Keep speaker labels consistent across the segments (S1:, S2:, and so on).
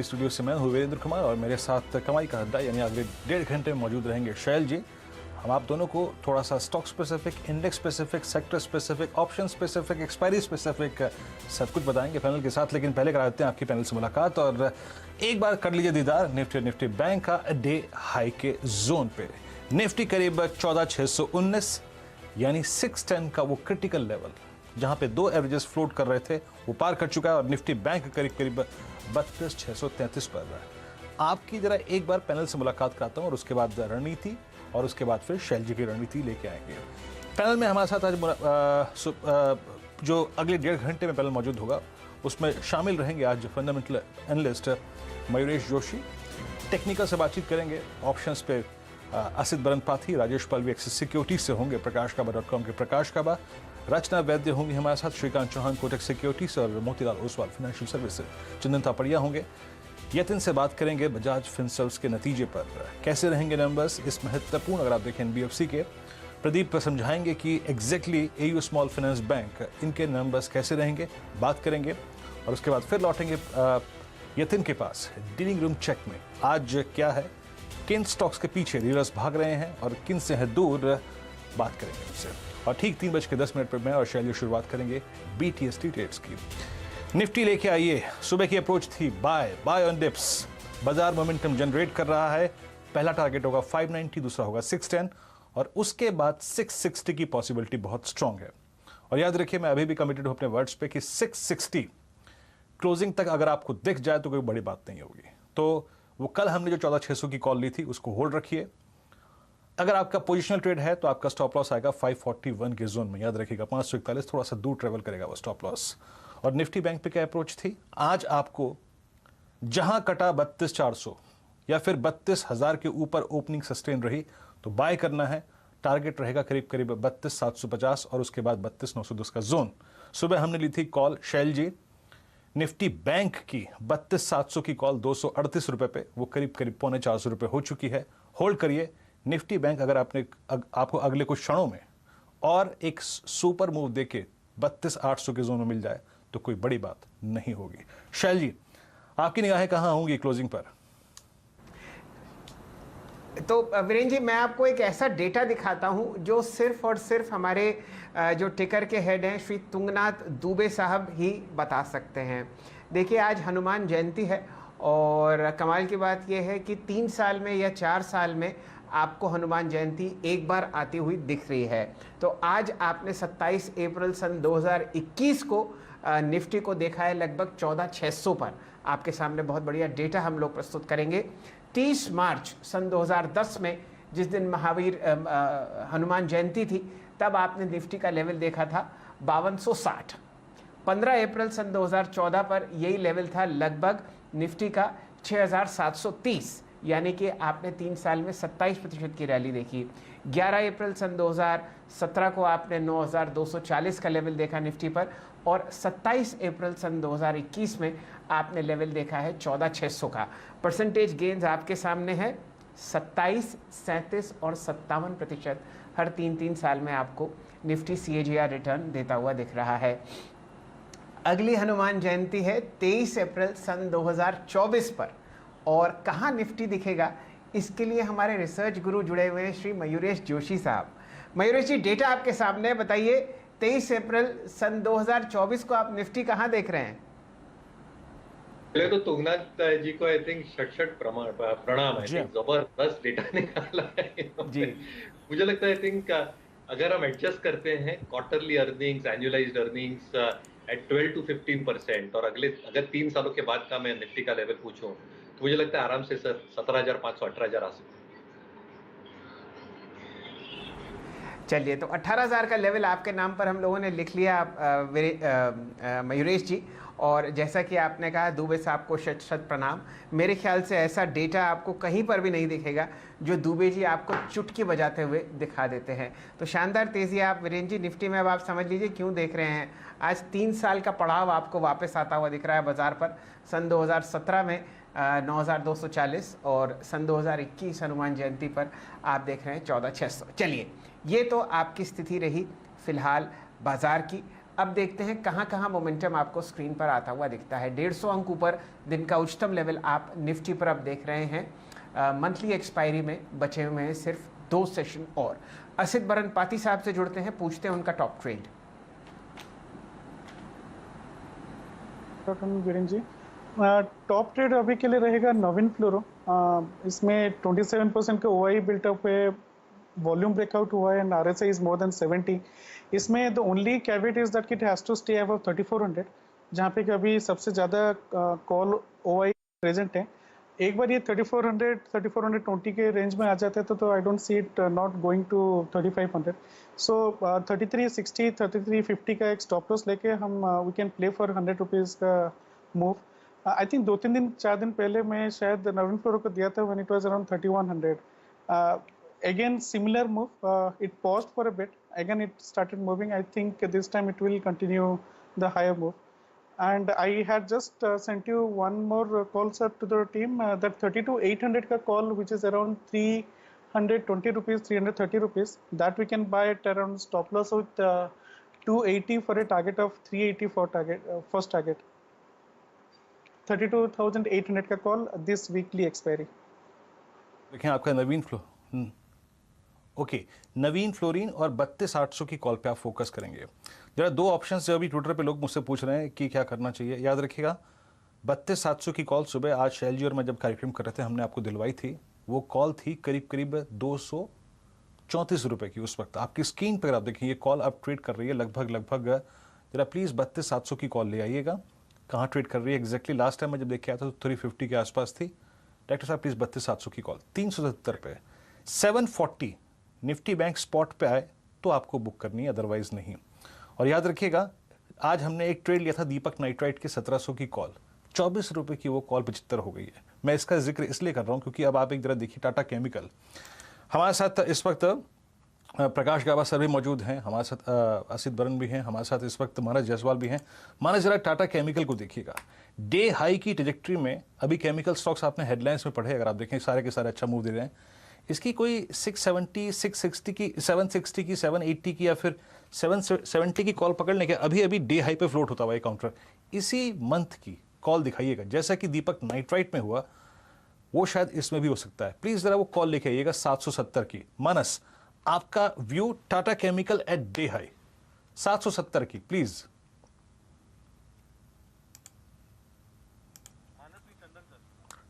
S1: Studio से मैं हूँ वीरेंद्र कुमार और मेरे साथ कमाई का अड्डा यानी अगले 1.5 घंटे में मौजूद रहेंगे शैल जी। हम आप दोनों को थोड़ा सा stock specific, index specific, sector specific, option specific, expiry specific सब कुछ बताएंगे पैनल के साथ। लेकिन पहले कराते हैं आपकी पैनल से मुलाकात और एक बार कर लीजिए दीदार निफ्टी बैंक का डे हाई के जोन पे। निफ्टी करीब 14,619 यानी 610 का वो क्रिटिकल लेवल जहां पे दो एवरेजेस फ्लोट कर रहे थे वो पार कर चुका है और निफ्टी बैंक करीब 32,633 पर रहा है। आपकी जरा एक बार पैनल से मुलाकात कराता हूं और उसके बाद रणनीति और उसके बाद फिर शैल जी की रणनीति लेके आएंगे। पैनल में हमारे साथ आज जो अगले 1.5 घंटे में पैनल मौजूद होगा उसमें शामिल रहेंगे आज fundamental analyst Mayuresh Joshi, technical से बातचीत करेंगे, ऑप्शंस पे असित बरन पाथी, राजेश पालवी एक्सिस सिक्योरिटीज से होंगे, प्रकाशकाबा.com के प्रकाश काबा, रचना वैद्य होंगी हमारे साथ, श्रीकांत चौहान कोटक सिक्योरिटीज और मोतीलाल ओसवाल फाइनेंशियल सर्विसेज, चंदन थापड़िया होंगे। यतिन से बात करेंगे बजाज फिनसर्व्स के नतीजे पर कैसे रहेंगे नंबर्स इस महत्वपूर्ण, अगर आप देखें एनबीएफसी के। प्रदीप समझाएंगे कि exactly AU small finance bank इनके नंबर्स कैसे रहेंगे, बात करेंगे और उसके बाद फिर लौटेंगे यतिन के पास डीलिंग रूम चेक में आज क्या है, किन स्टॉक्स के पीछे डीलर्स भाग रहे हैं और किन से है दूर, बात करेंगे उनसे। और ठीक 3:10 पर मैं और शैली शुरुआत करेंगे BTST ट्रेड्स की। निफ्टी लेके आइए, सुबह की अप्रोच थी बाय ऑन डिप्स, बाजार मोमेंटम जनरेट कर रहा है। पहला टारगेट होगा 590, दूसरा होगा 610 और उसके बाद 660 की पॉसिबिलिटी बहुत स्ट्रांग है। और याद रखिए मैं अभी भी कमिटेड हूं अपने वर्ड्स पे कि 660 क्लोजिंग तक अगर आपको दिख जाए तो कोई बड़ी बात नहीं होगी। तो वो कल हमने जो 14,600 की कॉल ली थी उसको होल्ड रखिए। अगर आपका पोजिशनल ट्रेड है तो आपका स्टॉप लॉस आएगा 541 के जोन में, याद रखिएगा 541 थोड़ा सा दूर ट्रेवल करेगा वो स्टॉप लॉस। और निफ्टी बैंक पे क्या अप्रोच थी, आज आपको जहां कटा 32,400 या फिर 32,000 के ऊपर ओपनिंग सस्टेन रही तो बाय करना है। टारगेट रहेगा करीब 32,750 और उसके बाद 32,910 का जोन। सुबह हमने ली थी कॉल शैल जी निफ्टी बैंक की 32,700 की कॉल 238 रुपए पे, वो करीब 450 रुपए हो चुकी है। होल्ड करिए निफ्टी बैंक। अगर आपको अगले कुछ क्षणों में और एक सुपर मूव देके 32,800 के जोन में मिल जाए तो कोई बड़ी बात नहीं होगी। शैल जी आपकी निगाहें कहां होंगी क्लोजिंग पर?
S2: तो वीरेंद्र जी मैं आपको एक ऐसा डेटा दिखाता हूं जो सिर्फ और सिर्फ हमारे जो टिकर के हेड हैं श्री तुंगनाथ दुबे साहब ही बता सकते हैं। देखिए आज हनुमान जयंती है और कमाल की बात यह है कि 3 साल में या 4 साल में आपको हनुमान जयंती एक बार आती हुई दिख रही है। तो आज आपने 27 अप्रैल सन 2021 को निफ्टी को देखा है लगभग 14,600 पर। आपके सामने बहुत बढ़िया डेटा हम लोग प्रस्तुत करेंगे। 30 मार्च सन 2010 में जिस दिन महावीर हनुमान जयंती थी तब आपने निफ्टी का लेवल देखा था 5260। 15 अप्रैल सन 2014 पर यही लेवल था लगभग निफ्टी का 6,730, यानी कि आपने 3 साल में 27% की रैली देखी। 11 अप्रैल सन 2017 को आपने 9,240 का लेवल देखा निफ्टी पर और 27 अप्रैल सन 2021 में आपने लेवल देखा है 14,600 का। परसेंटेज गेन्स आपके सामने है 27, 37 और 57% हर 3 साल में आपको निफ्टी CAGR रिटर्न देता हुआ दिख रहा है। अगली हनुमान जयंती है 23 अप्रैल सन 2024 पर और कहाँ निफ्टी दिखेगा इसके लिए हमारे रिसर्च गुरु जुड़े हुए हैं श्री मयूरेश जोशी साहब। मयूरेश जी डेटा आपके सामने, बताइए 23 अप्रैल सन 2024 को आप निफ्टी कहाँ देख रहे हैं?
S3: पहले तो तुंगनाथ जी को आई थिंक शट प्रणाम है, जबरदस्त डेटा निकाला है
S2: जी।
S3: मुझे लगता है आई थिंक अगर हम एडजस्ट करते हैं quarterly earnings, annualized earnings at 12 to 15% और अगर 3 सालों के बाद का मैं निफ्टी का लेवल पूछूं तो मुझे लगता है आराम से सर 17,500 18,000 आ सकते।
S2: चलिए तो 18,000 का लेवल आपके नाम पर हम लोगों ने लिख लिया मयूरेश जी। और जैसा कि आपने कहा दुबे साहब को शत शत प्रणाम। मेरे ख्याल से ऐसा डेटा आपको कहीं पर भी नहीं दिखेगा जो दुबे जी आपको चुटकी बजाते हुए दिखा देते हैं। तो शानदार तेज़ी आप वीरेंद्र जी निफ्टी में अब आप समझ लीजिए क्यों देख रहे हैं। आज 3 साल का पड़ाव आपको वापस आता हुआ दिख रहा है बाजार पर। सन 2017 में 9,240 और सन 2021 हनुमान जयंती पर आप देख रहे हैं 14,600। चलिए ये तो आपकी स्थिति रही फिलहाल बाजार की। अब देखते हैं कहाँ कहाँ मोमेंटम आपको स्क्रीन पर आता हुआ दिखता है। 150 अंक ऊपर दिन का उच्चतम लेवल आप निफ्टी पर अब देख रहे हैं। मंथली एक्सपायरी में बचे हुए हैं सिर्फ 2 सेशन और। असित बरन पाती साहब से जुड़ते हैं, पूछते हैं उनका top trade.
S4: Viren ji, top trade अभी के लिए रहेगा नवीन फ्लोरो। इसमें 27% का ओआई बिल्टअप है, वॉल्यूम ब्रेकआउट हुआ है and RSI is more than 70। इसमें the only caveat is that it has to stay above 3400, जहाँ पे अभी सबसे ज़्यादा कॉल ओआई प्रेजेंट है। एक बार ये 3400 3420 के रेंज में आ जाते हैं तो I don't see it not going to 3500। So 3360 3350 का एक स्टॉप लॉस लेके हम we can play for 100 rupees का मूव। आई थिंक 4 दिन पहले मैं शायद नवीन फ्लोरो को दिया था when it was around 3100। again similar move, it paused for a bit, again it started moving. I think this time it will continue the higher move. And I had just sent you one more call, sir, to the team, that 32,800 ka call, which is around 320 rupees, 330 rupees, that we can buy at around stop loss with 280 for a target of 380 for target, first target. 32,800 का call this weekly expiry.
S1: देखें आपका नवीन flow okay नवीन fluorine और 32,800 की call पे आप focus करेंगे। जरा 2 option से अभी ट्विटर पे लोग मुझसे पूछ रहे हैं कि क्या करना चाहिए। याद रखिएगा 32,700 की कॉल सुबह आज शैल जी और मैं जब कार्यक्रम कर रहे थे हमने आपको दिलवाई थी। वो कॉल थी करीब करीब 234 रुपये की उस वक्त। आपकी स्क्रीन पर आप देखें ये कॉल अब ट्रेड कर रही है लगभग जरा प्लीज़ 32,700 की कॉल ले आइएगा। कहाँ ट्रेड कर रही है एग्जैक्टली? लास्ट टाइम मैं जब देख के आया था तो 350 के आसपास थी। डायरेक्टर साहब प्लीज़ 32,700 की कॉल 370 पे 740 निफ्टी बैंक स्पॉट पे आए तो आपको बुक करनी है, अदरवाइज नहीं। और याद रखिएगा आज हमने एक ट्रेड लिया था दीपक नाइट्राइट के 1700 की कॉल, 24 रुपये की वो कॉल 75 हो गई है। मैं इसका जिक्र इसलिए कर रहा हूँ क्योंकि अब आप एक जरा देखिए टाटा केमिकल। हमारे साथ इस वक्त प्रकाश गाबा सर भी मौजूद हैं, हमारे साथ असित बरन भी हैं, हमारे साथ इस वक्त मानस जायसवाल भी हैं। मानस जरा टाटा केमिकल को देखिएगा, डे हाई की ट्रेजेक्ट्री में अभी केमिकल स्टॉक्स आपने हेडलाइंस में पढ़े, अगर आप देखें सारे के सारे अच्छा मूव दे रहे हैं। इसकी कोई 670 660 की 760 की 780 की या फिर 770 की कॉल पकड़ने के अभी डे हाई पे फ्लोट होता हुआ ये काउंटर इसी मंथ की कॉल दिखाइएगा, जैसा कि दीपक नाइट्राइट में हुआ वो शायद इसमें भी हो सकता है। प्लीज जरा वो कॉल लेके आइएगा 770 की। मानस आपका view Tata chemical at day high 770 की प्लीज।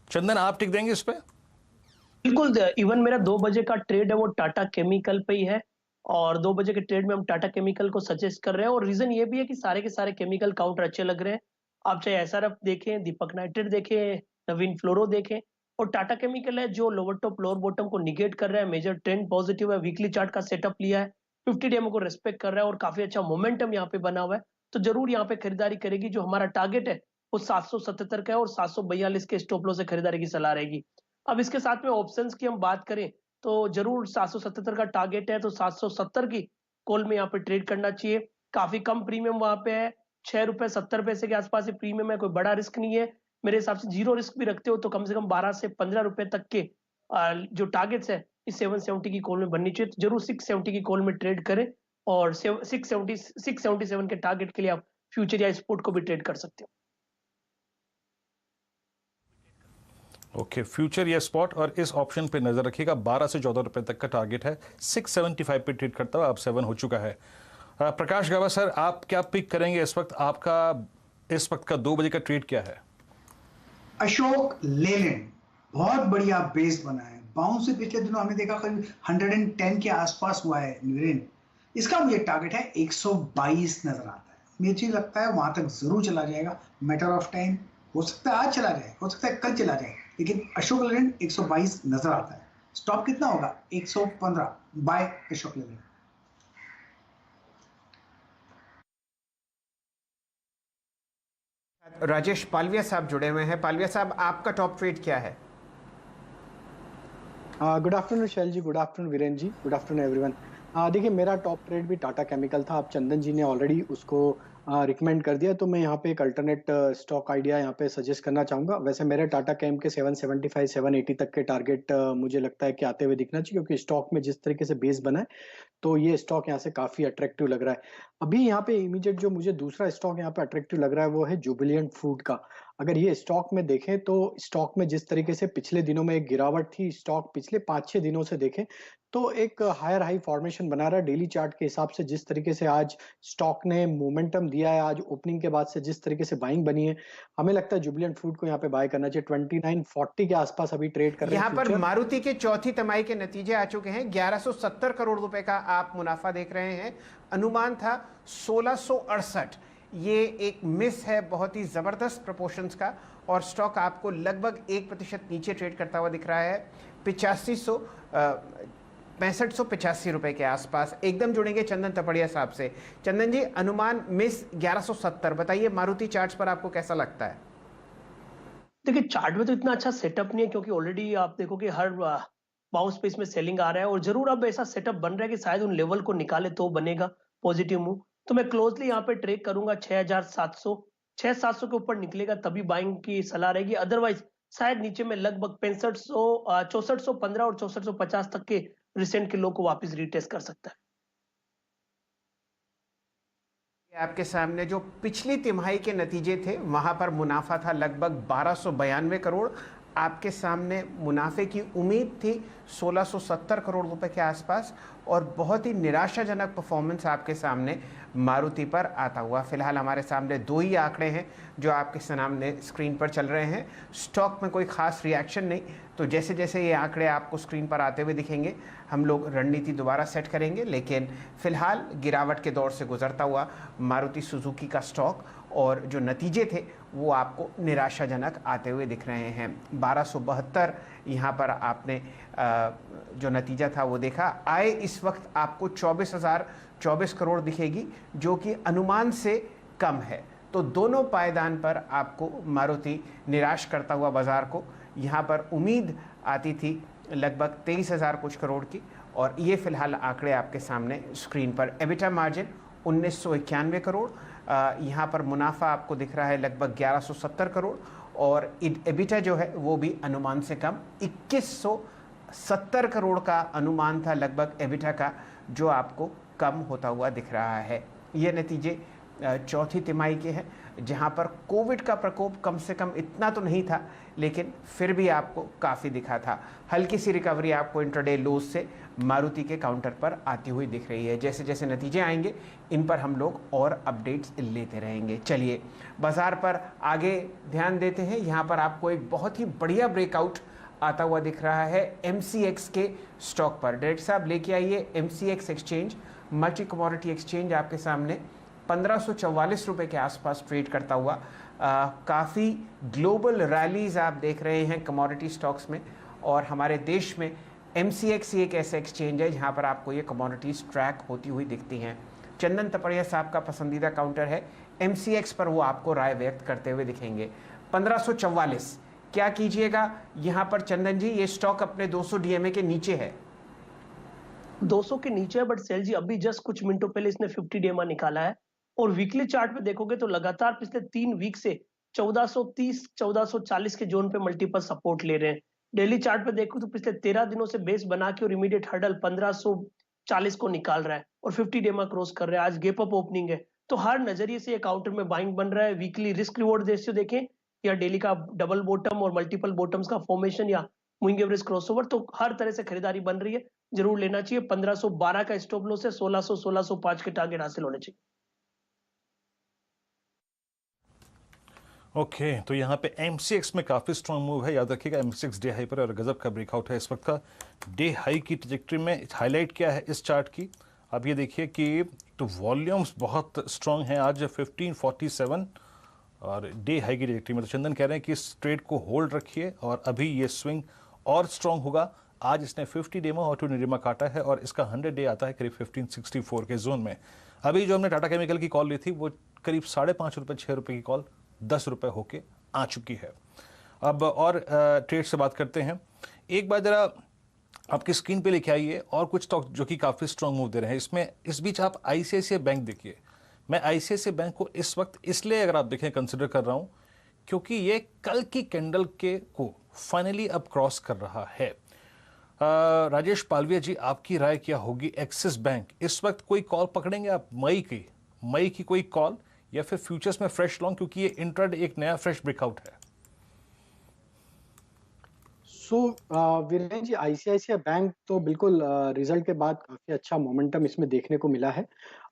S1: चंदन आप टिक देंगे इस पे?
S5: बिल्कुल, इवन मेरा 2 बजे का ट्रेड है वो टाटा केमिकल पे ही है और 2 बजे के ट्रेड में हम टाटा केमिकल को सजेस्ट कर रहे हैं। और रीजन ये भी है कि सारे के सारे केमिकल काउंटर अच्छे लग रहे हैं। आप चाहे एसआरएफ देखें, दीपक नाइट्राइट देखें, नवीन फ्लोरो देखें, और टाटा केमिकल है जो लोअर टॉप लोअर बॉटम को निगेट कर रहा है। मेजर ट्रेंड पॉजिटिव है, वीकली चार्ट का सेटअप लिया है, 50 डेमो को रेस्पेक्ट कर रहा है और काफी अच्छा मोमेंटम यहाँ पे बना हुआ है। तो जरूर यहाँ पे खरीदारी करेगी। जो हमारा टारगेट है वो 777 का है और 742 के स्टॉप लॉस से खरीदारी की सलाह रहेगी। अब इसके साथ में ऑप्शंस की हम बात करें तो जरूर 777 का टारगेट है तो 770 की कॉल में यहाँ पे ट्रेड करना चाहिए। काफी कम प्रीमियम वहां पे है, 6 रुपए 70 पैसे के आसपास ही प्रीमियम है, कोई बड़ा रिस्क नहीं है। मेरे हिसाब से जीरो रिस्क भी रखते हो तो कम से कम 12 से 15 रुपए तक के जो टारगेट्स है इस 770 की कॉल में बननी चाहिए। तो जरूर 670 की कॉल में ट्रेड करें और 677 के टारगेट के लिए आप फ्यूचर या स्पोर्ट को भी ट्रेड कर सकते हो।
S1: ओके फ्यूचर या स्पॉट, और इस ऑप्शन पे नजर रखिएगा 12 से 14 रुपए तक का टारगेट है। 675 पे ट्रेड करता हुआ अब 7 हो चुका है। प्रकाश गाबा सर आप क्या पिक करेंगे इस वक्त? आपका इस वक्त का 2 बजे का ट्रेड क्या है?
S6: अशोक लेलैंड बहुत बढ़िया बेस बना है, बाउंस से पिछले दिनों हमने देखा करीब 110 के आसपास हुआ है वीरेन। इसका मुझे टारगेट है 122 नजर आता है। मुझे लगता है वहां तक जरूर चला जाएगा, मैटर ऑफ टाइम। हो सकता है आज चला जाए, हो सकता है कल चला जाए, लेकिन अशोक लेलैंड 122 नजर आता है। स्टॉप कितना होगा? 115 बाय अशोक लेलैंड।
S2: राजेश पालविया साहब जुड़े हुए हैं। पालविया साहब आपका टॉप ट्रेड क्या है?
S7: गुड आफ्टरनून शैल जी, गुड आफ्टरनून वीरेन जी, गुड आफ्टरनून एवरीवन। देखिए मेरा टॉप ट्रेड भी टाटा केमिकल था। अब चंदन जी ने ऑलरेडी उसको रिकमेंड कर दिया तो मैं यहाँ पे एक अल्टरनेट स्टॉक आइडिया यहाँ पे सजेस्ट करना चाहूँगा। वैसे मेरे टाटा केम के 775 780 तक के टारगेट मुझे लगता है कि आते हुए दिखना चाहिए, क्योंकि स्टॉक में जिस तरीके से बेस बना है तो ये स्टॉक यहाँ से काफी अट्रैक्टिव लग रहा है। अभी यहाँ पे इमीडिएट जो मुझे दूसरा स्टॉक यहाँ पे अट्रैक्टिव लग रहा है वो है जुबिलियंट फूड का। अगर ये स्टॉक में देखें तो स्टॉक में जिस तरीके से पिछले दिनों में एक गिरावट थी, स्टॉक पिछले 5-6 दिनों से देखें तो एक हायर हाई फॉर्मेशन बना रहा है। डेली चार्ट के हिसाब से जिस तरीके से आज स्टॉक ने मोमेंटम दिया है, आज ओपनिंग के बाद से जिस तरीके से बाइंग बनी है, हमें लगता है जुबिलियंट फूड को यहाँ पे बाय करना चाहिए। 2940 के आसपास अभी ट्रेड कर रहे हैं
S2: यहाँ पर
S7: फ्यूचर।
S2: मारुति के चौथी तिमाही के नतीजे आ चुके हैं। 1170 करोड़ रुपए का आप मुनाफा देख रहे हैं। अनुमान था 1668। ये एक मिस है बहुत ही जबरदस्त प्रोपोर्शंस का, और स्टॉक आपको लगभग 1% नीचे ट्रेड करता हुआ दिख रहा है। 6585 रुपए के आसपास। एकदम जुड़ेंगे चंदन तपड़िया साहब से। चंदन जी, अनुमान मिस 1170, बताइए मारुति चार्ट्स पर आपको कैसा लगता है?
S5: देखिए, चार्ट में तो इतना अच्छा सेटअप नहीं है, क्योंकि ऑलरेडी आप देखोगे हर बाउंस पे इसमें सेलिंग आ रहा है, और जरूर अब ऐसा सेटअप बन रहा है कि शायद उन लेवल को निकाले तो बनेगा पॉजिटिव मूव। तो मैं क्लोजली यहाँ पे ट्रेड करूंगा 6700, 6700 के ऊपर निकलेगा तभी बाइंग की सलाह रहेगी। अदरवाइज शायद नीचे में लगभग 6415 और 6450 तक के रिसेंट के लो को वापस रीटेस्ट कर सकता है।
S2: आपके सामने जो पिछली तिमाही के नतीजे थे, वहां पर मुनाफा था लगभग 1292 करोड़। आपके सामने मुनाफे की उम्मीद थी 1670 करोड़ रुपए के आसपास, और बहुत ही निराशाजनक परफॉर्मेंस आपके सामने मारुति पर आता हुआ। फिलहाल हमारे सामने दो ही आंकड़े हैं जो आपके सामने स्क्रीन पर चल रहे हैं। स्टॉक में कोई खास रिएक्शन नहीं, तो जैसे जैसे ये आंकड़े आपको स्क्रीन पर आते हुए दिखेंगे हम लोग रणनीति दोबारा सेट करेंगे। लेकिन फिलहाल गिरावट के दौर से गुजरता हुआ मारुति सुजुकी का स्टॉक और जो नतीजे थे वो आपको निराशाजनक आते हुए दिख रहे हैं। 1272 यहाँ पर आपने जो नतीजा था वो देखा। आय इस वक्त आपको 24,024 करोड़ दिखेगी, जो कि अनुमान से कम है। तो दोनों पायदान पर आपको मारुति निराश करता हुआ बाजार को, यहाँ पर उम्मीद आती थी लगभग 23,000 कुछ करोड़ की, और ये फिलहाल आंकड़े आपके सामने स्क्रीन पर। एबिटा मार्जिन 1991 करोड़, यहाँ पर मुनाफा आपको दिख रहा है लगभग 1170 करोड़, और एबिटा जो है वो भी अनुमान से कम 2170 करोड़ का अनुमान था लगभग एबिटा का, जो आपको कम होता हुआ दिख रहा है। ये नतीजे चौथी तिमाही के हैं, जहां पर कोविड का प्रकोप कम से कम इतना तो नहीं था, लेकिन फिर भी आपको काफ़ी दिखा था। हल्की सी रिकवरी आपको इंट्राडे लोज से मारुति के काउंटर पर आती हुई दिख रही है। जैसे जैसे नतीजे आएंगे इन पर हम लोग और अपडेट्स लेते रहेंगे। चलिए बाजार पर आगे ध्यान देते हैं। यहाँ पर आपको एक बहुत ही बढ़िया ब्रेकआउट आता हुआ दिख रहा है MCX के स्टॉक पर। डायरेक्टर साहब लेके आइए MCX exchange, multi commodity exchange आपके सामने 1544 रुपए के आसपास ट्रेड करता हुआ। काफ़ी ग्लोबल रैलीज आप देख रहे हैं कमोडिटी स्टॉक्स में, और हमारे देश में MCX एक ऐसा एक्सचेंज है जहां पर आपको ये कमोडिटीज ट्रैक होती हुई दिखती हैं। चंदन तपड़िया साहब का पसंदीदा काउंटर है MCX पर, वो आपको राय व्यक्त करते हुए दिखेंगे। 1544 क्या कीजिएगा यहाँ पर चंदन जी? ये स्टॉक अपने 200 DMA के नीचे है।
S5: 200 के नीचे है, बट सेल जी अभी जस्ट कुछ मिनटों पहले इसने 50 DMA निकाला है, और वीकली चार्ट पे देखोगे तो लगातार पिछले 3 वीक से 1430 1440 के जोन पे मल्टीपल सपोर्ट ले रहे हैं। डेली चार्ट पे देखो तो पिछले 13 दिनों से बेस बना के और इमीडिएट हर्डल 1540 को निकाल रहा है और 50 डेमा क्रॉस कर रहा है। आज गेप अप ओपनिंग है, तो हर नजरिए से ये काउंटर में बाइंग बन रहा है। वीकली रिस्क रिवॉर्ड रेशियो देखें या डेली का डबल बॉटम और मल्टीपल बॉटम्स का फॉर्मेशन या मूविंग एवरेज क्रॉसओवर, तो हर तरह से खरीदारी बन रही है, जरूर लेना चाहिए। 1512 का स्टॉप लॉस है, 1600 1605 के टारगेट हासिल होने चाहिए।
S1: ओके तो यहाँ पे MCX में काफ़ी स्ट्रॉन्ग मूव है। याद रखिएगा MCX डे हाई पर और गजब का ब्रेकआउट है इस वक्त का। डे हाई की ट्रजेक्टरी में हाईलाइट क्या है इस चार्ट की, अब ये देखिए कि तो वॉल्यूम्स बहुत स्ट्रॉन्ग हैं आज 1547 और डे हाई की ट्रजेक्टरी में। तो चंदन कह रहे हैं कि इस ट्रेड को होल्ड रखिए और अभी ये स्विंग और स्ट्रॉन्ग होगा। आज इसने 50 डेमा और 2 निडिमा काटा है और इसका 100 डे आता है करीब 1564 के जोन में। अभी जो हमने टाटा केमिकल की कॉल ली थी वो करीब 5.5 रुपये 6 रुपये की कॉल 10 रुपये होके आ चुकी है। अब और ट्रेड से बात करते हैं। एक बार जरा आपकी स्क्रीन पे लेके आइए और कुछ स्टॉक जो कि काफ़ी स्ट्रॉन्ग मूव दे रहे हैं। इसमें इस बीच आप ICICI बैंक देखिए। मैं ICICI बैंक को इस वक्त इसलिए अगर आप देखें कंसिडर कर रहा हूँ क्योंकि ये कल की कैंडल के को फाइनली अब क्रॉस कर रहा है। राजेश पालविया जी, आपकी राय क्या होगी? एक्सिस बैंक इस वक्त कोई कॉल पकड़ेंगे आप मई की कोई कॉल, या फिर फ्यूचर्स में फ्रेश लॉन्ग, क्योंकि ये इंट्राडे एक नया फ्रेश ब्रेकआउट है?
S7: वीरेन जी, आईसीआईसीआई बैंक तो बिल्कुल रिजल्ट के बाद काफी अच्छा मोमेंटम इसमें देखने को मिला है,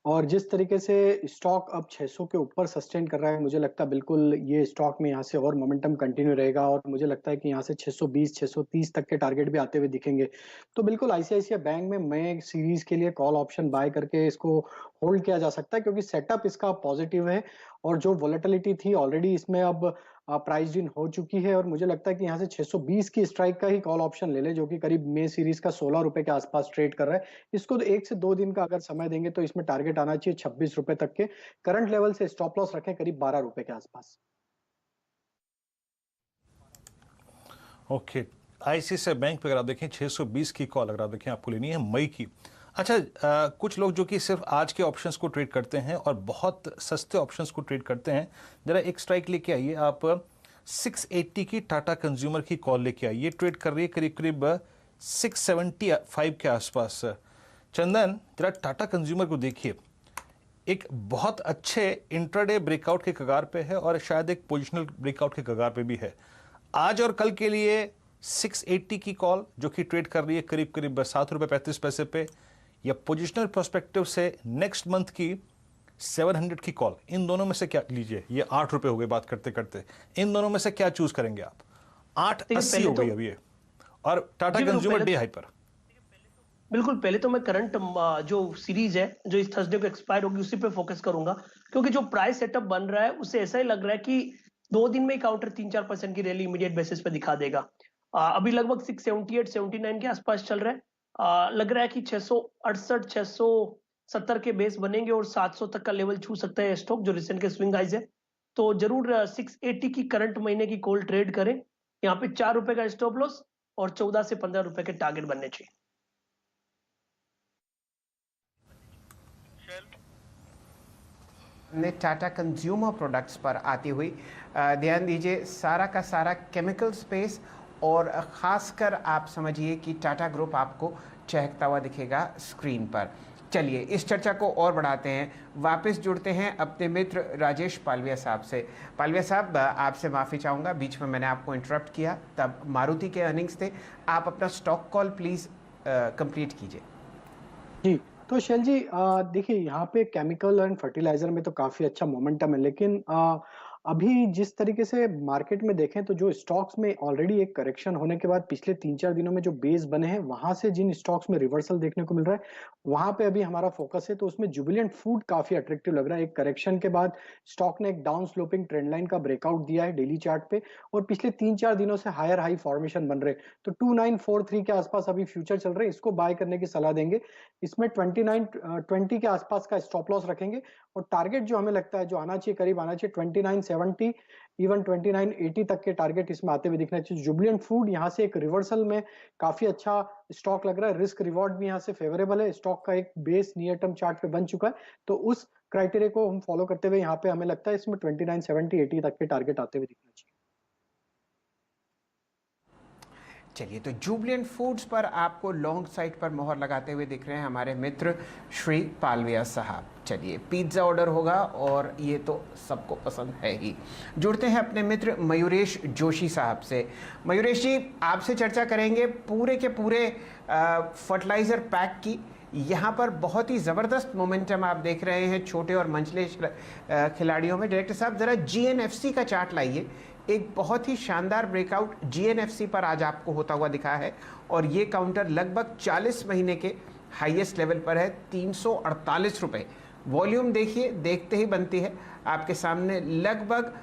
S7: और जिस तरीके से स्टॉक अब 600 के ऊपर सस्टेन कर रहा है, मुझे लगता है बिल्कुल ये स्टॉक में यहाँ से और मोमेंटम कंटिन्यू रहेगा, और मुझे लगता है कि यहाँ से 620 630 तक के टारगेट भी आते हुए दिखेंगे। तो बिल्कुल आईसीआईसीआई बैंक में मैं सीरीज के लिए कॉल ऑप्शन बाय करके इसको होल्ड किया जा सकता है, क्योंकि सेटअप इसका पॉजिटिव है, और जो वोलेटिलिटी थी ऑलरेडी इसमें अब प्राइस इन हो चुकी है, और मुझे लगता है कि यहाँ से 620 की स्ट्राइक का ही कॉल ऑप्शन ले ले, जो कि करीब मे सीरीज का 16 रुपए के आसपास ट्रेड कर रहा है। इसको तो 1 से 2 दिन का अगर समय देंगे तो इसमें टारगेट आना चाहिए 26 रुपए तक के। करंट लेवल से स्टॉप लॉस रखें करीब 12 रुपए के आसपास।
S1: ओके, आईसीआईसीआई बैंक पे अगर आप देखें 620 की कॉल अगर आप देखें आपको लेनी है मई की। अच्छा, कुछ लोग जो कि सिर्फ आज के ऑप्शंस को ट्रेड करते हैं और बहुत सस्ते ऑप्शंस को ट्रेड करते हैं, जरा एक स्ट्राइक लेके आइए आप। 680 की टाटा कंज्यूमर की कॉल लेके आइए, ट्रेड कर रही है करीब करीब 675 के आसपास। चंदन, जरा टाटा कंज्यूमर को देखिए, एक बहुत अच्छे इंट्राडे ब्रेकआउट के कगार पे है और शायद एक पोजिशनल ब्रेकआउट के कगार पे भी है। आज और कल के लिए 680 की कॉल जो कि ट्रेड कर रही है करीब करीब 7 रुपये 35 पैसे पे, या पोजिशनल पर्सपेक्टिव से नेक्स्ट मंथ की 700 की कॉल, इन दोनों में से क्या लीजिए? ये 8 रुपए हो गए बात करते करते, इन दोनों में से क्या चूज करेंगे आप? 880 हो गई अभी ये, और टाटा कंज्यूमर डे हाई पर।
S5: बिल्कुल, पहले तो मैं करंट जो सीरीज है जो इस थर्सडे को एक्सपायर होगी उसी पे फोकस करूंगा, क्योंकि जो प्राइस सेटअप बन रहा है उससे ऐसा ही लग रहा है कि 2 दिन में काउंटर 3-4% की रैली इमीडिएट बेसिस पे दिखा देगा। अभी लगभग 678-79 के आसपास चल रहा है। लग रहा है कि 668 670 के बेस बनेंगे और 700 तक का लेवल छू सकता है स्टॉक, जो रिसेंट के स्विंग हाइज है। तो जरूर 680 की करंट महीने की कॉल ट्रेड करें। यहाँ पे 4 रुपए का स्टॉप लॉस और 14 से 15 रुपए के टारगेट बनने चाहिए।
S2: ने टाटा कंज्यूमर प्रोडक्ट्स पर आती हुई ध्यान दीजिए, सारा का सारा केमिकल स्पेस, और ख़ासकर आप समझिए कि टाटा ग्रुप आपको चहकता हुआ दिखेगा स्क्रीन पर। चलिए इस चर्चा को और बढ़ाते हैं, वापस जुड़ते हैं अपने मित्र राजेश पालविया साहब से। पालविया साहब, आपसे माफ़ी चाहूँगा, बीच में मैंने आपको इंटरप्ट किया, तब मारुति के अर्निंग्स थे। आप अपना स्टॉक कॉल प्लीज़ कंप्लीट कीजिए।
S7: जी, तो शैल जी, देखिए यहाँ पे केमिकल एंड फर्टिलाइजर में तो काफी अच्छा मोमेंटम है, लेकिन अभी जिस तरीके से मार्केट में देखें तो जो स्टॉक्स में ऑलरेडी एक करेक्शन होने के बाद पिछले 3-4 दिनों में जो बेस बने हैं, वहां से जिन स्टॉक्स में रिवर्सल देखने को मिल रहा है, वहां पे अभी हमारा फोकस है। तो उसमें जुबिलेंट फूड काफी अट्रैक्टिव लग रहा है। एक करेक्शन के बाद स्टॉक ने एक डाउन स्लोपिंग ट्रेंड लाइन का ब्रेकआउट दिया है डेली चार्ट पे, और पिछले 3-4 दिनों से हायर हाई फॉर्मेशन बन रहे। तो 2943 के आसपास अभी फ्यूचर चल रहे हैं, इसको बाय करने की सलाह देंगे। इसमें 2920 के आसपास का स्टॉप लॉस रखेंगे, और टारगेट जो हमें लगता है जो आना चाहिए, करीब आना चाहिए 2970, इवन 2980 तक के टारगेट इसमें आते हुए दिखना चाहिए। जुबिलेंट फूड यहाँ से एक रिवर्सल में काफी अच्छा स्टॉक लग रहा है, रिस्क रिवॉर्ड भी यहाँ से फेवरेबल है, स्टॉक का एक बेस नियर टर्म चार्ट पे बन चुका है। तो उस क्राइटेरिया को हम फॉलो करते हुए यहाँ पे हमें लगता है इसमें 2970-80 तक के टारगेट आते हुए दिखना चाहिए।
S2: चलिए, तो जुबिलेंट फूड्स पर आपको लॉन्ग साइड पर मोहर लगाते हुए दिख रहे हैं हमारे मित्र श्री पालविया साहब। चलिए, पिज्ज़ा ऑर्डर होगा और ये तो सबको पसंद है ही। जुड़ते हैं अपने मित्र मयूरेश जोशी साहब से। मयूरेश जी, आपसे चर्चा करेंगे पूरे के पूरे फर्टिलाइज़र पैक की। यहाँ पर बहुत ही ज़बरदस्त मोमेंटम आप देख रहे हैं छोटे और मंझले खिलाड़ियों में। डायरेक्टर साहब, ज़रा जीएनएफसी का चार्ट लाइए। एक बहुत ही शानदार ब्रेकआउट जीएनएफसी पर आज आपको होता हुआ दिखा है, और ये काउंटर लगभग 40 महीने के हाईएस्ट लेवल पर है, 348 रुपये। वॉल्यूम देखिए, देखते ही बनती है आपके सामने। लगभग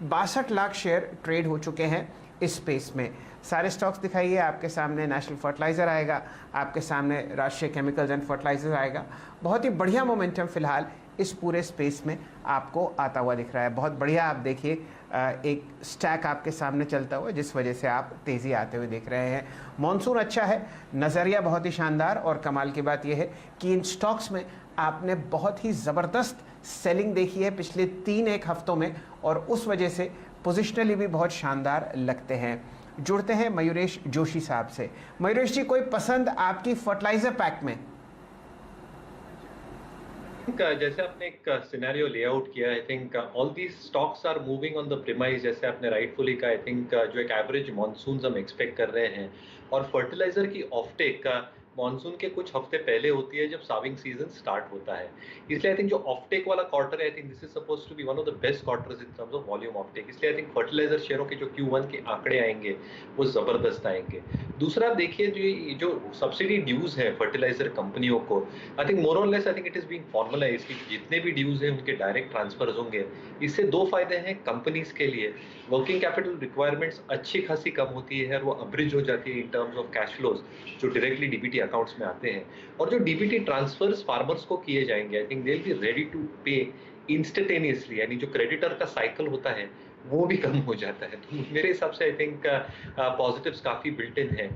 S2: 62 लाख शेयर ट्रेड हो चुके हैं इस स्पेस में। सारे स्टॉक्स दिखाइए आपके सामने। नेशनल फर्टिलाइज़र आएगा आपके सामने, राष्ट्रीय केमिकल्स एंड फर्टिलाइजर आएगा। बहुत ही बढ़िया मोमेंटम फिलहाल इस पूरे स्पेस में आपको आता हुआ दिख रहा है। बहुत बढ़िया, आप देखिए एक स्टैक आपके सामने चलता हुआ, जिस वजह से आप तेज़ी आते हुए देख रहे हैं। मॉनसून अच्छा है, नज़रिया बहुत ही शानदार, और कमाल की बात यह है कि इन स्टॉक्स में आपने बहुत ही ज़बरदस्त सेलिंग देखी है पिछले 3-1 हफ्तों में, और उस वजह से पोजिशनली भी बहुत शानदार लगते हैं। जुड़ते हैं मयूरेश जोशी साहब से। मयूरेश जी, कोई पसंद आपकी फर्टिलाइजर पैक में?
S3: जैसे आपने एक सिनेरियो लेआउट किया, I think all these stocks are moving on the premise, जैसे आपने राइटफुली कहा। आई थिंक जो एक एवरेज मॉनसून हम एक्सपेक्ट कर रहे हैं, और फर्टिलाइजर की ऑफटेक का मॉनसून के कुछ हफ्ते पहले होती है जब साविंग सीजन स्टार्ट होता है। इसलिए आई थिंक जो ऑफटेक वाला क्वार्टर है, I think this is suppose to be one of the best quarters in terms of volume offtake. इसलिए आई थिंक फर्टिलाइजर शेयरों के जो Q1 के आंकड़े आएंगे वो जबरदस्त आएंगे। दूसरा देखिए, जो सब्सिडी ड्यूज है फर्टिलाइजर कंपनियों को, आई थिंक मोर और less I think it is being formalised कि जितने भी ड्यूज हैं उनके डायरेक्ट ट्रांसफर्स होंगे। इससे दो फायदे हैं कंपनीज के लिए। वर्किंग कैपिटल रिक्वायरमेंट्स अच्छी खासी कम होती है और वो अब्रिज हो जाती है in terms of cash flows जो डायरेक्टली डीबीटी अकाउंट्स में आते हैं। और जो डीबीटी ट्रांसफर्स फार्मर्स को किए जाएंगे, I think they will be ready to pay instantaneously, यानी जो क्रेडिटर का साइकिल होता है वो भी कम हो जाता है। तो मेरे हिसाब से आई थिंक पॉजिटिव्स काफी बिल्ट इन है।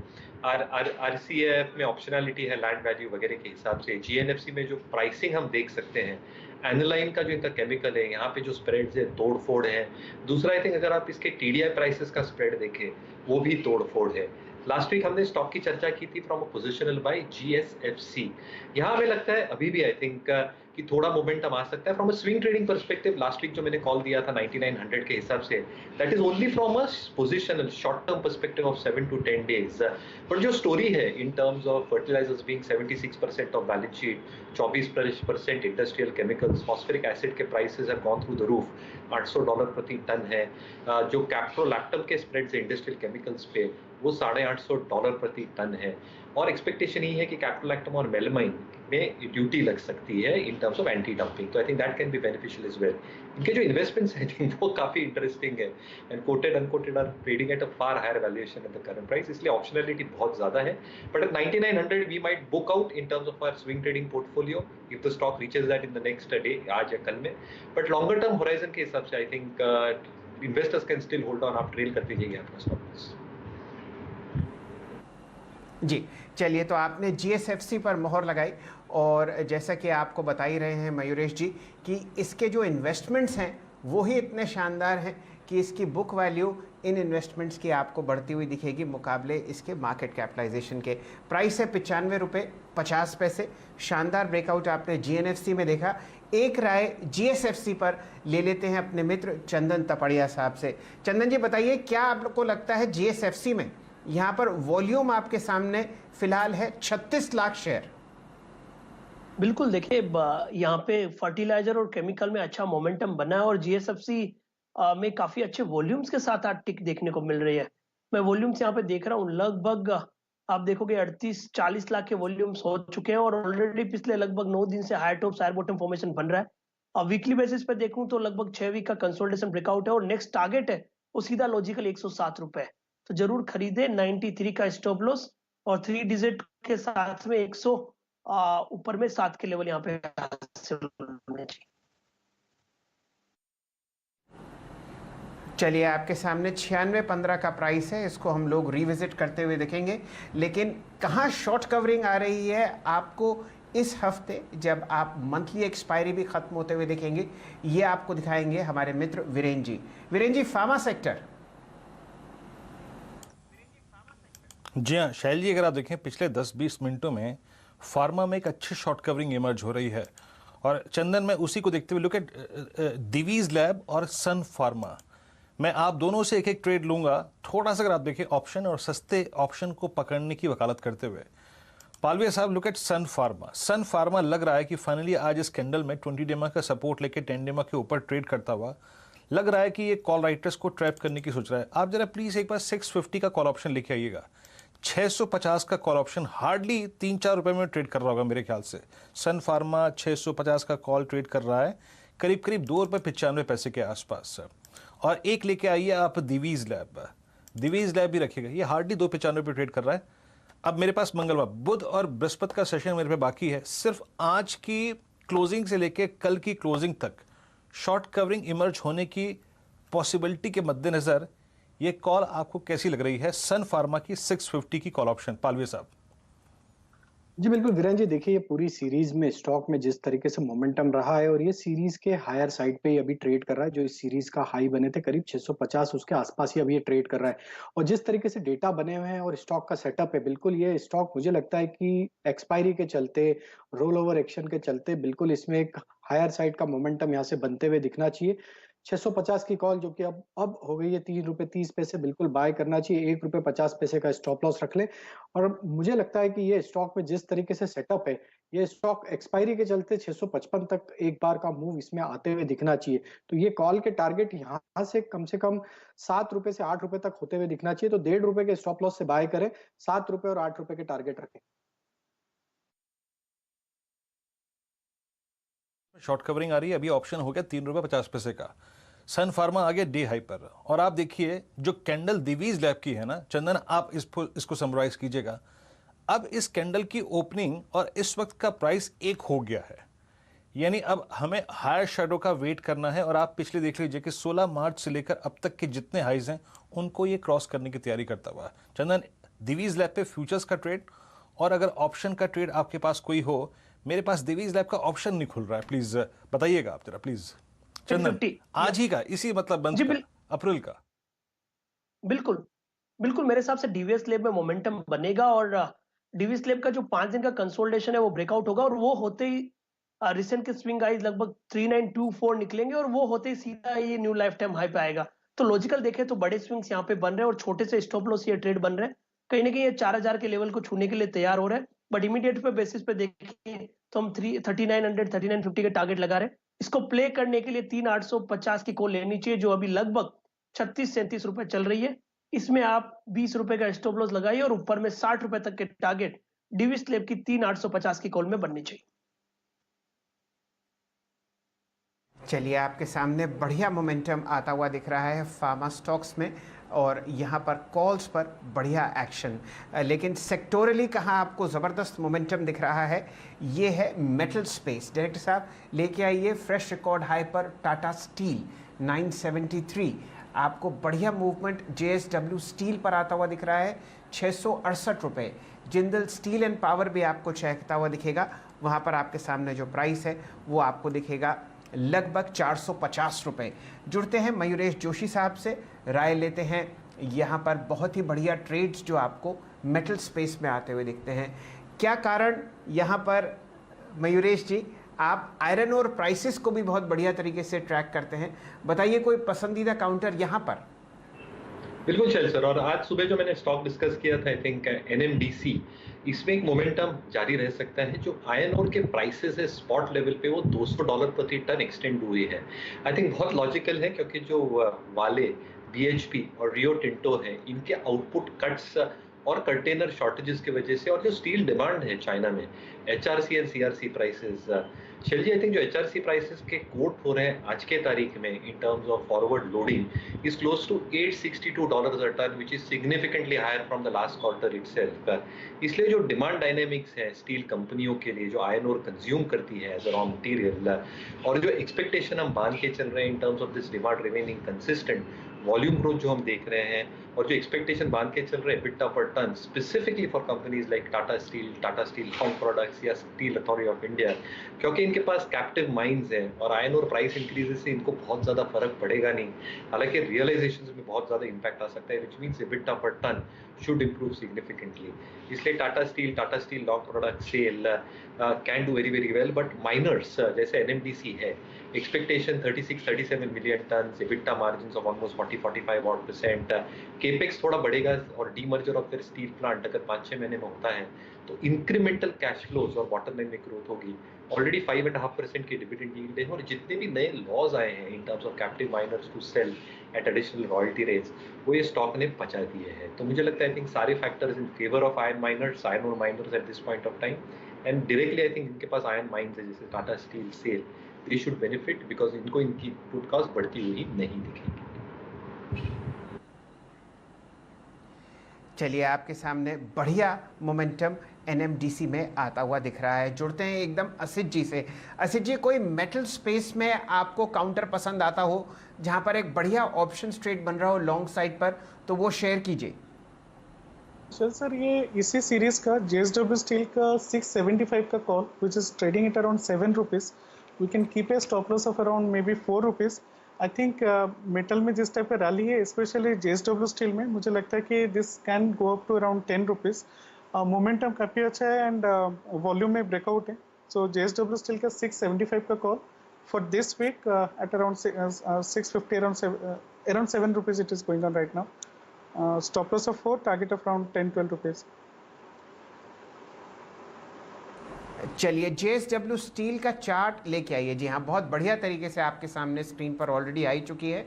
S3: आरसीएफ में ऑप्शनैलिटी है लैंड वैल्यू वगैरह के हिसाब से। जीएनएफसी में जो प्राइसिंग हम देख सकते हैं, एनालाइन का जो इनका केमिकल है, यहाँ पे जो स्प्रेड्स है तोड़ फोड़ है। दूसरा आई थिंक अगर आप इसके टीडीआई प्राइसेस का स्प्रेड देखें वो भी तोड़ फोड़ है। लास्ट वीक हमने स्टॉक की चर्चा की थी from a positional buy GSFC. यहाँ हमें लगता है अभी भी आई थिंक कि थोड़ा मोमेंटम आ सकता है from a swing trading perspective. Last week जो मैंने कॉल दिया था 9900 के हिसाब से, that is only from a positional short term perspective of 7 to 10 days। पर जो स्टोरी है in terms of fertilisers being 76% of balance sheet, 24% industrial chemicals, phosphoric acid के prices have gone through the roof, $800 प्रति ton है। जो caprolactam के spreads है industrial chemicals पे वो $850 प्रति टन है। और एक्सपेक्टेशन ही है कि कैप्रोलैक्टम और मेलामाइन में ड्यूटी लग सकती है in terms of anti dumping. तो I think that can be beneficial as well. इनके जो इन्वेस्टमेंट्स आई थिंक वो काफी इंटरेस्टिंग है, and quoted unquoted are trading at a far higher valuation at the current price, इसलिए optionality बहुत ज्यादा है। But at 9900 we might book out in terms of our swing trading portfolio if the stock reaches that in the next day, आज या कल में। But longer term horizon के हिसाब से I think investors can still hold on, आप trail करते जाइए अपना स्टॉक।
S2: जी, चलिए, तो आपने जीएसएफसी पर मोहर लगाई, और जैसा कि आपको बता ही रहे हैं मयूरेश जी कि इसके जो इन्वेस्टमेंट्स हैं वो ही इतने शानदार हैं कि इसकी बुक वैल्यू इन इन्वेस्टमेंट्स की आपको बढ़ती हुई दिखेगी मुकाबले इसके मार्केट कैपिटलाइजेशन के। प्राइस है ₹95.50। शानदार ब्रेकआउट आपने जीएनएफसी में देखा। एक राय जीएसएफसी पर ले लेते हैं अपने मित्र चंदन तपड़िया साहब से। चंदन जी, बताइए, क्या आपको लगता है जीएसएफसी में यहाँ पर वॉल्यूम आपके सामने फिलहाल है 36 लाख शेयर?
S5: बिल्कुल, देखिए यहाँ पे फर्टिलाइजर और केमिकल में अच्छा मोमेंटम बना है और जीएसएफसी में काफी अच्छे वॉल्यूम्स के साथ आज टिक देखने को मिल रही है। मैं वॉल्यूम्स यहाँ पे देख रहा हूँ, लगभग आप देखोगे 38-40 लाख के वॉल्यूम्स हो चुके हैं और ऑलरेडी पिछले लगभग 9 दिन से high top higher bottom formation बन रहा है। अब वीकली बेसिस पे देखूं तो लगभग 6 वीक का कंसोलिडेशन ब्रेकआउट है और नेक्स्ट टारगेट है वो सीधा लॉजिकल ₹107। तो जरूर खरीदे। 93 का स्टॉप लॉस और 3 डिजिट के साथ में 100 ऊपर में 7 के लेवल यहाँ पे हासिल होने चाहिए।
S2: चलिए, आपके सामने 96.15 का प्राइस है, इसको हम लोग रिविजिट करते हुए देखेंगे। लेकिन कहाँ शॉर्ट कवरिंग आ रही है आपको इस हफ्ते, जब आप मंथली एक्सपायरी भी खत्म होते हुए देखेंगे, ये आपको दिखाएंगे हमारे मित्र वीरेन जी। वीरेन जी, फार्मा सेक्टर।
S1: जी हाँ शैल जी, अगर आप देखें पिछले 10-20 मिनटों में फार्मा में एक अच्छी शॉर्ट कवरिंग इमर्ज हो रही है। और चंदन, मैं उसी को देखते हुए लुक एट दिवीज लैब और सन फार्मा, मैं आप दोनों से एक एक ट्रेड लूंगा। थोड़ा सा अगर आप देखें ऑप्शन और सस्ते ऑप्शन को पकड़ने की वकालत करते हुए, पालविया साहब लुक एट सन फार्मा। सन फार्मा लग रहा है कि फाइनली आज इस कैंडल में 20 डेमा का सपोर्ट लेके 10 डेमा के ऊपर ट्रेड करता हुआ लग रहा है कि ये कॉल राइटर्स को ट्रैप करने की सोच रहा है। आप जरा प्लीज एक बार 650 का कॉल ऑप्शन लेके आइएगा। 650 का कॉल ऑप्शन हार्डली 3-4 रुपए में ट्रेड कर रहा होगा मेरे ख्याल से। सन फार्मा 650 का कॉल ट्रेड कर रहा है करीब करीब ₹2.95 के आसपास। और एक लेके आइए आप दिवीज लैब। दिवीज लैब भी रखिएगा, ये हार्डली ₹2.95 पे ट्रेड कर रहा है। अब मेरे पास मंगलवार, बुध और बृहस्पति का सेशन मेरे पे बाकी है। सिर्फ आज की क्लोजिंग से लेके कल की क्लोजिंग तक शॉर्ट कवरिंग इमर्ज होने की पॉसिबिलिटी के मद्देनजर ये कॉल आपको कैसी लग रही है? सन फार्मा की 650 की कॉल ऑप्शन, पालवे साहब।
S7: जी बिल्कुल वीरेन जी, देखिए ये पूरी सीरीज में स्टॉक में जिस तरीके से मोमेंटम रहा है और ये सीरीज के हायर साइड पे ही अभी ट्रेड कर रहा है। जो इस सीरीज का हाई बने थे करीब 650, उसके आसपास ही अभी ये ट्रेड कर रहा है। और जिस तरीके से डेटा बने हुए हैं और स्टॉक का सेटअप है, बिल्कुल ये स्टॉक मुझे लगता है कि एक्सपायरी के चलते, रोल ओवर एक्शन के चलते बिल्कुल इसमें एक हायर साइड का मोमेंटम यहाँ से बनते हुए दिखना चाहिए। 650 की कॉल जो कि अब हो गई है 3 रुपए 30 पैसे, बिल्कुल बाय करना चाहिए। 1 रुपए 50 पैसे का स्टॉप लॉस रख ले। और मुझे लगता है कि ये स्टॉक में जिस तरीके से सेटअप है, ये स्टॉक एक्सपायरी के चलते 655 तक एक बार का मूव इसमें आते हुए दिखना चाहिए। तो ये कॉल के टारगेट यहाँ से कम 7 रुपए से 8 रुपए तक होते हुए दिखना चाहिए। तो 1.5 रुपए के स्टॉप लॉस से बाय करें, 7 रुपए और 8 रुपए के टारगेट रखें।
S1: शॉर्ट कवरिंग आ रही है, अभी ऑप्शन हो गया 3 रुपए 50 पैसे का। सन फार्मा आ गया डे हाई पर। और आप देखिए जो कैंडल दिवीज लैब की है ना, चंदन आप इसको समराइज कीजिएगा। अब इस कैंडल की ओपनिंग और इस वक्त का प्राइस एक हो गया है, यानी अब हमें हायर शेडो का वेट करना है। और आप पिछले देख लीजिए कि 16 मार्च से लेकर अब तक के जितने हाइज हैं उनको ये क्रॉस करने की तैयारी करता हुआ है। चंदन, दिवीज लैब पे फ्यूचर्स का ट्रेड और अगर ऑप्शन का ट्रेड आपके पास कोई हो, मेरे पास दिवीज लैब का ऑप्शन नहीं खुल रहा है, प्लीज बताइएगा आप जरा प्लीज। चंदन,
S5: 350
S1: आज ही का, इसी मतलब बंद
S5: जी
S1: का, अप्रैल का।
S5: बिल्कुल बिल्कुल मेरे हिसाब से डीवीएस स्लैब में मोमेंटम बनेगा और डीवीएस स्लैब का जो 5 दिन का कंसोलिडेशन है वो ब्रेकआउट होगा और वो होते ही रिसेंट के स्विंग हाइज लगभग 3924 निकलेंगे और वो होते ही सीधा ये न्यू लाइफ टाइम हाई पे आएगा। तो लॉजिकल देखें तो बड़े स्विंग्स यहाँ पे बन रहे हैं और छोटे से स्टॉप लॉस ये ट्रेड बन रहे हैं। कहीं ना कहीं ये 4000 के लेवल को छूने के लिए तैयार हो रहे हैं। बट इमीडिएट पे बेसिस पे देखें तो हम 3900 3950 के टारगेट लगा रहे हैं। इसको प्ले करने के लिए 3850 की कॉल लेनी चाहिए जो अभी लगभग 36-37 रुपए चल रही है। इसमें आप 20 रुपए का स्टॉप लॉस लगाइए और ऊपर में 60 रुपए तक के टारगेट डीवीएस स्लैब की 3850 की कॉल में बननी चाहिए।
S2: चलिए, आपके सामने बढ़िया मोमेंटम आता हुआ दिख रहा है फार्मा स्टॉक्स में और यहाँ पर कॉल्स पर बढ़िया एक्शन। लेकिन सेक्टोरली कहाँ आपको ज़बरदस्त मोमेंटम दिख रहा है, ये है मेटल स्पेस। डायरेक्टर साहब लेके आइए फ्रेश रिकॉर्ड हाई पर टाटा स्टील 973। आपको बढ़िया मूवमेंट जेएसडब्ल्यू स्टील पर आता हुआ दिख रहा है 668 रुपये। जिंदल स्टील एंड पावर भी आपको चहकता हुआ दिखेगा। वहाँ पर आपके सामने जो प्राइस है वो आपको दिखेगा लगभग 450 रुपये। जुड़ते हैं मयूरेश जोशी साहब से, राय लेते हैं यहाँ पर बहुत ही बढ़िया ट्रेड्स जो आपको मेटल स्पेस में आते हुए दिखते हैं। क्या कारण यहाँ पर मयूरेश जी, आप आयरन और प्राइसेस को भी बहुत बढ़िया तरीके से ट्रैक करते हैं, बताइए कोई पसंदीदा काउंटर यहाँ पर?
S3: बिल्कुल शैल सर, और आज सुबह जो मैंने स्टॉक डिस्कस किया था आई थिंक एनएमडीसी, इसमें एक मोमेंटम जारी रह सकता है। जो आयरन ओर के प्राइसेस है स्पॉट लेवल पे वो $200 प्रति टन एक्सटेंड हुए हैं। आई थिंक बहुत लॉजिकल है क्योंकि जो वाले बीएचपी और रियो टिंटो है इनके आउटपुट कट्स और कंटेनर शॉर्टेजेस की वजह से और जो स्टील डिमांड है चाइना में, HRC and CRC prices, Shail ji I think जो एचआरसी प्राइसेस के कोट हो रहे हैं आज के तारीख में in terms of forward loading is close to $862 a ton, which is significantly higher from the last quarter itself. इसलिए जो डिमांड डायनेमिक्स है स्टील कंपनियों के लिए जो आयरन ओर कंज्यूम करती है एज अ रॉ मटेरियल, और जो एक्सपेक्टेशन हम बांध के चल रहे हैं in terms of this demand remaining consistent, volume growth जो हम देख रहे हैं और जो एक्सपेक्टेशन बांध के चल रहे हैं EBITDA per ton specifically for companies like Tata steel long products या स्टील अथॉरिटी ऑफ इंडिया, क्योंकि इनके पास कैप्टिव माइंस हैं और आयरन और प्राइस इंक्रीजेस से इनको बहुत ज़्यादा फर्क पड़ेगा नहीं, हालांकि रियलाइजेशन में बहुत ज़्यादा इंपैक्ट आ सकता है, which means EBITDA per ton should improve significantly. इसलिए Tata steel long product SAIL can do very very well, but miners जैसे एनएमडीसी है, expectation 36-37 million ton, EBITDA margin of almost 40-45% capex थोड़ा बढ़ेगा और demerger of their steel plant अगर 5-6 महीने में होता है तो इंक्रीमेंटल कैश फ्लोज और बॉटम लाइन में ग्रोथ होगी। ऑलरेडी 5.5% की डिविडेंड यील्ड है और जितने भी नए लॉज आए हैं in terms of captive miners to sell at additional royalty rates वो ये स्टॉक ने पचा दिए हैं। तो मुझे लगता है आई थिंक सारे factors in favour of iron ore miners at this point of time, and directly I think इनके पास आयरन माइंस है जैसे Tata steel SAIL, they should benefit because इनको इनकी पुट कॉस्ट बढ़ती हुई नहीं दिखेगी।
S2: चलिए, आपके सामने बढ़िया मोमेंटम एनएमडीसी में आता हुआ दिख रहा है। जुड़ते हैं एकदम असित जी से। असित जी, कोई मेटल स्पेस में आपको काउंटर पसंद आता हो जहां पर एक बढ़िया ऑप्शन ट्रेड बन रहा हो लॉन्ग साइड पर, तो वो शेयर कीजिए।
S4: चल सर, ये इसी सीरीज का JSW स्टील का 675 का call which is trading at around 7 rupees. We can keep a stop loss of around maybe 4 rupees. I think metal में जिस टाइप का रैली है, स्पेशली JSW स्टील में, मुझे लगता है कि this can go up to around 10 rupees. Momentum काफ़ी अच्छा है एंड वॉल्यूम में ब्रेकआउट है. सो JSW स्टील का 675 का call for this week at around 650, around 7 rupees it is going on right now. Stop loss of 4, target of around 10-12 rupees.
S2: चलिए JSW steel का chart लेके आइए. जी हाँ, बहुत बढ़िया तरीके से आपके सामने स्क्रीन पर ऑलरेडी आई चुकी है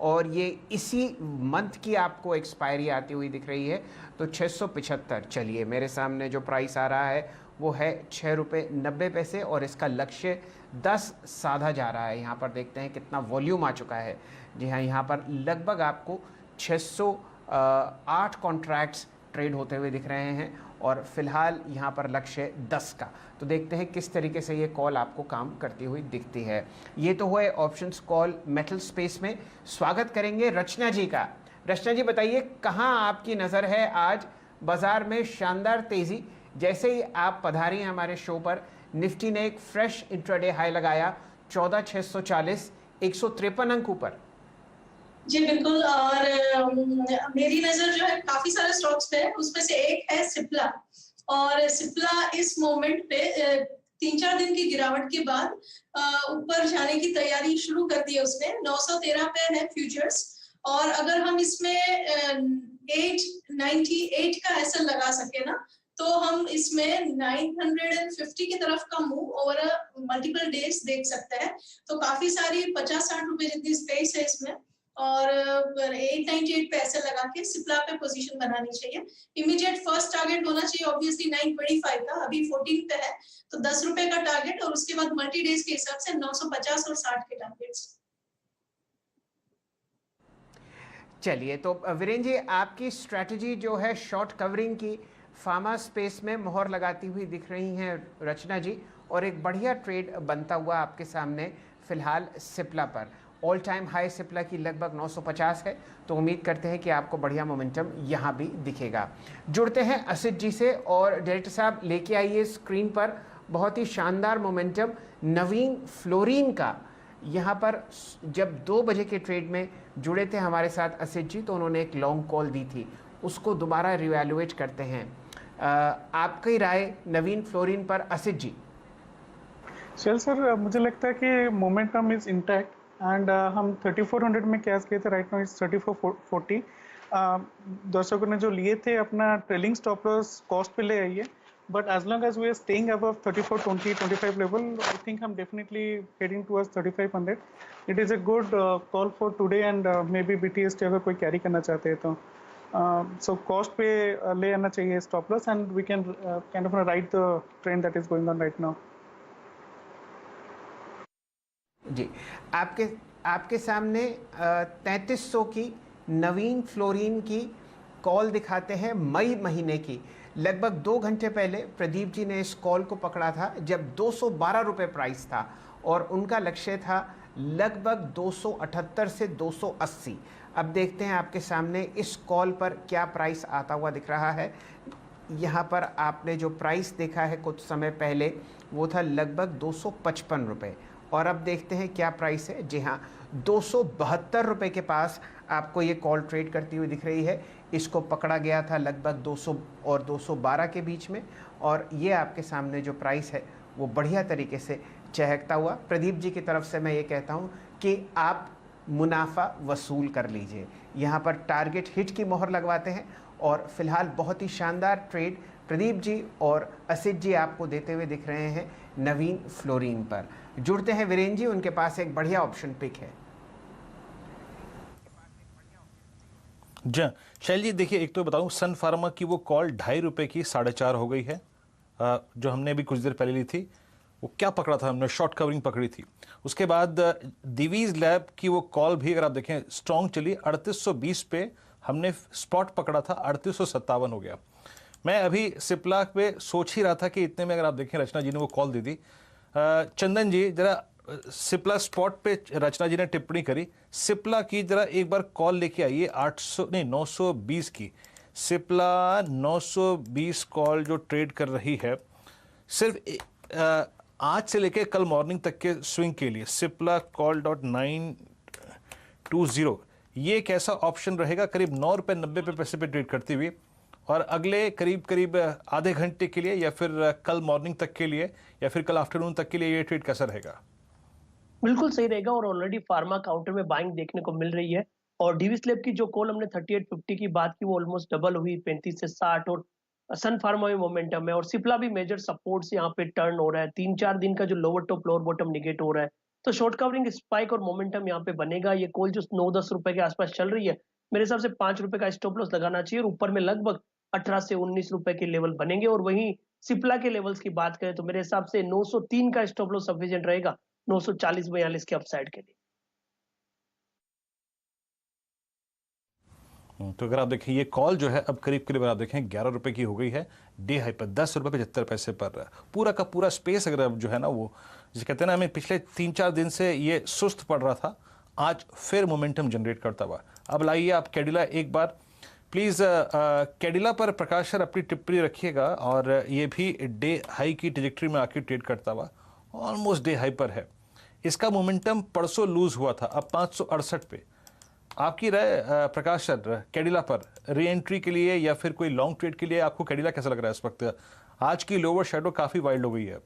S2: और ये इसी मंथ की आपको एक्सपायरी आती हुई दिख रही है. तो 675. चलिए, मेरे सामने जो प्राइस आ रहा है वो है 6 रुपये 90 पैसे और इसका लक्ष्य 10 साधा जा रहा है. यहाँ पर देखते हैं कितना वॉल्यूम आ चुका है. जी हाँ, यहाँ पर लगभग आपको 608 कॉन्ट्रैक्ट्स ट्रेड होते हुए दिख रहे हैं और फिलहाल यहाँ पर लक्ष्य 10 का. तो देखते हैं किस तरीके से ये कॉल आपको काम करती हुई दिखती है. ये तो हुए ऑप्शंस कॉल मेटल स्पेस में. स्वागत करेंगे रचना जी का. रचना जी, बताइए कहाँ आपकी नज़र है आज बाजार में? शानदार तेज़ी. जैसे ही आप पधारी हैं हमारे शो पर, निफ्टी ने एक फ्रेश इंट्राडे हाई लगाया 14,640, 153 अंक ऊपर.
S8: जी बिल्कुल. और मेरी नजर जो है काफी सारे स्टॉक्स पे है. उसमें से एक है सिप्ला. और सिप्ला इस मोमेंट पे 3-4 दिन की गिरावट के बाद ऊपर जाने की तैयारी शुरू कर दी है उसने. 913 पे है फ्यूचर्स. और अगर हम इसमें 898 का एसएल लगा सके ना, तो हम इसमें 950 की तरफ का मूव ओवर मल्टीपल डेज देख सकते हैं. तो काफी सारी 50-60 रुपए जितनी स्पेस है इसमें और 898 पे ऐसे लगा के सिप्ला पे पोजीशन बनानी चाहिए. इमीडिएट फर्स्ट टारगेट होना चाहिए ऑब्वियसली 925 का. अभी 14 पे है तो 10 रुपए का टारगेट और उसके बाद मल्टी डेज के हिसाब से 950 और 60 के टारगेट्स.
S2: चलिए, तो वीरेन जी, आपकी स्ट्रैटेजी जो है शॉर्ट कवरिंग की फार्मा स्पेस में मोहर लगाती हुई दिख रही हैं रचना जी, और एक बढ़िया ट्रेड बनता हुआ आपके सामने फिलहाल सिप्ला पर. ऑल टाइम हाई सिप्ला की लगभग 950 है. तो उम्मीद करते हैं कि आपको बढ़िया मोमेंटम यहाँ भी दिखेगा. जुड़ते हैं असित जी से और डायरेक्टर साहब लेके आइए स्क्रीन पर बहुत ही शानदार मोमेंटम नवीन फ्लोरीन का. यहाँ पर जब 2 बजे के ट्रेड में जुड़े थे हमारे साथ असित जी, तो उन्होंने एक लॉन्ग कॉल दी थी. उसको दोबारा रिवैल्यूएट करते हैं. आपकी राय नवीन फ्लोरीन पर असित जी?
S4: चल सर, मुझे लगता है कि मोमेंटम इज इंटैक्ट एंड हम 3400 में कैश किए थे. Right now is 3440. दर्शकों ने जो लिए थे अपना ट्रेलिंग स्टॉप लॉस कॉस्ट पे ले आइए. But as long as we are staying above 3420-25 level, I think हम definitely heading towards 3500. It is a good call for today and maybe BTST अगर कोई कैरी करना चाहते हैं तो. So cost पे ले आना चाहिए stop loss and we can kind of ride the trend that is going on right now.
S2: जी, आपके सामने 3300 की नवीन फ्लोरीन की कॉल दिखाते हैं मई महीने की. लगभग 2 घंटे पहले प्रदीप जी ने इस कॉल को पकड़ा था जब 212 रुपये प्राइस था और उनका लक्ष्य था लगभग 278 से 280. अब देखते हैं आपके सामने इस कॉल पर क्या प्राइस आता हुआ दिख रहा है. यहाँ पर आपने जो प्राइस देखा है कुछ समय पहले वो था लगभग 255 रुपये और अब देखते हैं क्या प्राइस है. जी हाँ, 272 रुपये के पास आपको ये कॉल ट्रेड करती हुई दिख रही है. इसको पकड़ा गया था लगभग 200 और 212 के बीच में और ये आपके सामने जो प्राइस है वो बढ़िया तरीके से चहकता हुआ. प्रदीप जी की तरफ से मैं ये कहता हूँ कि आप मुनाफा वसूल कर लीजिए. यहाँ पर टारगेट हिट की मोहर लगवाते हैं और फिलहाल बहुत ही शानदार ट्रेड प्रदीप जी और असित जी आपको देते हुए दिख रहे हैं नवीन फ्लोरीन पर. जुड़ते हैं वीरेन जी, उनके पास एक बढ़िया ऑप्शन पिक है.
S1: जी शैल जी, देखिए एक तो बताऊं, सन फार्मा की वो कॉल 2.5 रुपये की 4.5 हो गई है. जो हमने अभी कुछ देर पहले ली थी वो क्या पकड़ा था, हमने शॉर्ट कवरिंग पकड़ी थी. उसके बाद दिवीज लैब की वो कॉल भी अगर आप देखें स्ट्रॉन्ग चली. 3820 पे हमने स्पॉट पकड़ा था, 3857 हो गया. मैं अभी सिप्ला पे सोच ही रहा था कि इतने में अगर आप देखें रचना जी ने वो कॉल दी थी. चंदन जी जरा सिप्ला स्पॉट पे रचना जी ने टिप्पणी करी, सिप्ला की जरा एक बार कॉल लेके आइए 920 की. सिप्ला 920 कॉल जो ट्रेड कर रही है, सिर्फ आज से लेके कल मॉर्निंग तक के स्विंग के लिए सिप्ला कॉल .920 ये एक ऐसा ऑप्शन रहेगा करीब 9 रुपये 90 पैसे पे ट्रेड करती हुई, और अगले करीब आधे घंटे के लिए या फिर कल मॉर्निंग तक के लिए या फिर कल आफ्टरनून तक के लिए ये ट्रेड कैसा रहेगा?
S5: बिल्कुल सही रहेगा, और ऑलरेडी फार्मा काउंटर में बाइंग देखने को मिल रही है। और डीवी स्लैब की जो कॉल हमने 3850 की बात की वो ऑलमोस्ट डबल हुई 35 से 60, और सन फार्मा में मोमेंटम है, और सिप्ला भी मेजर सपोर्ट से यहाँ पे टर्न हो रहा है। 3-4 दिन का जो lower top lower bottom negate हो रहा है, तो शॉर्ट कवरिंग स्पाइक और मोमेंटम यहाँ पे बनेगा। ये कॉल जो 9-10 रुपए के आसपास चल रही है, मेरे हिसाब से 5 रुपए का स्टॉप लॉस लगाना चाहिए, और ऊपर में लगभग 18 से 19 रुपए के लेवल बनेंगे। और वहीं सिप्ला के लेवल्स की बात करें तो मेरे हिसाब से 903 का स्टॉप लॉस सफिशिएंट रहेगा 940-42 के अपसाइड के लिए।
S1: तो अगर आप देखें ये कॉल जो है अब करीब आप देखें 11 रुपए की हो गई है, डे हाई पर 10 रुपए 75 पैसे पर। पूरा का पूरा स्पेस अगर अब जो है ना वो जिसे कहते हैं ना, हमें पिछले 3-4 दिन से ये सुस्त पड़ रहा था, आज फिर मोमेंटम जनरेट करता हुआ। अब लाइए आप कैडिला एक बार प्लीज़, कैडिला पर प्रकाश सर अपनी टिप्पणी रखिएगा, और ये भी डे हाई की ट्रेजेक्टरी में आके ट्रेड करता हुआ ऑलमोस्ट डे हाई पर है। इसका मोमेंटम परसों लूज हुआ था, अब 568 पे। आपकी राय प्रकाश सर कैडिला पर री एंट्री के लिए या फिर कोई लॉन्ग ट्रेड के लिए आपको कैडिला कैसा लग रहा है इस वक्त? आज की लोअर शेडो काफी वाइल्ड हो गई है अब।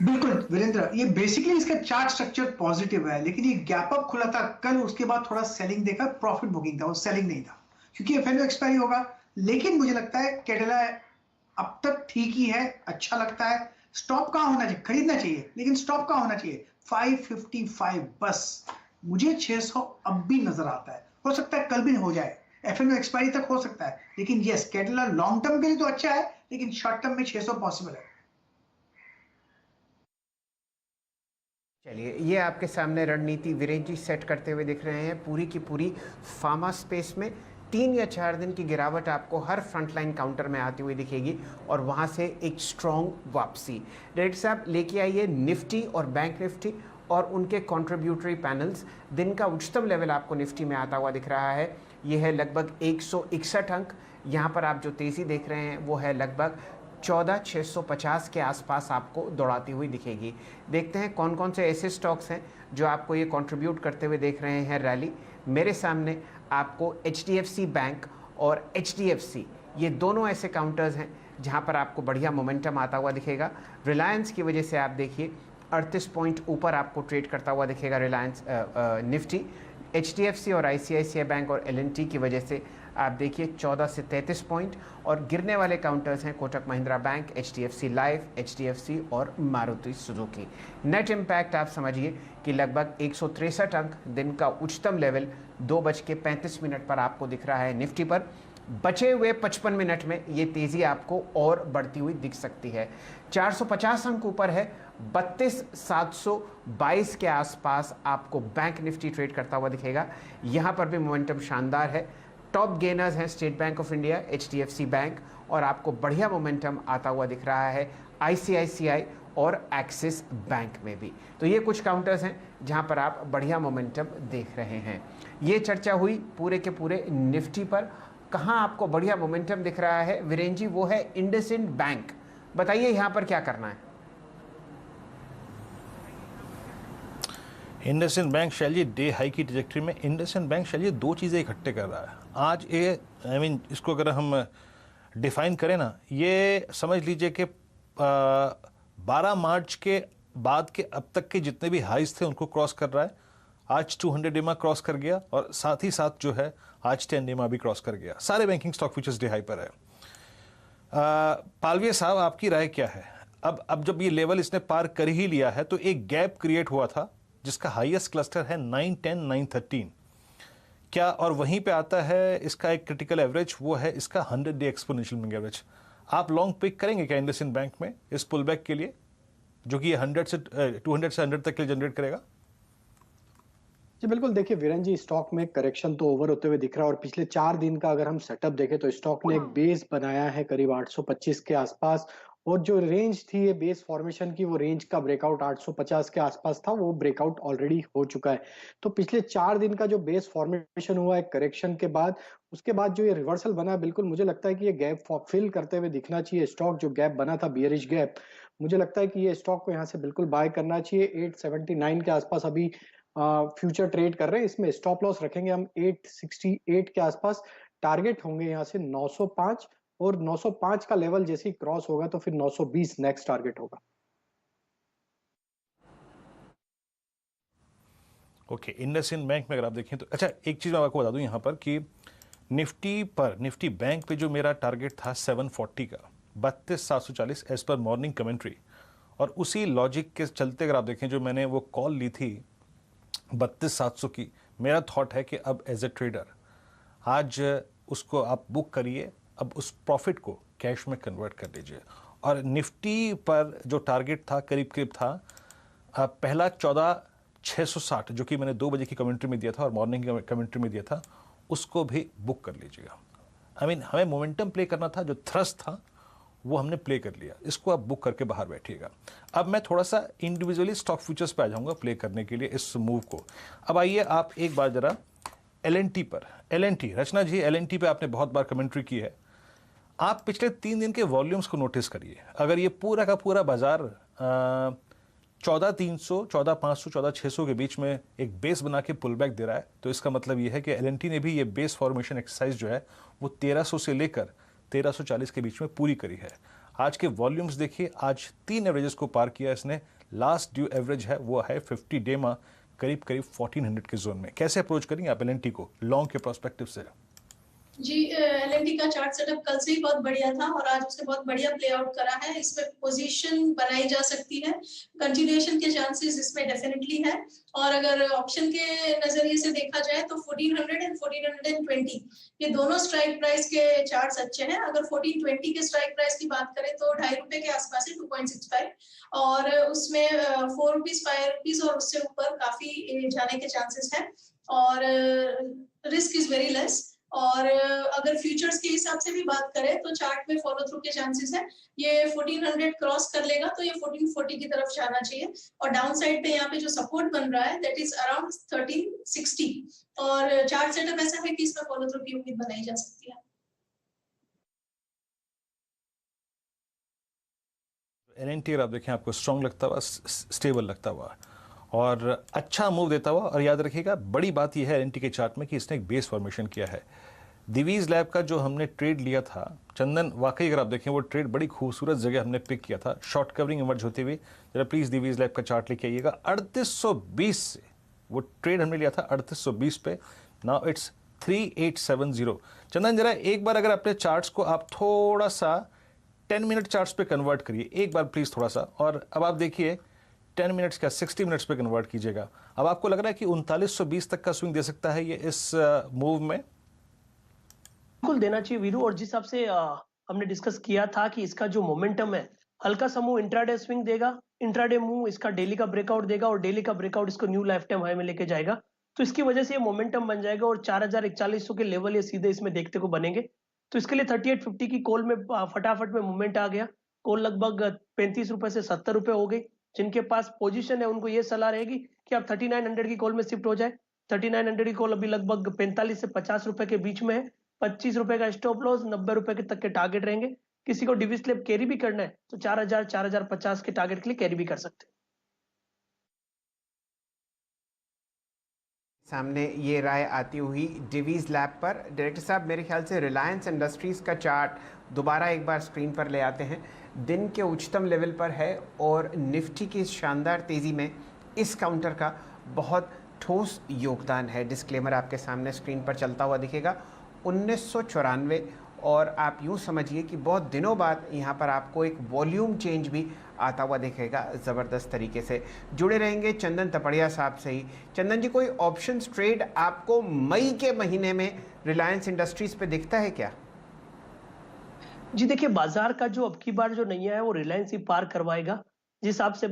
S6: बिल्कुल वीरेंद्र, ये बेसिकली इसका चार्ट स्ट्रक्चर पॉजिटिव है, लेकिन ये गैप अप खुला था कल, उसके बाद थोड़ा सेलिंग देखा, प्रॉफिट बुकिंग था, वो सेलिंग नहीं था क्योंकि एफएनओ एक्सपायरी होगा। लेकिन मुझे लगता है कैडिला अब तक ठीक ही है, अच्छा लगता है। स्टॉप कहां होना चाहिए? खरीदना चाहिए, लेकिन स्टॉप कहां होना चाहिए? 555 बस। मुझे 600 अब भी नजर आता है, हो सकता है कल भी हो जाए, एफएनओ एक्सपायरी तक हो सकता है, लेकिन यस कैडिला लॉन्ग टर्म के लिए तो अच्छा है, लेकिन शॉर्ट टर्म में 600 पॉसिबल है।
S2: चलिए, ये आपके सामने रणनीति वीरेंद्र जी सेट करते हुए दिख रहे हैं। पूरी की पूरी फार्मा स्पेस में 3 या 4 दिन की गिरावट आपको हर फ्रंटलाइन काउंटर में आती हुई दिखेगी, और वहाँ से एक स्ट्रॉन्ग वापसी। डायरेक्टर साहब लेके आइए निफ्टी और बैंक निफ्टी और उनके कंट्रीब्यूटरी पैनल्स। दिन का उच्चतम लेवल आपको निफ्टी में आता हुआ दिख रहा है, ये है लगभग 161 अंक। यहाँ पर आप जो तेज़ी देख रहे हैं वो है लगभग 14,650 के आसपास आपको दौड़ाती हुई दिखेगी। देखते हैं कौन कौन से ऐसे स्टॉक्स हैं जो आपको ये कंट्रीब्यूट करते हुए देख रहे हैं रैली। मेरे सामने आपको HDFC बैंक और HDFC, ये दोनों ऐसे काउंटर्स हैं जहां पर आपको बढ़िया मोमेंटम आता हुआ दिखेगा। रिलायंस की वजह से आप देखिए 38 पॉइंट ऊपर आपको ट्रेड करता हुआ दिखेगा रिलायंस निफ्टी। HDFC और ICICI बैंक और L&T की वजह से आप देखिए 14 से 33 पॉइंट, और गिरने वाले काउंटर्स हैं Kotak Mahindra bank, HDFC life, HDFC और मारुति सुजुकी। नेट इम्पैक्ट आप समझिए कि लगभग 163 अंक, दिन का उच्चतम लेवल 2:35 पर आपको दिख रहा है निफ्टी पर। बचे हुए 55 मिनट में ये तेज़ी आपको और बढ़ती हुई दिख सकती है। 450 अंक ऊपर है, 32,722 के आसपास आपको बैंक निफ्टी ट्रेड करता हुआ दिखेगा। यहाँ पर भी मोमेंटम शानदार है। टॉप गेनर्स हैं state bank of India, HDFC bank, और आपको बढ़िया मोमेंटम आता हुआ दिख रहा है ICICI और एक्सिस बैंक में भी। तो ये कुछ काउंटर्स हैं जहां पर आप बढ़िया मोमेंटम देख रहे हैं। ये चर्चा हुई पूरे के पूरे निफ्टी पर। कहां आपको बढ़िया मोमेंटम दिख रहा है वीरेंद्र जी? वो है इंडसइंड बैंक। बताइए यहां पर क्या करना है।
S1: इंडसइंड बैंक शैली डे हाई की ट्रेजेक्टरी में इंडसइंड बैंक शैली 2 चीज़ें इकट्ठे कर रहा है आज। ये इसको अगर हम डिफाइन करें ना, ये समझ लीजिए कि 12 मार्च के बाद के अब तक के जितने भी हाइज थे उनको क्रॉस कर रहा है। आज 200 EMA क्रॉस कर गया, और साथ ही साथ जो है आज 10 EMA भी क्रॉस कर गया। सारे banking stock futures day high पर है। पालविया साहब आपकी राय क्या है? अब जब ये लेवल इसने पार कर ही लिया है तो एक गैप क्रिएट हुआ था जिसका हाईएस्ट क्लस्टर है 910 913 क्या, और वहीं पे आता है इसका एक क्रिटिकल एवरेज, वो है इसका 100 डे एक्सपोनेंशियल मूविंग एवरेज। आप लॉन्ग पिक करेंगे क्या इंडसइंड बैंक में इस पुल बैक के लिए, जो कि ये 200 से 100 तक के लिए जनरेट करेगा?
S7: जी बिल्कुल, देखिए वीरेन जी, स्टॉक में करेक्शन तो ओवर होते हुए दिख रहा है और पिछले 4 दिन का अगर हम सेटअप देखें तो स्टॉक ने एक बेस बनाया है करीब 825 के आसपास, और जो रेंज थी ये बेस फॉर्मेशन की, वो रेंज का ब्रेकआउट 850 के आसपास था, वो ब्रेकआउट ऑलरेडी हो चुका है। तो पिछले 4 दिन का जो बेस फॉर्मेशन हुआ है करेक्शन के बाद, उसके बाद जो ये रिवर्सल बना है, बिल्कुल मुझे लगता है कि ये गैप फिल करते हुए दिखना चाहिए। स्टॉक जो गैप बना था, बियरिश गैप, मुझे लगता है कि ये स्टॉक को यहाँ से बिल्कुल बाय करना चाहिए। 879 के आसपास अभी फ्यूचर ट्रेड कर रहे हैं, इसमें स्टॉप लॉस रखेंगे हम 868 के आसपास। टारगेट होंगे यहाँ से 905, और 905 का लेवल जैसे ही क्रॉस होगा तो फिर 920 नेक्स्ट टारगेट होगा।
S1: ओके, इंडसइंड बैंक में अगर आप देखें तो अच्छा, एक चीज़ मैं आपको बता दूं यहाँ पर कि निफ्टी बैंक पे जो मेरा टारगेट था 740 का, 32,740 एज पर मॉर्निंग कमेंट्री, और उसी लॉजिक के चलते अगर आप देखें जो मैंने वो कॉल ली थी 32,700 की, मेरा थॉट है कि अब एज ए ट्रेडर आज उसको आप बुक करिए, अब उस प्रॉफिट को कैश में कन्वर्ट कर लीजिए। और निफ्टी पर जो टारगेट था करीब करीब था पहला 14,660 जो कि मैंने 2 बजे की कमेंट्री में दिया था और मॉर्निंग की कमेंट्री में दिया था, उसको भी बुक कर लीजिएगा। हमें मोमेंटम प्ले करना था, जो थ्रस्ट था वो हमने प्ले कर लिया, इसको आप बुक करके बाहर बैठिएगा। अब मैं थोड़ा सा इंडिविजुअली स्टॉक फ्यूचर्स पे आ जाऊंगा प्ले करने के लिए इस मूव को। अब आइए आप एक बार जरा LNT पर, LNT रचना जी, LNT पे आपने बहुत बार कमेंट्री की है। आप पिछले 3 दिन के वॉल्यूम्स को नोटिस करिए। अगर ये पूरा का पूरा बाजार 14,300, 14,500, 14,600 के बीच में एक बेस बना के पुल बैक दे रहा है, तो इसका मतलब ये है कि LNT ने भी ये बेस फॉर्मेशन एक्सरसाइज जो है वो 1300 से लेकर 1340 के बीच में पूरी करी है। आज के वॉल्यूम्स देखिए, आज 3 एवरेजेस को पार किया इसने। लास्ट ड्यू एवरेज है वो है 50 डे में करीब करीब 1400 के जोन में। कैसे अप्रोच करेंगे आप LNT को लॉन्ग के प्रोस्पेक्टिव से?
S8: जी, LNT का चार्ट सेटअप कल से ही बहुत बढ़िया था और आज उसने बहुत बढ़िया प्ले आउट करा है। इसमें पोजीशन बनाई जा सकती है, कंटिन्यूएशन के चांसेस इसमें डेफिनेटली है। और अगर ऑप्शन के नजरिए से देखा जाए तो 1400 एंड 1420 ये दोनों स्ट्राइक प्राइस के चार्ट्स अच्छे हैं। अगर 1420 के स्ट्राइक प्राइस की बात करें तो ₹2.5 के आसपास है, 2.65, और उसमें ₹4, ₹5 और उससे ऊपर काफी जाने के चांसेस हैं और रिस्क इज वेरी लेस। और अगर फ्यूचर्स के हिसाब से भी बात करें तो चार्ट में फॉलो थ्रू के चांसेस है। ये 1400 क्रॉस कर लेगा तो ये 1440 की तरफ जाना चाहिए, और डाउन साइड पे यहाँ पे जो सपोर्ट बन रहा है दैट इज अराउंड 1360, और चार्ट सेटअप ऐसा है कि इसमें फॉलो थ्रू की उम्मीद बनाई जा सकती है।
S1: LNT अगर आप देखें आपको स्ट्रॉन्ग लगता हुआ, स्टेबल लगता हुआ और अच्छा मूव देता हुआ, और याद रखिएगा बड़ी बात यह है LNT के चार्ट में कि इसने एक बेस फॉर्मेशन किया है। दिवीज लैब का जो हमने ट्रेड लिया था चंदन, वाकई अगर आप देखें वो ट्रेड बड़ी खूबसूरत जगह हमने पिक किया था, शॉर्ट कवरिंग इमर्ज होते हुए। जरा प्लीज दिवीज लैब का चार्ट लेके आइएगा। 3820 से वो ट्रेड हमने लिया था 3820 पे, नाउ इट्स 3870। चंदन जरा एक बार अगर अपने चार्ट्स को आप थोड़ा सा 10 मिनट चार्ट्स पे कन्वर्ट करिए एक बार प्लीज थोड़ा सा, और अब आप देखिए 10 मिनट्स का 60 मिनट्स पे कन्वर्ट कीजिएगा। अब आपको लग रहा है कि 3920 तक का स्विंग दे सकता है ये इस मूव में?
S5: बिल्कुल देना चाहिए वीरू, और जिस हिसाब से हमने डिस्कस किया था कि इसका जो मोमेंटम है, हल्का सा मूव इंट्राडे स्विंग देगा, इंट्राडे मूव इसका डेली का ब्रेकआउट देगा, और डेली का ब्रेकआउट इसको न्यू लाइफ टाइम हाई में लेके जाएगा। तो इसकी वजह से ये मोमेंटम बन जाएगा और 4,4100 के लेवल ये सीधे इसमें देखते को बनेंगे। तो इसके लिए 3850 की कॉल में फटाफट में मूवमेंट आ गया। कॉल लगभग 35 रुपए से 70 रुपए हो गई। जिनके पास पोजीशन है उनको ये सलाह रहेगी कि आप 3900 की कॉल में शिफ्ट हो जाए। 3900 की कॉल अभी लगभग 45 से 50 रुपए के बीच में है। 25 रुपए का स्टॉप लॉस, 90 रुपए के तक के टारगेट रहेंगे। किसी को डिवी स्लैब कैरी भी करना है तो 4000, 4050 के टारगेट के लिए कैरी भी कर सकते हैं।
S2: सामने ये राय आती हुई डिवीज लैब पर। डायरेक्टर साहब, मेरे ख्याल से रिलायंस इंडस्ट्रीज़ का चार्ट दोबारा एक बार स्क्रीन पर ले आते हैं। दिन के उच्चतम लेवल पर है और निफ्टी की शानदार तेज़ी में इस काउंटर का बहुत ठोस योगदान है। डिस्क्लेमर आपके सामने स्क्रीन पर चलता हुआ दिखेगा। 1994, और आप यूँ समझिए कि बहुत दिनों बाद यहाँ पर आपको एक वॉल्यूम चेंज भी आता हुआ दिखेगा ज़बरदस्त तरीके से। जुड़े रहेंगे चंदन तपड़िया साहब से ही। चंदन जी, कोई ऑप्शंस ट्रेड आपको मई के महीने में रिलायंस इंडस्ट्रीज़ पे दिखता है क्या?
S5: जी देखिए, बाजार का जो अब की बार जो नैया है वो रिलायंस ही पार करवाएगा। जिस हिसाब से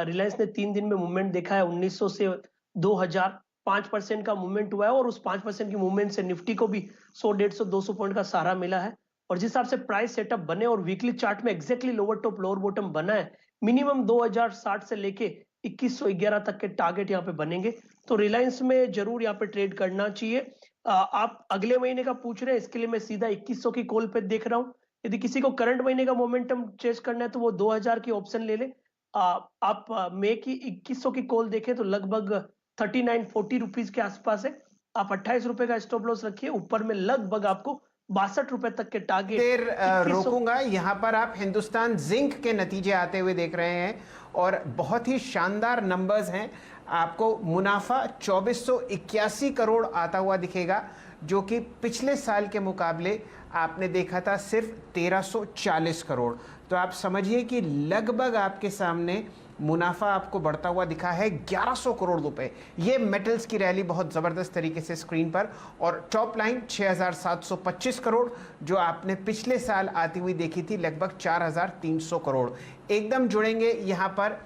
S5: रिलायंस ने 3 दिन में मूवमेंट देखा है 1900 से 2000, 5% का मूवमेंट हुआ है और उस 5% की मूवमेंट से निफ्टी को भी 100, 150, 200 पॉइंट का सहारा मिला है। और जिस हिसाब से प्राइस सेटअप बने और वीकली चार्ट में exactly lower top lower bottom बना है, मिनिमम 2060 से लेके 2111 तक के टारगेट यहाँ पे बनेंगे। तो रिलायंस में जरूर यहाँ पे ट्रेड करना चाहिए। आप अगले महीने का पूछ रहे हैं, इसके लिए मैं सीधा 2100 की कॉल पे देख रहा हूँ। यदि किसी को करंट महीने का मोमेंटम चेस करना है तो वो 2000 की ऑप्शन ले ले। आप मई की 2100 की कॉल देखें तो लगभग 39-40 रुपीज के आसपास है। आप 28 रुपए का स्टॉप लॉस रखिए, ऊपर में लगभग आपको 62 रुपए तक के टारगेट।
S2: देर रोकूंगा। यहाँ पर आप हिंदुस्तान जिंक के नतीजे आते हुए देख रहे हैं और बहुत ही शानदार नंबर्स हैं। आपको मुनाफा 2481 करोड़ आता हुआ दिखेगा, जो कि पिछले साल के मुकाबले आपने देखा था सिर्फ 1340 करोड़। तो आप समझिए कि लगभग आपके सामने मुनाफा आपको बढ़ता हुआ दिखा है 1100 करोड़ रुपए। ये मेटल्स की रैली बहुत ज़बरदस्त तरीके से स्क्रीन पर, और टॉप लाइन 6725 करोड़ जो आपने पिछले साल आती हुई देखी थी लगभग 4300 करोड़। एकदम जुड़ेंगे यहाँ पर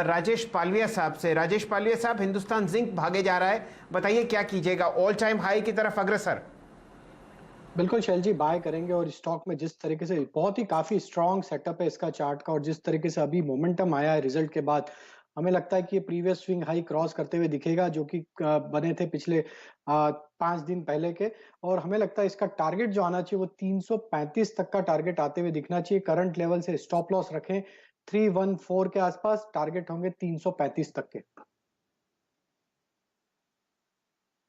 S2: राजेश पालविया साहब से। राजेश पालविया साहब, हिंदुस्तान जिंक भागे जा रहा है, बताइए क्या कीजिएगा? ऑल टाइम हाई की तरफ अग्रसर।
S7: बिल्कुल शैल जी, बाय करेंगे। और स्टॉक में जिस तरीके से बहुत ही काफी स्ट्रॉन्ग सेटअप है इसका चार्ट का, और जिस तरीके से अभी मोमेंटम आया है रिजल्ट के बाद, हमें लगता है कि ये प्रीवियस स्विंग हाई क्रॉस करते हुए दिखेगा, जो कि बने थे पिछले 5 दिन पहले के। और हमें लगता है इसका टारगेट जो आना चाहिए वो 335 तक का टारगेट आते हुए दिखना चाहिए। करंट लेवल से स्टॉप लॉस रखें 314 के आसपास, टारगेट होंगे 335 तक के।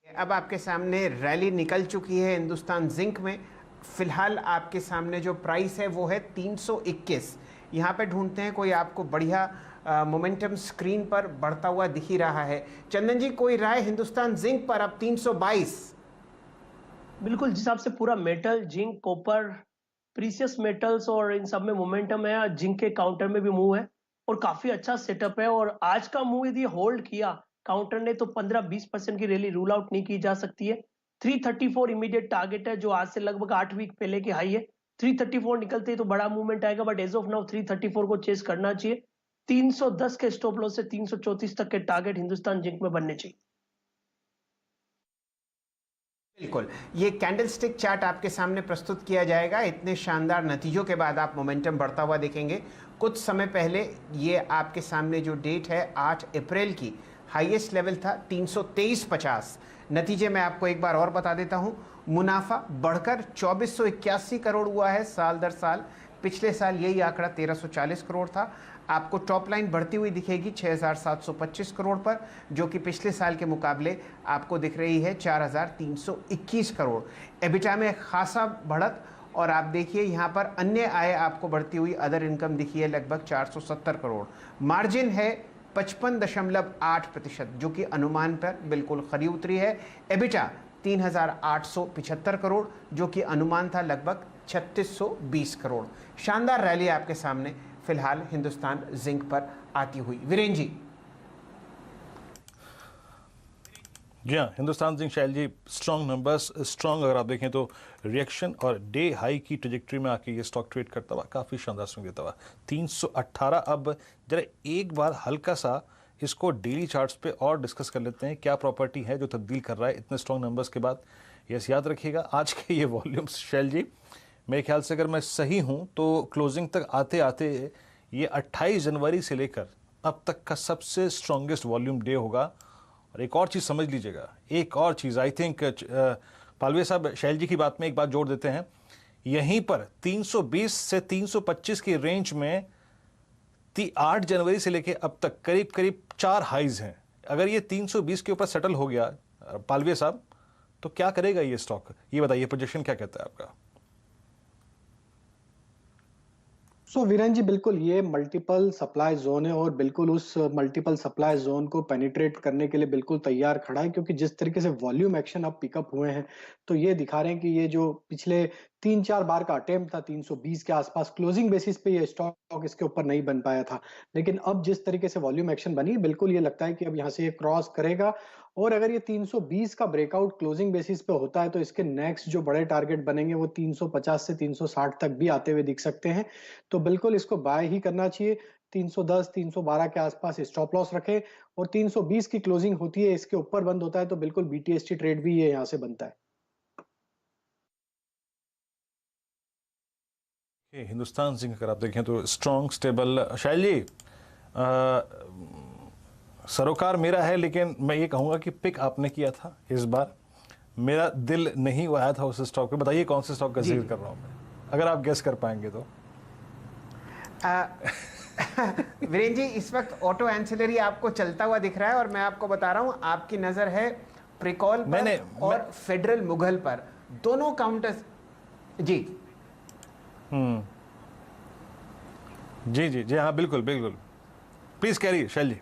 S2: अब आपके सामने रैली निकल चुकी है हिंदुस्तान जिंक में। फिलहाल आपके सामने जो प्राइस है वो है 321। यहाँ पे ढूंढते हैं कोई आपको बढ़िया मोमेंटम स्क्रीन पर बढ़ता हुआ दिख ही रहा है। चंदन जी, कोई राय हिंदुस्तान जिंक पर? अब 322।
S5: बिल्कुल, जिस हिसाब से पूरा metal, zinc, copper, precious metals और इन सब में मोमेंटम है, जिंक के काउंटर में भी मूव है और काफी अच्छा सेटअप है। और आज का मूव यदि होल्ड किया काउंटर ने तो 15-20% की रैली रूल आउट नहीं की जा सकती है। 334 इमीडिएट टारगेट है, जो आज से लगभग 8 वीक पहले की हाई है। 334 निकलते ही तो बड़ा मूवमेंट आएगा, बट एज ऑफ नाउ 334 को चेस करना चाहिए। 310 के स्टॉप लॉस से 334 तक के टारगेट हिंदुस्तान जिंक में बनने चाहिए।
S2: बिल्कुल, ये कैंडलस्टिक चार्ट आपके सामने प्रस्तुत किया जाएगा। इतने शानदार नतीजों के बाद आप मोमेंटम बढ़ता हुआ देखेंगे। कुछ समय पहले ये आपके सामने जो डेट है 8 अप्रैल की, हाईएस्ट लेवल था 323.50। नतीजे मैं आपको एक बार और बता देता हूँ। मुनाफा बढ़कर 2481 करोड़ हुआ है साल दर साल। पिछले साल यही आंकड़ा 1340 करोड़ था। आपको टॉप लाइन बढ़ती हुई दिखेगी 6725 करोड़ पर, जो कि पिछले साल के मुकाबले आपको दिख रही है 4321 करोड़। एबिटा में खासा बढ़त, और आप देखिए यहाँ पर अन्य आय आपको बढ़ती हुई अदर इनकम दिखी है लगभग 470 करोड़। मार्जिन है 55.8%, जो कि अनुमान पर बिल्कुल खरी उतरी है। एबिटा 3875 करोड़, जो कि अनुमान था लगभग 3620 करोड़। शानदार रैली आपके सामने फिलहाल हिंदुस्तान जिंक पर आती हुई। वीरेन जी।
S1: जी हाँ, हिंदुस्तान जिंक शैल जी, स्ट्रॉन्ग नंबर्स, स्ट्रॉन्ग अगर आप देखें तो रिएक्शन और डे हाई की ट्रेजेक्टरी में आके ये स्टॉक ट्रेड करता हुआ काफ़ी शानदार स्विंग देता हुआ 318। अब जरा एक बार हल्का सा इसको डेली चार्ट्स पे और डिस्कस कर लेते हैं, क्या प्रॉपर्टी है जो तब्दील कर रहा है इतने स्ट्रॉन्ग नंबर्स के बाद। यस, याद रखिएगा आज के ये वॉल्यूम्स शैल जी, मेरे ख्याल से अगर मैं सही हूँ तो क्लोजिंग तक आते आते ये 28 जनवरी से लेकर अब तक का सबसे स्ट्रॉन्गेस्ट वॉल्यूम डे होगा। और एक और चीज़ समझ लीजिएगा, एक और चीज़ आई थिंक पालवे साहब शैल जी की बात में एक बात जोड़ देते हैं, यहीं पर 320 से 325 की रेंज में 8 जनवरी से लेकर अब तक करीब करीब 4 हाइज हैं। अगर ये 320 के ऊपर सेटल हो गया पालवे साहब, तो क्या करेगा ये स्टॉक? ये बताइए, प्रोजेक्शन क्या कहता है आपका?
S7: सो वीरेन जी, बिल्कुल ये मल्टीपल सप्लाई जोन है और बिल्कुल उस मल्टीपल सप्लाई जोन को पेनिट्रेट करने के लिए बिल्कुल तैयार खड़ा है, क्योंकि जिस तरीके से वॉल्यूम एक्शन अब पिकअप हुए हैं तो ये दिखा रहे हैं कि ये जो पिछले 3-4 बार का अटेम्प्ट था 320 के आसपास, क्लोजिंग बेसिस पे ये स्टॉक इसके ऊपर नहीं बन पाया था। लेकिन अब जिस तरीके से वॉल्यूम एक्शन बनी, बिल्कुल ये लगता है कि अब यहाँ से ये क्रॉस करेगा। और अगर ये 320 का ब्रेकआउट क्लोजिंग बेसिस पे होता है तो इसके नेक्स्ट जो बड़े टारगेट बनेंगे वो 350 से 360 तक भी आते हुए दिख सकते हैं। तो बिल्कुल इसको बाय ही करना चाहिए। 310 312 के आसपास स्टॉप लॉस रखें और 320 की क्लोजिंग होती है, इसके ऊपर बंद होता है तो बिल्कुल बीटीएसटी ट्रेड भी ये यहाँ से बनता है।
S1: हिंदुस्तान जिंक अगर आप देखें तो स्ट्रॉन्ग स्टेबल। शैल जी, सरोकार मेरा है, लेकिन मैं ये कहूँगा कि पिक आपने किया था इस बार, मेरा दिल नहीं वो आया था उस स्टॉक पे। बताइए कौन से स्टॉक का जिक्र कर रहा हूँ मैं, अगर आप गेस कर पाएंगे तो।
S2: वीरेन जी, इस वक्त ऑटो एंसिलरी आपको चलता हुआ दिख रहा है और मैं आपको बता रहा हूं आपकी नजर है प्रिकॉल पर और फेडरल मुगल पर, दोनों काउंटर्स। जी
S1: जी जी जी हाँ, बिल्कुल बिल्कुल, प्लीज कैरी शैल जी।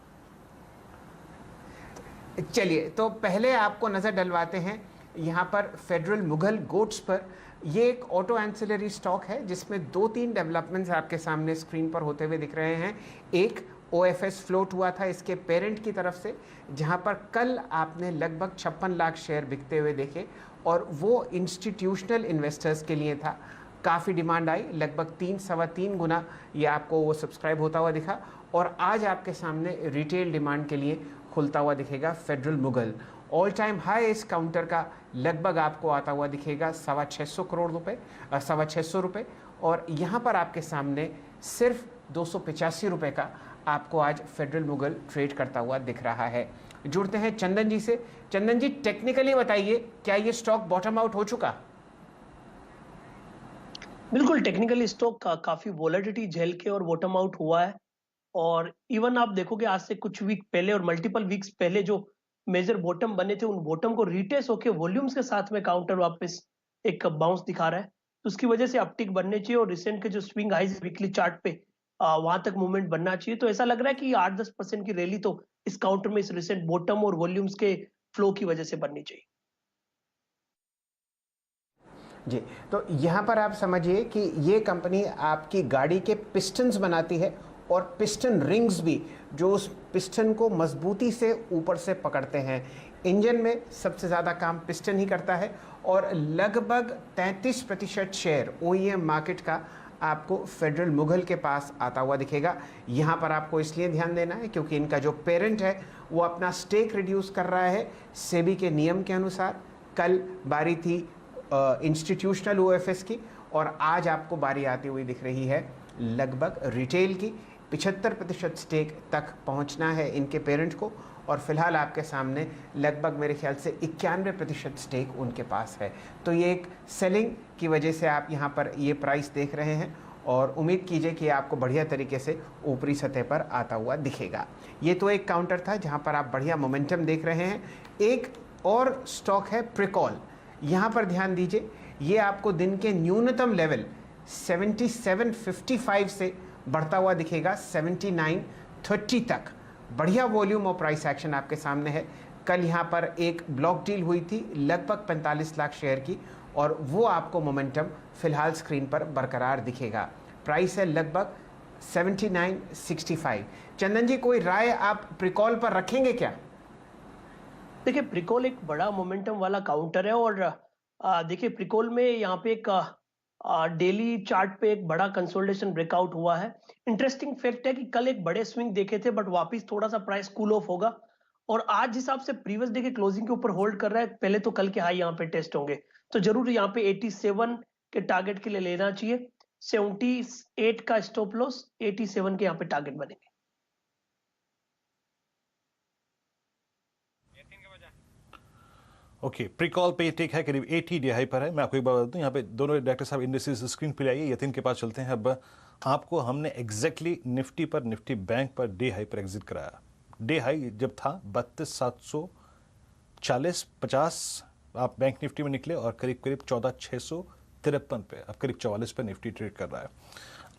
S2: चलिए, तो पहले आपको नजर डलवाते हैं यहाँ पर फेडरल मुगल गोट्स पर। ये एक ऑटो एंसिलरी स्टॉक है जिसमें 2-3 डेवलपमेंट्स आपके सामने स्क्रीन पर होते हुए दिख रहे हैं। एक OFS फ्लोट हुआ था इसके पेरेंट की तरफ से, जहाँ पर कल आपने लगभग 56 लाख शेयर बिकते हुए देखे और वो इंस्टीट्यूशनल इन्वेस्टर्स के लिए था। काफ़ी डिमांड आई, लगभग 3-3.25 गुना ये आपको वो सब्सक्राइब होता हुआ दिखा और आज आपके सामने रिटेल डिमांड के लिए खुलता हुआ दिखेगा federal Mughal. All time high इस काउंटर का लगभग आपको आता हुआ दिखेगा 625 करोड़ रुपए, 625 रुपये, और यहाँ पर आपके सामने सिर्फ 285 रुपये का आपको आज फेडरल मुगल ट्रेड करता हुआ दिख रहा है। जुड़ते हैं चंदन जी से। चंदन जी, टेक्निकली बताइए, क्या ये स्टॉक बॉटम आउट हो चुका?
S5: बिल्कुल, टेक्निकली स्टॉक काफी वोलेटिलिटी झेल के और बॉटम आउट हुआ है। और इवन आप देखोगे आज से कुछ वीक पहले और मल्टीपल वीक्स पहले जो मेजर बॉटम बने थे, उन बॉटम को रिटेस्ट होके वॉल्यूम्स के साथ में काउंटर वापस एक बाउंस दिखा रहा है, तो उसकी वजह से अपटिक बनने चाहिए और रिसेंट के जो स्विंग हाइज वीकली चार्ट पे वहां तक मूवमेंट बनना चाहिए। तो ऐसा लग रहा है कि 8-10% की रैली तो इस काउंटर में इस रिसेंट बॉटम और वॉल्यूम्स के फ्लो की वजह से बननी चाहिए।
S2: जी, तो यहाँ पर आप समझिए कि ये कंपनी आपकी गाड़ी के पिस्टन्स बनाती है और पिस्टन रिंग्स भी, जो उस पिस्टन को मजबूती से ऊपर से पकड़ते हैं। इंजन में सबसे ज़्यादा काम पिस्टन ही करता है और लगभग 33% शेयर OEM मार्केट का आपको फेडरल मुगल के पास आता हुआ दिखेगा। यहाँ पर आपको इसलिए ध्यान देना है क्योंकि इनका जो पेरेंट है वो अपना स्टेक रिड्यूस कर रहा है सेबी के नियम के अनुसार। कल बारी थी इंस्टीट्यूशनल OFS की और आज आपको बारी आती हुई दिख रही है लगभग रिटेल की। 75% स्टेक तक पहुंचना है इनके पेरेंट को और फिलहाल आपके सामने लगभग मेरे ख्याल से 91% स्टेक उनके पास है। तो ये एक सेलिंग की वजह से आप यहाँ पर ये प्राइस देख रहे हैं और उम्मीद कीजिए कि आपको बढ़िया तरीके से ऊपरी सतह पर आता हुआ दिखेगा। ये तो एक काउंटर था जहाँ पर आप बढ़िया मोमेंटम देख रहे हैं। एक और स्टॉक है प्रिकॉल, यहाँ पर ध्यान दीजिए, ये आपको दिन के न्यूनतम लेवल 77.55 से बढ़ता हुआ दिखेगा 79.30 तक। बढ़िया वॉल्यूम और प्राइस एक्शन आपके सामने है। कल यहाँ पर एक ब्लॉक डील हुई थी लगभग 45 लाख शेयर की और वो आपको मोमेंटम फिलहाल स्क्रीन पर बरकरार दिखेगा। प्राइस है लगभग 79.65। चंदन जी, कोई राय आप प्रिकॉल पर रखेंगे क्या?
S5: देखिए, प्रिकॉल एक बड़ा मोमेंटम वाला काउंटर है और देखिए प्रिकॉल में यहाँ पे एक डेली चार्ट पे एक बड़ा कंसोलिडेशन ब्रेकआउट हुआ है। इंटरेस्टिंग फैक्ट है कि कल एक बड़े स्विंग देखे थे बट वापस थोड़ा सा प्राइस कूल ऑफ होगा और आज हिसाब से प्रीवियस डे के क्लोजिंग के ऊपर होल्ड कर रहा है। पहले तो कल के हाई यहाँ पे टेस्ट होंगे तो जरूर यहाँ पे 87 के टारगेट के लिए लेना चाहिए। 78 का स्टॉप लॉस, 87 के यहाँ पे टारगेट बनेंगे।
S1: ओके, प्रीकॉल पे टेक है करीब 80 डे हाई पर है। मैं आपको एक बात बता दूं, यहाँ पे दोनों डायरेक्टर साहब इंडिसेस स्क्रीन पे लाइए। यतीन के पास चलते हैं। अब आपको हमने एग्जैक्टली निफ्टी पर, Nifty bank per day high पर एग्जिट कराया। डे हाई जब था 32,740-50 आप बैंक निफ्टी में निकले और करीब करीब 14,653 पे, अब करीब 44 पे निफ्टी ट्रेड कर रहा है।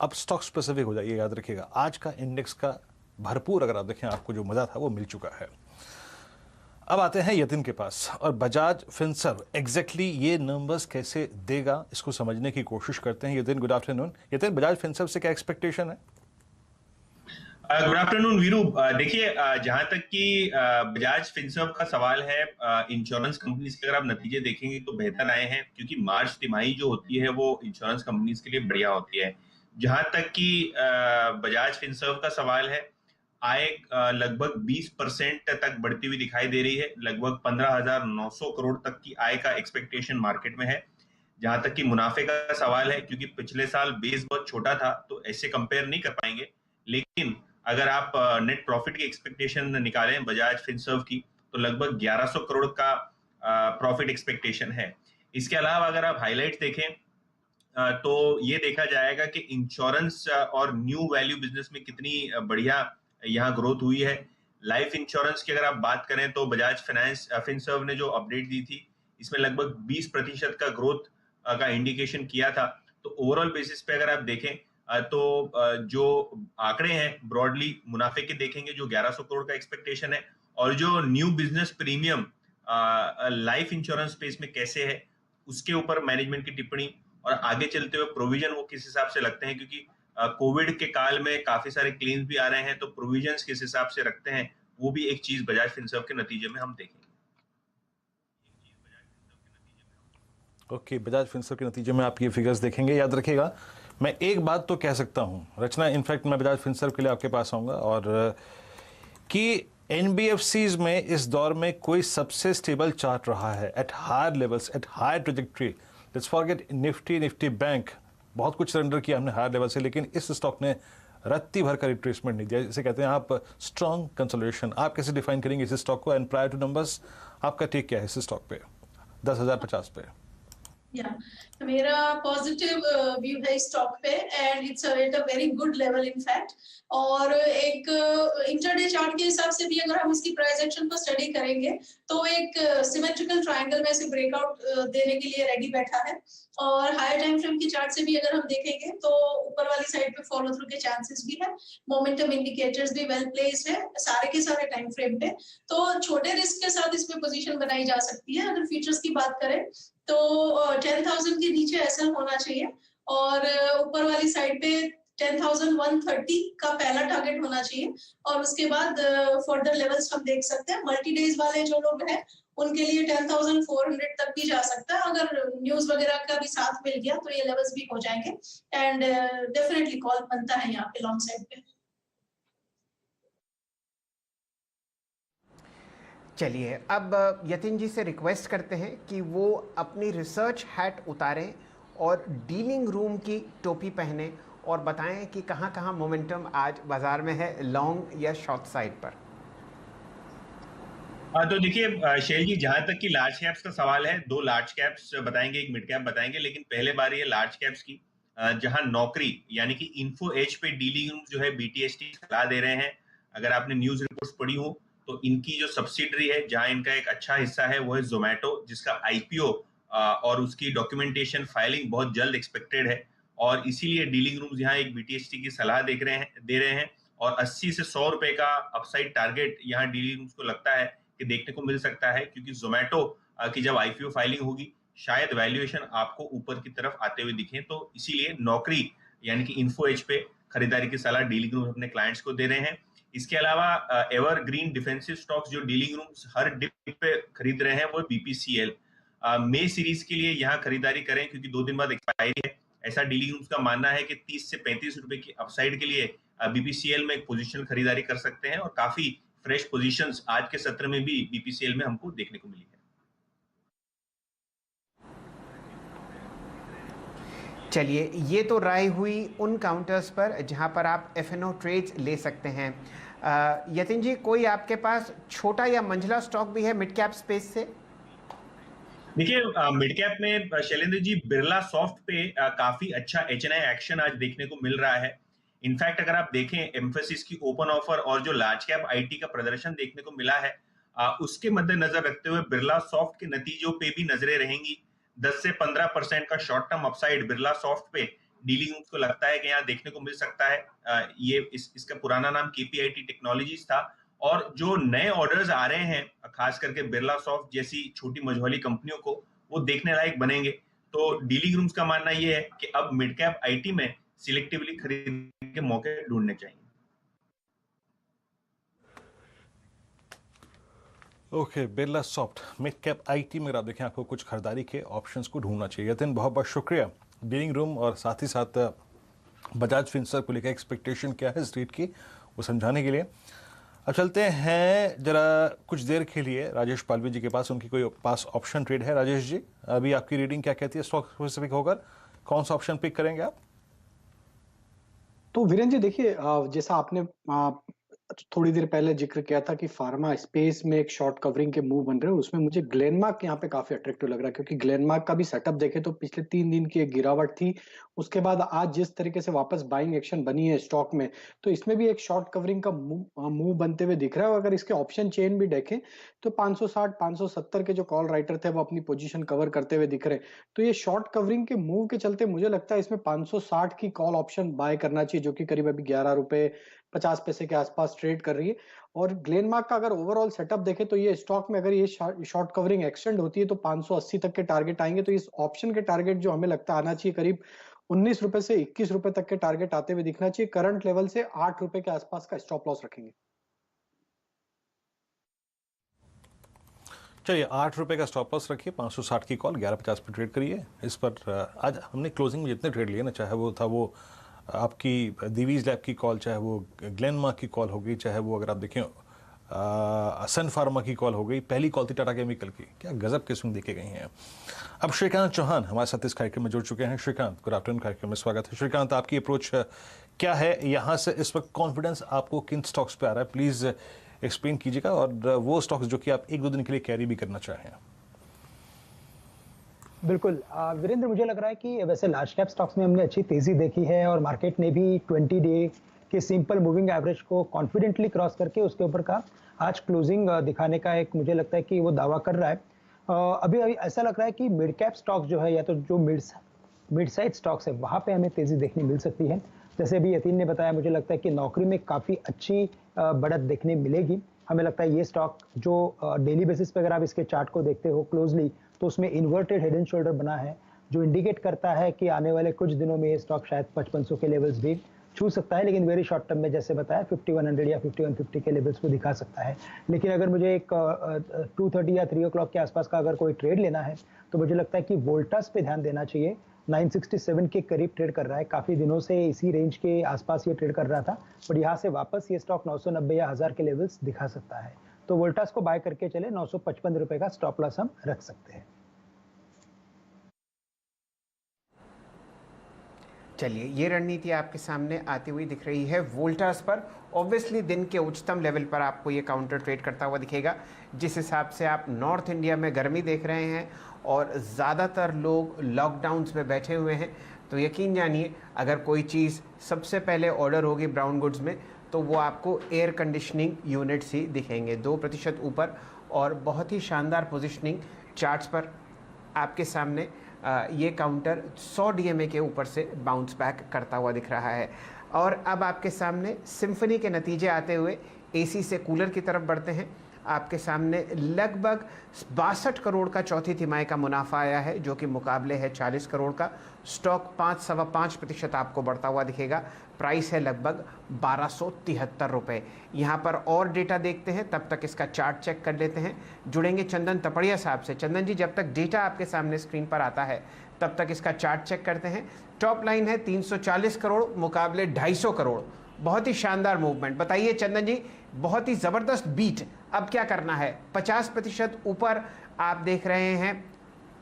S1: अब स्टॉक स्पेसिफिक हो जाइए, याद रखिएगा आज का इंडेक्स का भरपूर अगर आप देखें आपको जो मजा था वो मिल चुका है। अब आते हैं यतिन के पास और बजाज फिनसर्व एग्जैक्टली ये नंबर्स कैसे देगा इसको समझने की कोशिश करते हैं। Yatin, good afternoon. Yatin, Bajaj Finserv से क्या एक्सपेक्टेशन है?
S9: Good afternoon Veeru. देखिए, जहां तक कि बजाज फिनसर्व का सवाल है, इंश्योरेंस कंपनीज के अगर आप नतीजे देखेंगे तो बेहतर आए हैं क्योंकि मार्च तिमाही जो होती है वो इंश्योरेंस कंपनीज के लिए बढ़िया होती है। जहां तक कि बजाज फिनसर्व का सवाल है, आय लगभग 20% तक बढ़ती हुई दिखाई दे रही है। लगभग 15,900 करोड़ तक की आय का एक्सपेक्टेशन मार्केट में है। जहां तक कि मुनाफे का सवाल है, क्योंकि पिछले साल बेस बहुत छोटा था तो ऐसे कंपेयर नहीं कर पाएंगे, लेकिन अगर आप नेट प्रॉफिट की एक्सपेक्टेशन निकालें बजाज फिनसर्व की, तो लगभग 1100 करोड़ का प्रॉफिट एक्सपेक्टेशन है। इसके अलावा अगर आप हाईलाइट देखें तो ये देखा जाएगा कि इंश्योरेंस और न्यू वैल्यू बिजनेस में कितनी बढ़िया यहाँ ग्रोथ हुई है। लाइफ इंश्योरेंस की अगर आप बात करें तो बजाज फाइनेंस फिनसर्व ने जो अपडेट दी थी, इसमें लगभग 20% का ग्रोथ का इंडिकेशन किया था। तो ओवरऑल बेसिस पे अगर आप देखें तो जो आंकड़े हैं ब्रॉडली मुनाफे के देखेंगे, जो 1100 करोड़ का एक्सपेक्टेशन है, और जो new business premium life insurance space में कैसे है उसके ऊपर मैनेजमेंट की टिप्पणी, और आगे चलते हुए प्रोविजन वो किस हिसाब से लगते हैं, क्योंकि कोविड के काल में काफी सारे क्लेम्स भी आ रहे हैं, तो प्रोविजंस किस हिसाब से रखते हैं वो भी एक चीज बजाज फिनसर्व के नतीजे में हम देखेंगे।
S1: ओके, बजाज फिनसर्व के नतीजे में आप ये फिगर्स देखेंगे। याद रखिएगा, मैं एक बात तो कह सकता हूँ रचना, इनफैक्ट मैं बजाज फिनसर्व के लिए आपके पास आऊँगा, और कि एनबीएफसीज में इस दौर में कोई सबसे स्टेबल चार्ट रहा है at higher levels, at higher trajectory. Let's forget Nifty bank, बहुत कुछ सरेंडर किया हमने हायर लेवल से, लेकिन इस स्टॉक ने रत्ती भर का रिट्रेसमेंट नहीं दिया। इसे कहते हैं आप स्ट्रॉन्ग कंसोलिडेशन। आप कैसे डिफाइन करेंगे इस स्टॉक को, एंड प्रायर टू नंबर्स आपका टेक क्या है इस स्टॉक पे 10,050 पे?
S8: मेरा पॉजिटिव व्यू है स्टॉक पे, and it's at a very good level in fact. और एक इंटरडे चार्ट के हिसाब से भी अगर हम इसकी प्राइस एक्शन को स्टडी करेंगे तो एक सिमेट्रिकल ट्रायंगल में से ब्रेकआउट देने के लिए रेडी बैठा है। और हायर टाइम फ्रेम की चार्ट से भी अगर हम देखेंगे तो ऊपर वाली साइड पे फॉलो थ्रू के चांसेस भी है। मोमेंटम इंडिकेटर्स भी वेल प्लेस्ड है सारे के सारे टाइम फ्रेम पे, तो छोटे रिस्क के साथ इसमें पोजीशन बनाई जा सकती है। अगर फीचर्स की बात करें तो 10,000 के नीचे एसएल होना चाहिए, और ऊपर वाली साइड पे 10,130 का पहला टारगेट होना चाहिए, और उसके बाद फर्दर लेवल्स हम देख सकते हैं। मल्टी डेज वाले जो लोग हैं उनके लिए 10,400 तक भी जा सकता है। अगर न्यूज वगैरह का भी साथ मिल गया तो ये लेवल्स भी हो जाएंगे, एंड डेफिनेटली कॉल बनता है यहाँ पे लॉन्ग साइड पे।
S2: चलिए, अब यतिन जी से रिक्वेस्ट करते हैं कि वो अपनी रिसर्च हैट उतारें और डीलिंग रूम की टोपी पहने और बताएं कि कहां कहां मोमेंटम आज बाजार में है, लॉन्ग या शॉर्ट साइड पर।
S9: तो देखिए शैल जी, जहां तक कि लार्ज कैप्स का सवाल है, 2 लार्ज कैप्स बताएंगे, 1 मिड कैप बताएंगे, लेकिन पहले बार ये लार्ज कैप्स की, जहां नौकरी यानी कि इन्फो एज पे डीलिंग रूम जो है बीटीएसटी सलाह दे रहे हैं। अगर आपने न्यूज रिपोर्ट्स पढ़ी हो तो इनकी जो सब्सिडरी है, जहां इनका एक अच्छा हिस्सा है, वो है जोमेटो, जिसका आईपीओ और उसकी डॉक्यूमेंटेशन फाइलिंग बहुत जल्द एक्सपेक्टेड है, और इसीलिए डीलिंग रूम्स यहाँ एक बीटीएसटी की सलाह दे रहे हैं। और 80 से 100 रुपए का अपसाइड टारगेट यहाँ डीलिंग रूम्स को लगता है कि देखने को मिल सकता है, क्योंकि जोमेटो की जब आईपीओ फाइलिंग होगी शायद वैल्यूएशन आपको ऊपर की तरफ आते हुए दिखे। तो इसीलिए नौकरी यानी कि इन्फो एज पे खरीदारी की सलाह डीलिंग रूम अपने क्लाइंट्स को दे रहे हैं। इसके अलावा एवरग्रीन डिफेंसिव स्टॉक्स जो डीलिंग रूम्स हर डिप पे खरीद रहे हैं वो बीपीसीएल। मे सीरीज के लिए यहाँ खरीदारी करें, क्योंकि 2 दिन बाद एक्सपायरी है। ऐसा डीलिंग रूम्स का मानना है कि 30 से 35 रुपए की अपसाइड के लिए बीपीसीएल में एक पोजीशन खरीदारी कर सकते हैं, और काफी फ्रेश पोजीशंस आज के सत्र में भी बीपीसीएल में हमको देखने को मिली है।
S2: चलिए, ये तो राय हुई उन काउंटर्स पर जहां पर आप एफएनओ ट्रेड्स ले सकते हैं। यतिन जी, कोई आपके पास छोटा या मंझला स्टॉक भी है मिड कैप स्पेस से?
S9: देखिए मिड कैप में शैलेंद्र जी, बिरला सॉफ्ट पे काफी अच्छा एचएनआई एक्शन आज देखने को मिल रहा है। इनफैक्ट अगर आप देखें एम्फेसिस की ओपन ऑफर और जो लार्ज कैप आईटी का प्रदर्शन देखने को मिला है, उसके मद्देनजर रखते हुए बिरला सॉफ्ट के नतीजों पे भी नजरें रहेंगी। 10 से 15% का short term upside Birla soft पे डीलिंग को लगता है कि यहाँ देखने को मिल सकता है। ये इसका पुराना नाम केपीआईटी टेक्नोलॉजीज था, और जो नए ऑर्डर्स आ रहे हैं खास करके बिरला सॉफ्ट जैसी छोटी मझोली कंपनियों को, वो देखने लायक बनेंगे। तो डीलिंग रूम्स का मानना ये है कि अब मिड कैप आईटी में सिलेक्टिवली खरीद के मौके ढूंढने चाहिए।
S1: Okay, Birla soft mid cap IT में आप देखें, आपको कुछ खरीदारी के ऑप्शंस को ढूंढना चाहिए। यतिन, बहुत बहुत शुक्रिया डीलिंग रूम और साथ ही साथ बजाज फिनसर्व को लेकर एक्सपेक्टेशन क्या है स्ट्रीट की, वो समझाने के लिए अब चलते हैं जरा कुछ देर के लिए राजेश पालवी जी के पास। उनकी कोई पास ऑप्शन ट्रेड है? राजेश जी, अभी आपकी रीडिंग क्या कहती है स्टॉक स्पेसिफिक होकर, कौन सा ऑप्शन पिक करेंगे आप?
S7: तो वीरेंद्र जी देखिए, जैसा आपने थोड़ी देर पहले जिक्र किया था कि फार्मा स्पेस में एक शॉर्ट कवरिंग के मूव बन रहे हैं, उसमें मुझे ग्लेनमार्क यहाँ पे काफी अट्रैक्टिव लग रहा है, क्योंकि ग्लेनमार्क का भी सेटअप देखे तो पिछले 3 दिन की एक गिरावट थी, उसके बाद आज जिस तरीके से वापस बाइंग एक्शन बनी है स्टॉक में, तो इसमें भी एक शॉर्ट कवरिंग का मूव बनते हुए दिख रहा है। अगर इसके ऑप्शन चेन भी देखें तो 560 570 के जो कॉल राइटर थे वो अपनी पोजीशन कवर करते हुए दिख रहे हैं। तो ये शॉर्ट कवरिंग के मूव के चलते मुझे लगता है इसमें 560 की कॉल ऑप्शन बाय करना चाहिए, जो कि करीब अभी 11 रुपए 50 पैसे के आसपास ट्रेड कर रही है। और ग्लेनमार्क का अगर ओवरऑल सेटअप देखें तो ये स्टॉक में अगर ये शॉर्ट कवरिंग एक्सटेंड होती है तो 580 तक के टारगेट आएंगे। तो इस ऑप्शन के टारगेट जो हमें लगता है आना चाहिए करीब 19 रुपए से 21 रुपए तक के टारगेट आते हुए दिखना चाहिए। करंट लेवल से 8 रुपए के आसपास का स्टॉप लॉस रखेंगे।
S1: चलिए 8 रुपए का स्टॉप लॉस रखिए, 560 की कॉल 11.50 पर ट्रेड करिए। इस पर आज हमने क्लोजिंग में जितने ट्रेड लिए ना, चाहे वो था वो आपकी दिवीज लैब की कॉल, चाहे वो ग्लेनमार्क की कॉल हो गई, चाहे वो अगर आप देखें सन फार्मा की कॉल हो गई, पहली कॉल थी टाटा केमिकल की, क्या गजब किस्म देखे गई हैं। अब श्रीकांत चौहान हमारे साथ इस कार्यक्रम में जुड़ चुके हैं। श्रीकांत, गुड आफ्टरनून, कार्यक्रम में स्वागत है। श्रीकांत, आपकी अप्रोच क्या है यहाँ से? इस वक्त कॉन्फिडेंस आपको किन स्टॉक्स पे आ रहा है, प्लीज़ एक्सप्लेन कीजिएगा, और वो स्टॉक्स जो कि आप 1-2 दिन के लिए कैरी भी करना चाहें।
S10: बिल्कुल वीरेंद्र, मुझे लग रहा है कि वैसे लार्ज कैप स्टॉक्स में हमने अच्छी तेजी देखी है और मार्केट ने भी 20 डे के सिंपल मूविंग एवरेज को कॉन्फिडेंटली क्रॉस करके उसके ऊपर का आज क्लोजिंग दिखाने का एक मुझे लगता है कि वो दावा कर रहा है। अभी ऐसा लग रहा है कि मिड कैप स्टॉक्स जो है या तो जो मिड साइज स्टॉक्स है वहाँ पे हमें तेजी देखने मिल सकती है। जैसे अभी यतीन ने बताया, मुझे लगता है कि नौकरी में काफ़ी अच्छी बढ़त देखने मिलेगी। हमें लगता है ये स्टॉक जो डेली बेसिस पे अगर आप इसके चार्ट को देखते हो क्लोजली तो उसमें इन्वर्टेड हेड एंड शोल्डर बना है, जो इंडिकेट करता है कि आने वाले कुछ दिनों में ये स्टॉक शायद 5500 के लेवल्स भी छू सकता है, लेकिन वेरी शॉर्ट टर्म में जैसे बताया 5100 या 5150 के लेवल्स को दिखा सकता है। लेकिन अगर मुझे एक 2:30 या 3 o'clock के आसपास का अगर कोई ट्रेड लेना है तो मुझे लगता है कि वोल्टास पे ध्यान देना चाहिए। 967 के करीब ट्रेड कर रहा है, काफ़ी दिनों से इसी रेंज के आसपास ये ट्रेड कर रहा था, बट यहाँ से वापस ये स्टॉक 990 या 1000 के लेवल्स दिखा सकता है। तो वोल्टास को बाय करके चले, 955 रुपए का स्टॉप लॉस हम रख सकते हैं।
S2: चलिए, ये रणनीति आपके सामने आती हुई दिख रही है वोल्टास पर। ऑब्वियसली दिन के उच्चतम लेवल पर आपको ये काउंटर ट्रेड करता हुआ दिखेगा। जिस हिसाब से आप नॉर्थ इंडिया में गर्मी देख रहे हैं और ज़्यादातर लोग लॉकडाउन्स में बैठे हुए हैं, तो यकीन जानिए अगर कोई चीज़ सबसे पहले ऑर्डर होगी ब्राउन गुड्स में तो वो आपको एयर कंडीशनिंग यूनिट्स ही दिखेंगे। 2% ऊपर और बहुत ही शानदार पोजिशनिंग चार्ट्स पर आपके सामने ये काउंटर 100 DMA के ऊपर से बाउंस बैक करता हुआ दिख रहा है। और अब आपके सामने सिम्फनी के नतीजे आते हुए AC से कूलर की तरफ बढ़ते हैं। आपके सामने लगभग 62 करोड़ का चौथी तिमाही का मुनाफा आया है, जो कि मुकाबले है 40 करोड़ का। स्टॉक 5-5.25% आपको बढ़ता हुआ दिखेगा। प्राइस है लगभग 1273 रुपये। यहाँ पर और डेटा देखते हैं, तब तक इसका चार्ट चेक कर लेते हैं। जुड़ेंगे चंदन तपड़िया साहब से। चंदन जी, जब तक डेटा आपके सामने स्क्रीन पर आता है तब तक इसका चार्ट चेक करते हैं। टॉप लाइन है 340 करोड़ मुकाबले 250 करोड़। बहुत ही शानदार मूवमेंट। बताइए चंदन जी, बहुत ही ज़बरदस्त बीट, अब क्या करना है? 50% ऊपर आप देख रहे हैं,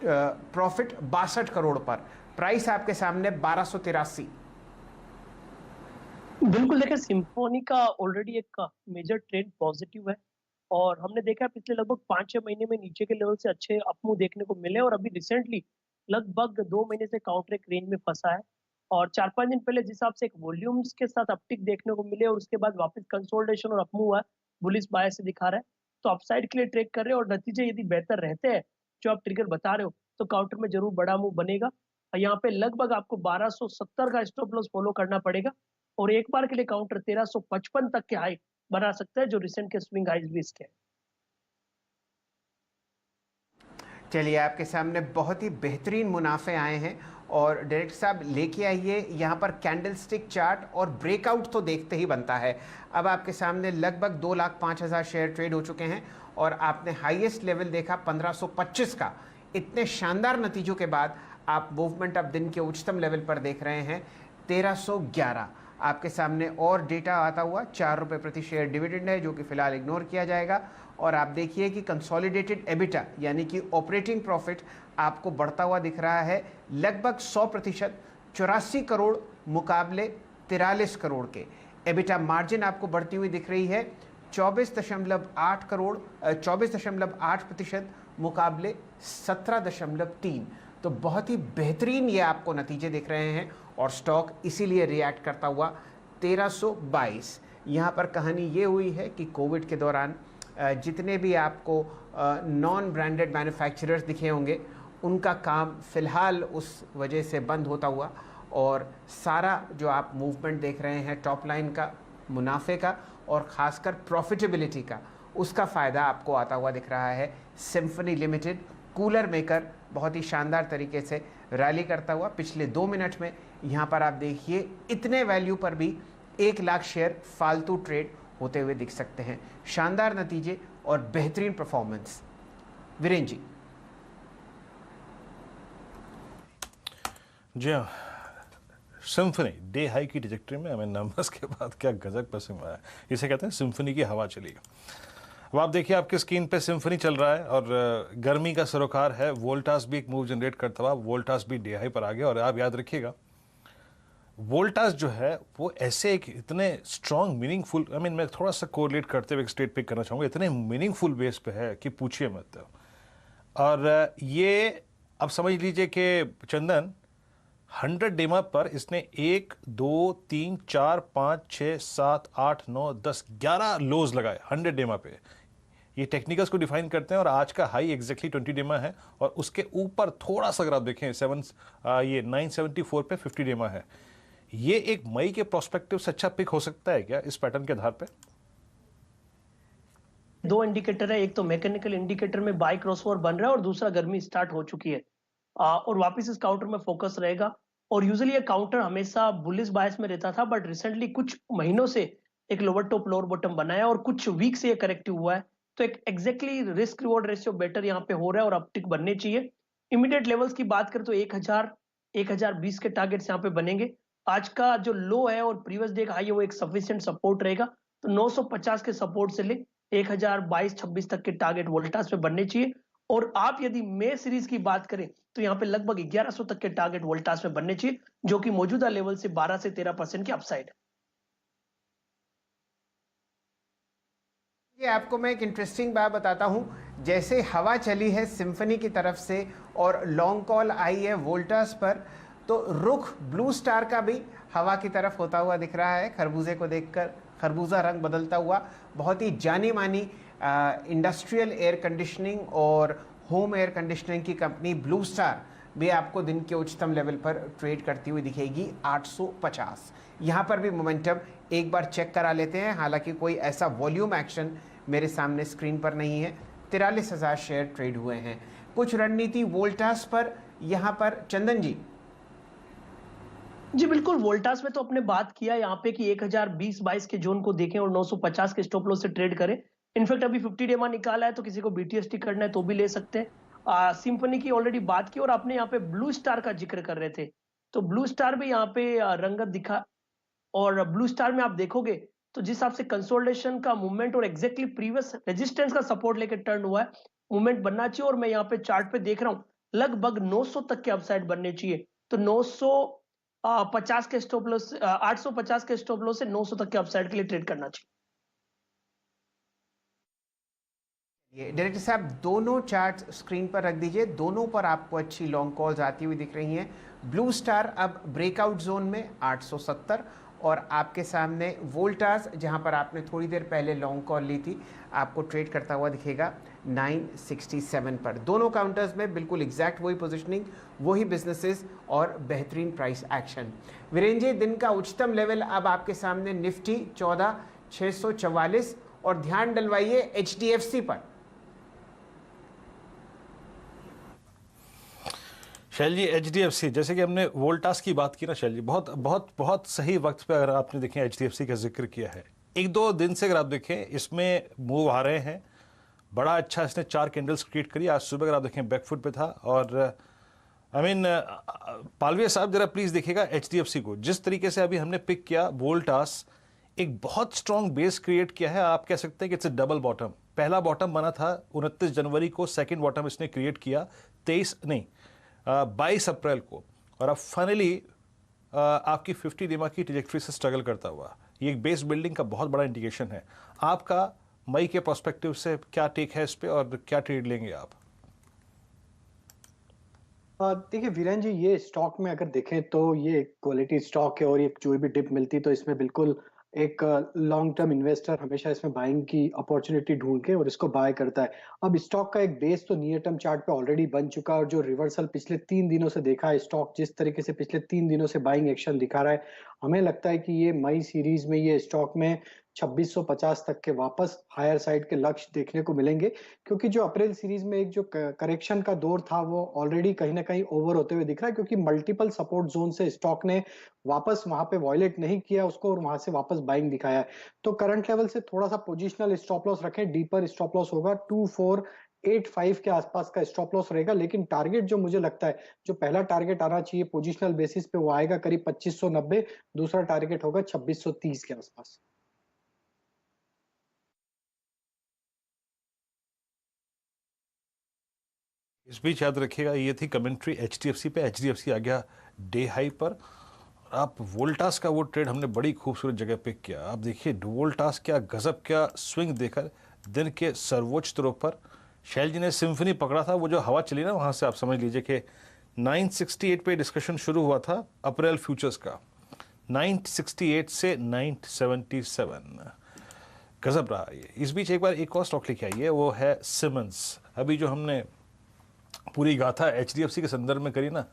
S2: प्रॉफिट 62 करोड़ पर, प्राइस आपके सामने 1283।
S5: बिल्कुल, देखिए सिम्फोनी का ऑलरेडी एक मेजर ट्रेंड पॉजिटिव है और हमने देखा है पिछले लगभग 5-6 महीने में नीचे के लेवल से अच्छे अपमूव देखने को मिले और अभी रिसेंटली लगभग 2 महीने से काउंटर एक रेंज में फंसा है और 4-5 दिन पहले जिस हिसाब से एक वॉल्यूम्स के साथ अपटिक देखने को मिले और उसके बाद वापस कंसोलिडेशन और अपमूव हुआ, बुलिश बायस से दिखा रहा है, तो अपसाइड के लिए ट्रेड कर रहे हैं और नतीजे यदि बेहतर रहते हैं जो आप ट्रिगर बता रहे हो तो काउंटर में जरूर बड़ा मूव बनेगा। यहाँ पे लगभग आपको 1270 का स्टॉप लॉस फॉलो करना पड़ेगा और एक बार के लिए काउंटर 1355 तक के हाई बना सकता है, जो रिसेंट के स्विंग हाइज भी इसके।
S2: चलिए, आपके सामने बहुत ही बेहतरीन मुनाफे आए हैं और डायरेक्टर साहब लेके आइए यहाँ पर कैंडलस्टिक चार्ट और ब्रेकआउट तो देखते ही बनता है। अब आपके सामने लगभग 2,05,000 शेयर ट्रेड हो चुके हैं और आपने हाईएस्ट लेवल देखा 1525 का। इतने शानदार नतीजों के बाद आप मूवमेंट अब दिन के उच्चतम लेवल पर देख रहे हैं 1311। आपके सामने और डेटा आता हुआ, 4 रुपये प्रति शेयर डिविडेंड है जो कि फिलहाल इग्नोर किया जाएगा। और आप देखिए कि कंसोलिडेटेड एबिटा यानी कि ऑपरेटिंग प्रॉफिट आपको बढ़ता हुआ दिख रहा है लगभग 100%, 84 करोड़ मुकाबले 43 करोड़ के। एबिटा मार्जिन आपको बढ़ती हुई दिख रही है 24.8% मुकाबले 17.3। तो बहुत ही बेहतरीन ये आपको नतीजे दिख रहे हैं और स्टॉक इसीलिए रिएक्ट करता हुआ 1322। यहाँ पर कहानी ये हुई है कि कोविड के दौरान जितने भी आपको नॉन ब्रांडेड मैन्युफैक्चरर्स दिखे होंगे उनका काम फ़िलहाल उस वजह से बंद होता हुआ, और सारा जो आप मूवमेंट देख रहे हैं टॉप लाइन का, मुनाफे का और ख़ासकर प्रॉफिटेबिलिटी का, उसका फ़ायदा आपको आता हुआ दिख रहा है। सिम्फनी लिमिटेड कूलर मेकर बहुत ही शानदार तरीके से रैली करता हुआ पिछले 2 मिनट में। यहाँ पर आप देखिए इतने वैल्यू पर भी 1 लाख शेयर फालतू ट्रेड होते हुए दिख सकते हैं। शानदार नतीजे और बेहतरीन परफॉर्मेंस। वीरेंद्र जी।
S1: जी हाँ, सिम्फनी डे हाई की ट्रैजेक्टरी में हमें नंबर्स के बाद क्या गजब पसंद आया। इसे कहते हैं सिम्फनी की हवा चली। अब आप देखिए आपकी स्क्रीन पे सिम्फनी चल रहा है और गर्मी का सरोकार है। वोल्टास भी एक मूव जनरेट करता हुआ, वोल्टास भी डे हाई पर आ गया। और आप याद रखिएगा वोल्टास जो है वो ऐसे एक इतने स्ट्रॉन्ग मीनिंगफुल, मैं थोड़ा सा कोरिलेट करते हुए एक स्टेट पिक करना चाहूँगा, इतने मीनिंगफुल बेस पे है कि पूछिए मत। और ये अब समझ लीजिए कि चंदन 100 डेमा पर इसने 1 2 3 4 5 6 7 8 9 10 11 लोज लगाए 100 डेमा पे। ये टेक्निकल्स को डिफाइन करते हैं और आज का हाई एग्जैक्टली 20 डेमा है और उसके ऊपर थोड़ा सा अगर आप देखें 974 पे 50 डेमा है। ये एक मई के प्रोस्पेक्टिव से अच्छा पिक हो सकता है क्या इस पैटर्न के आधार पे?
S5: 2 इंडिकेटर है, एक तो मैकेनिकल इंडिकेटर में बाय क्रॉसओवर बन रहा है और दूसरा गर्मी स्टार्ट हो चुकी है और वापस इस काउंटर में फोकस रहेगा। और यूजुअली ये काउंटर हमेशा बुलिश बायस में रहता था, बट रिसेंटली कुछ महीनों से एक लोअर टॉप लोअर बॉटम बनाया और कुछ वीक से ये करेक्टिव हुआ है। तो एक exactly risk reward ratio better यहाँ पे हो रहा है और अपटिक बनने चाहिए। इमीडिएट लेवल्स की बात करें तो 1020 के टारगेट्स यहाँ पे बनेंगे। आज का जो लो है और प्रीवियस डे का हाई है वो एक सफिशिएंट सपोर्ट रहेगा। तो 950 के सपोर्ट से ले 1022-26 तक के टारगेट वोल्टास पे बनने चाहिए। और आप यदि मे सीरीज की बात करें तो यहाँ पे लगभग 1100 तक के टारगेट वोल्टास में बनने चाहिए, जो कि मौजूदा लेवल से 12 से 13% की अपसाइड है।
S2: ये आपको मैं एक इंटरेस्टिंग बात बताता हूँ। जैसे हवा चली है सिम्फनी की तरफ से और लॉन्ग कॉल आई है वोल्टास पर, तो रुख ब्लू स्टार का भी हवा की तरफ होता हुआ दिख रहा है। खरबूजे को देखकर खरबूजा रंग बदलता हुआ। बहुत ही जानी मानी इंडस्ट्रियल एयर कंडीशनिंग और होम एयर कंडीशनिंग की कंपनी ब्लू स्टार भी आपको दिन के उच्चतम लेवल पर ट्रेड करती हुई दिखेगी 850। यहाँ पर भी मोमेंटम एक बार चेक करा लेते हैं। हालांकि कोई ऐसा वॉल्यूम एक्शन मेरे सामने स्क्रीन पर नहीं है। 43,000 शेयर ट्रेड हुए हैं। कुछ रणनीति वोल्टास पर यहाँ पर चंदन जी।
S5: जी बिल्कुल, वोल्टास में तो आपने बात किया यहाँ पे कि 1020-22 के जोन को देखें और 950 के स्टॉप लॉस से ट्रेड करें। इनफैक्ट अभी 50 डेमा निकाला है तो किसी को बीटीएसटी करना है तो भी ले सकते हैं। सिम्फनी की ऑलरेडी बात की और आपने यहाँ पे ब्लू स्टार का जिक्र कर रहे थे, तो ब्लू स्टार भी यहाँ पे रंगत दिखा। और ब्लू स्टार में आप देखोगे तो जिस हिसाब से कंसोलिडेशन का मूवमेंट और एग्जैक्टली प्रीवियस रेजिस्टेंस का सपोर्ट लेकर टर्न हुआ है, मूवमेंट बनना चाहिए। और मैं यहाँ पे चार्ट पे देख रहा हूँ लगभग 900 तक के अपसाइड बनने चाहिए। तो 950 के स्टॉप लॉस 850 के स्टॉप लॉस से 900 तक के अपसाइड के लिए ट्रेड करना चाहिए।
S2: ये डायरेक्टर साहब दोनों चार्ट स्क्रीन पर रख दीजिए। दोनों पर आपको अच्छी लॉन्ग कॉल्स आती हुई दिख रही हैं। ब्लू स्टार अब ब्रेकआउट जोन में 870 और आपके सामने वोल्टास जहां पर आपने थोड़ी देर पहले लॉन्ग कॉल ली थी आपको ट्रेड करता हुआ दिखेगा 967 पर। दोनों काउंटर्स में बिल्कुल एग्जैक्ट वही पोजीशनिंग, वही बिजनेसेस और बेहतरीन प्राइस एक्शन। वीरेंद्र जी, दिन का उच्चतम लेवल अब आपके सामने निफ्टी 14,644 और ध्यान डलवाइए एचडीएफसी पर।
S1: शैल जी, एचडीएफसी, जैसे कि हमने वोल्टास की बात की ना शैल जी, बहुत बहुत बहुत सही वक्त पे अगर आपने देखें एचडीएफसी का जिक्र किया है। 1-2 दिन से अगर आप देखें इसमें मूव आ रहे हैं, बड़ा अच्छा इसने 4 कैंडल्स क्रिएट करी। आज सुबह अगर आप देखें बैकफुट पे था और आई मीन पालविया साहब जरा प्लीज देखिएगा HDFC को, जिस तरीके से अभी हमने पिक किया वोल्टास, एक बहुत स्ट्रॉन्ग बेस क्रिएट किया है। आप कह सकते हैं कि इट्स अ डबल बॉटम। पहला बॉटम बना था 29 जनवरी को, सेकंड बॉटम इसने क्रिएट किया 22 अप्रैल को, और अब फाइनली आपकी 50 DMA की ट्रैजेक्टरी से स्ट्रगल करता हुआ ये एक बेस बिल्डिंग का बहुत बड़ा इंडिकेशन है। आपका मई के पर्सपेक्टिव से क्या टेक है इस पे और क्या ट्रेड लेंगे आप?
S7: देखिए वीरेन जी, ये स्टॉक में अगर देखें तो ये क्वालिटी स्टॉक है और ये जो भी डिप मिलती है तो इसमें बिल्कुल एक लॉन्ग टर्म इन्वेस्टर हमेशा इसमें बाइंग की अपॉर्चुनिटी ढूंढ के और इसको बाय करता है। अब स्टॉक का एक बेस तो नियर टर्म चार्ट पे ऑलरेडी बन चुका है और जो रिवर्सल पिछले 3 दिनों से देखा है स्टॉक, जिस तरीके से पिछले 3 दिनों से बाइंग एक्शन दिखा रहा है, हमें लगता है कि ये मई सीरीज में ये स्टॉक में 2650 तक के वापस हायर साइड के लक्ष्य देखने को मिलेंगे, क्योंकि जो अप्रैल सीरीज में एक जो करेक्शन का दौर था वो ऑलरेडी कहीं ना कहीं ओवर होते हुए दिख रहा है, क्योंकि मल्टीपल सपोर्ट जोन से स्टॉक ने वापस वहां पे वॉयलेट नहीं किया उसको और वहां से वापस बाइंग दिखाया है। तो करंट लेवल से थोड़ा सा पोजिशनल स्टॉप लॉस रखें, डीपर स्टॉप लॉस होगा 2485 के आसपास का स्टॉप लॉस रहेगा। लेकिन टारगेट जो मुझे लगता है, जो पहला टारगेट आना चाहिए पोजिशनल बेसिस पे वो आएगा करीब 2590, दूसरा टारगेट होगा 2630 के आसपास।
S1: इस बीच याद रखिएगा ये थी कमेंट्री HDFC पे। HDFC आ गया डे हाई पर। आप वोल्टास का वो ट्रेड हमने बड़ी खूबसूरत जगह पिक किया। आप देखिए वोल्टास क्या गजब क्या स्विंग देकर दिन के सर्वोच्च स्तरों पर शैल जी ने सिम्फनी पकड़ा था। वो जो हवा चली ना वहाँ से आप समझ लीजिए कि 968 पे डिस्कशन शुरू हुआ था अप्रैल फ्यूचर्स का, 968 से 977 गजब रहा ये। इस बीच एक बार एक और स्टॉक लेके आई है, वो है सिमेंस। अभी जो हमने पूरी गाथा HDFC के संदर्भ में करी ना,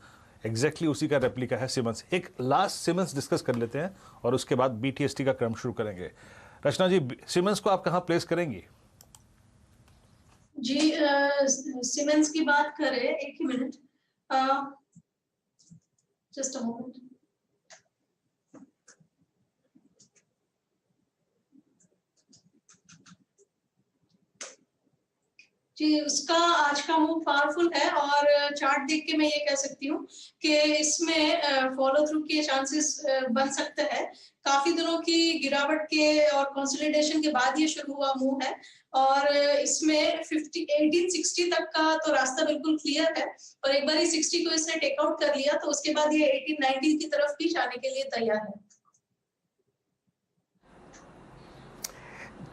S1: एग्जैक्टली उसी का रेप्लिका है सिमेंस। एक लास्ट सिमेंस डिस्कस कर लेते हैं और उसके बाद BTST का क्रम शुरू करेंगे। रचना जी, सिमेंस को आप कहाँ प्लेस करेंगी?
S8: जी सिमेंस की बात करें, एक ही मिनट, जस्ट अ मोमेंट। जी उसका आज का मूव पावरफुल है और चार्ट देख के मैं ये कह सकती हूँ कि इसमें फॉलो थ्रू के चांसेस बन सकते हैं। काफी दिनों की गिरावट के और कंसोलिडेशन के बाद ये शुरू हुआ मूव है और इसमें 1860 तक का तो रास्ता बिल्कुल क्लियर है और एक बार ही 60 को इसने टेक आउट कर लिया तो उसके बाद ये 1890 की तरफ भी जाने के लिए तैयार है।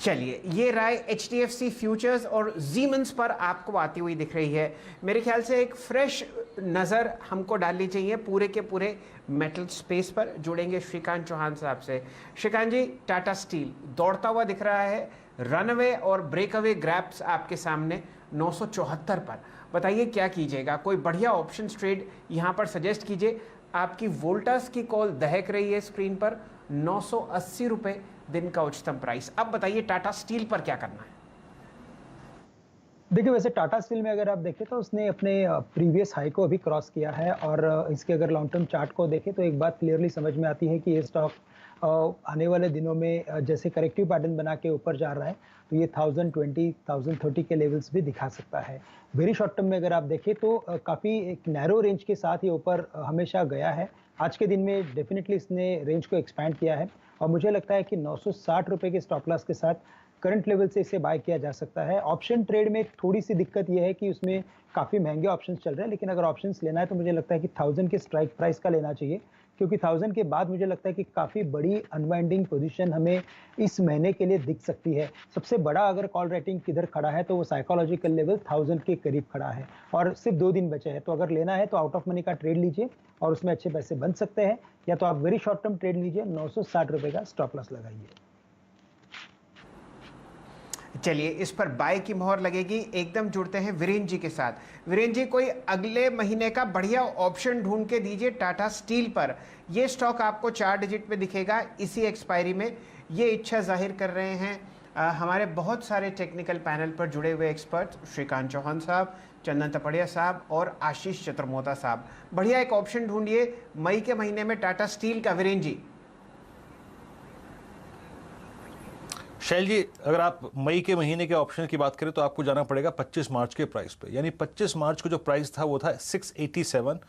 S2: चलिए, ये राय HDFC फ्यूचर्स और Siemens पर आपको आती हुई दिख रही है। मेरे ख्याल से एक फ्रेश नज़र हमको डालनी चाहिए पूरे के पूरे मेटल स्पेस पर। जुड़ेंगे श्रीकांत चौहान साहब से। श्रीकांत जी, टाटा स्टील दौड़ता हुआ दिख रहा है, रनअवे और ब्रेकअवे ग्रैप्स आपके सामने 974 पर। बताइए क्या कीजिएगा, कोई बढ़िया ऑप्शन ट्रेड यहाँ पर सजेस्ट कीजिए। आपकी वोल्टास की कॉल दहक रही है स्क्रीन पर, 980 रुपये दिन का उच्चतम प्राइस। अब बताइए टाटा स्टील पर क्या करना है?
S10: देखिए, वैसे टाटा स्टील में अगर आप देखें तो उसने अपने प्रीवियस हाई को अभी क्रॉस किया है और इसके अगर लॉन्ग टर्म चार्ट को देखें तो एक बात क्लियरली समझ में आती है कि ये स्टॉक आने वाले दिनों में जैसे करेक्टिव पैटर्न बना के ऊपर जा रहा है तो ये 1020, 1030 के लेवल्स भी दिखा सकता है। वेरी शॉर्ट टर्म में अगर आप देखें तो काफ़ी एक नैरो रेंज के साथ ये ऊपर हमेशा गया है। आज के दिन में डेफिनेटली इसने रेंज को एक्सपैंड किया है और मुझे लगता है कि 960 रुपये के स्टॉप लॉस के साथ करंट लेवल से इसे बाय किया जा सकता है। ऑप्शन ट्रेड में थोड़ी सी दिक्कत यह है कि उसमें काफ़ी महंगे ऑप्शंस चल रहे हैं, लेकिन अगर ऑप्शंस लेना है तो मुझे लगता है कि 1000 के स्ट्राइक प्राइस का लेना चाहिए, क्योंकि 1000 के बाद मुझे लगता है कि काफ़ी बड़ी अनवाइंडिंग पोजीशन हमें इस महीने के लिए दिख सकती है। सबसे बड़ा अगर कॉल रेटिंग किधर खड़ा है तो वो साइकोलॉजिकल लेवल 1000 के करीब खड़ा है और सिर्फ 2 दिन बचे हैं। तो अगर लेना है तो आउट ऑफ मनी का ट्रेड लीजिए और उसमें अच्छे पैसे बन सकते हैं, या तो आप वेरी शॉर्ट टर्म ट्रेड लीजिए, 960 रुपये का स्टॉप लॉस लगाइए।
S2: चलिए, इस पर बाय की मोहर लगेगी। एकदम जुड़ते हैं वीरेन जी के साथ। वीरेन जी, कोई अगले महीने का बढ़िया ऑप्शन ढूंढ के दीजिए टाटा स्टील पर। ये स्टॉक आपको 4 डिजिट में दिखेगा इसी एक्सपायरी में, ये इच्छा जाहिर कर रहे हैं हमारे बहुत सारे टेक्निकल पैनल पर जुड़े हुए एक्सपर्ट, श्रीकांत चौहान साहब, चंदन तपड़िया साहब और आशीष चतुर्मोता साहब। बढ़िया एक ऑप्शन ढूंढिए मई के महीने में टाटा स्टील का। वीरेन जी।
S1: शैल जी, अगर आप मई के महीने के ऑप्शन की बात करें तो आपको जाना पड़ेगा 25 मार्च के प्राइस पे, यानी 25 मार्च को जो प्राइस था वो था 687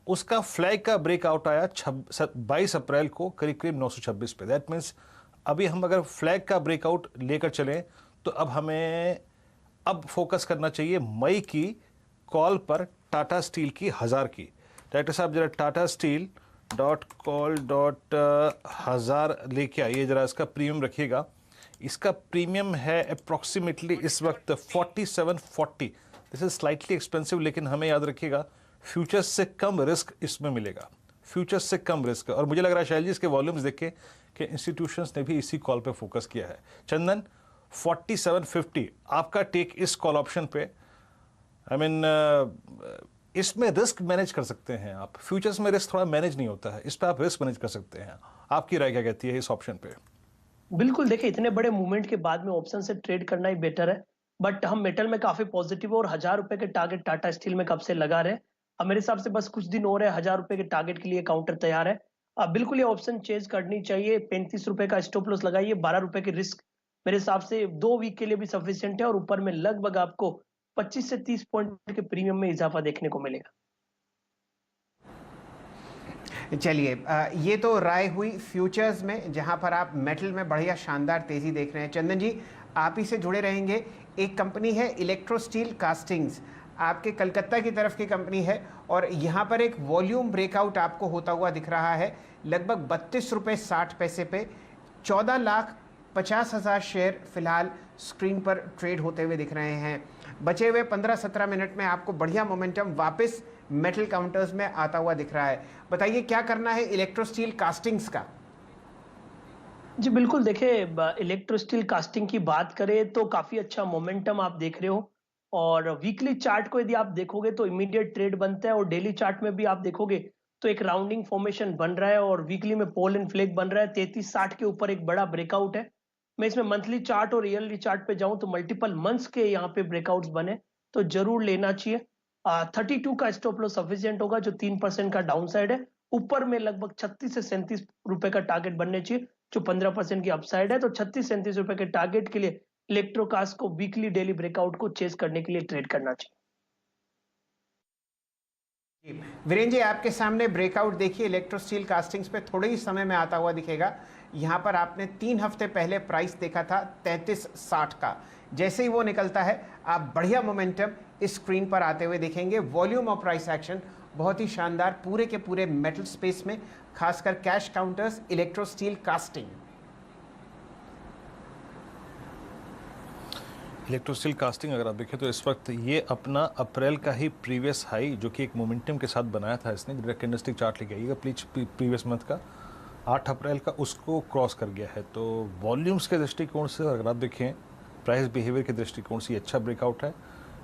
S1: उसका फ्लैग का ब्रेकआउट आया 22 अप्रैल को करीब करीब 926 पे। दैट मीन्स अभी हम अगर फ्लैग का ब्रेकआउट लेकर चलें तो अब हमें फोकस करना चाहिए मई की कॉल पर टाटा स्टील की 1000 की। डायरेक्टर साहब जरा टाटा स्टील .call.1000 लेके आइए, जरा इसका प्रीमियम रखिएगा। इसका प्रीमियम है अप्रॉक्सीमेटली इस वक्त 4740। दिस इज स्लाइटली एक्सपेंसिव, लेकिन हमें याद रखिएगा फ्यूचर्स से कम रिस्क इसमें मिलेगा, फ्यूचर्स से कम रिस्क। और मुझे लग रहा है शैल जी इसके वॉल्यूम्स देख के कि इंस्टीट्यूशंस ने भी इसी कॉल पे फोकस किया है। चंदन 4750 आपका टेक इस कॉल ऑप्शन पे। आई मीन इसमें रिस्क मैनेज कर सकते हैं आप, फ्यूचर्स में रिस्क थोड़ा मैनेज नहीं होता है, इस पे आप रिस्क मैनेज कर सकते हैं। आपकी राय क्या कहती है इस ऑप्शन पे?
S5: बिल्कुल, देखिए इतने बड़े मूवमेंट के बाद में ऑप्शन से ट्रेड करना ही बेटर है, बट हम मेटल में काफी पॉजिटिव है और 1000 रुपए के टारगेट टाटा स्टील में कब से लगा रहे हैं। अब मेरे हिसाब से बस कुछ दिन और है, 1000 रुपए के टारगेट के लिए काउंटर तैयार है। अब बिल्कुल ये ऑप्शन चेंज करनी चाहिए। 35 रुपए का स्टॉप लॉस लगाइए, 12 रुपए के रिस्क मेरे हिसाब से 2 वीक के लिए भी सफिशिएंट है और ऊपर में लगभग आपको 25 से 30 पॉइंट के प्रीमियम में इजाफा देखने को मिलेगा।
S2: चलिए, ये तो राय हुई फ्यूचर्स में, जहां पर आप मेटल में बढ़िया शानदार तेजी देख रहे हैं। चंदन जी आप ही से जुड़े रहेंगे। एक कंपनी है इलेक्ट्रो स्टील कास्टिंग्स, आपके कलकत्ता की तरफ की कंपनी है, और यहाँ पर एक वॉल्यूम ब्रेकआउट आपको होता हुआ दिख रहा है लगभग 32 रुपये 60 पैसे पे। 14,50,000 शेयर फिलहाल स्क्रीन पर ट्रेड होते हुए दिख रहे हैं। बचे हुए 15-17 मिनट में आपको बढ़िया मोमेंटम वापस मेटल काउंटर्स में आता हुआ दिख रहा है। बताइए क्या करना है इलेक्ट्रो स्टील कास्टिंग्स का?
S5: जी बिल्कुल, देखिए इलेक्ट्रो स्टील कास्टिंग की बात करें तो काफी अच्छा मोमेंटम आप देख रहे हो, और वीकली चार्ट को यदि आप देखोगे तो इमीडिएट ट्रेड बनता है, और डेली चार्ट में भी आप देखोगे तो एक राउंडिंग फॉर्मेशन बन रहा है, और वीकली में पोल एंड फ्लैग बन रहा है। 3360 के ऊपर एक बड़ा ब्रेकआउट है। मैं इसमें मंथली चार्ट और ईयरली चार्ट पे जाऊं तो मल्टीपल मंथ्स के यहाँ पे ब्रेकआउट्स बने, तो जरूर लेना चाहिए। 32 का स्टॉप लॉस सफिशिएंट होगा, जो 3% का डाउन साइड है। ऊपर में लगभग 36 से 37 रुपए का टारगेट बनने चाहिए, जो 15% की अपसाइड है। तो 36-37 रुपए के टारगेट के लिए इलेक्ट्रोकास्ट को वीकली डेली ब्रेकआउट को चेस करने के लिए ट्रेड करना चाहिए।
S2: वीरेंद्र जी आपके सामने ब्रेकआउट देखिए इलेक्ट्रो स्टील कास्टिंग्स पे, थोड़े ही समय में आता हुआ दिखेगा। यहाँ पर आपने 3 हफ्ते पहले प्राइस देखा था 3360 का। जैसे ही वो निकलता है आप बढ़िया मोमेंटम इस स्क्रीन पर आते हुए देखेंगे। वॉल्यूम और प्राइस एक्शन बहुत ही शानदार पूरे के पूरे मेटल स्पेस में, खासकर cash counters, electro steel casting.
S1: Electro steel casting अगर आप देखें तो इस वक्त ये अपना अप्रैल का ही प्रीवियस हाई, जो कि एक मोमेंटम के साथ बनाया था इसने, डायरेक्ट कैंडलस्टिक चार्ट लेके आइएगा प्रीवियस मंथ का 8 अप्रैल का, उसको क्रॉस कर गया है। तो वॉल्यूम्स के दृष्टिकोण से अगर आप देखें, प्राइस बिहेवियर के दृष्टिकोण से ये अच्छा ब्रेकआउट है।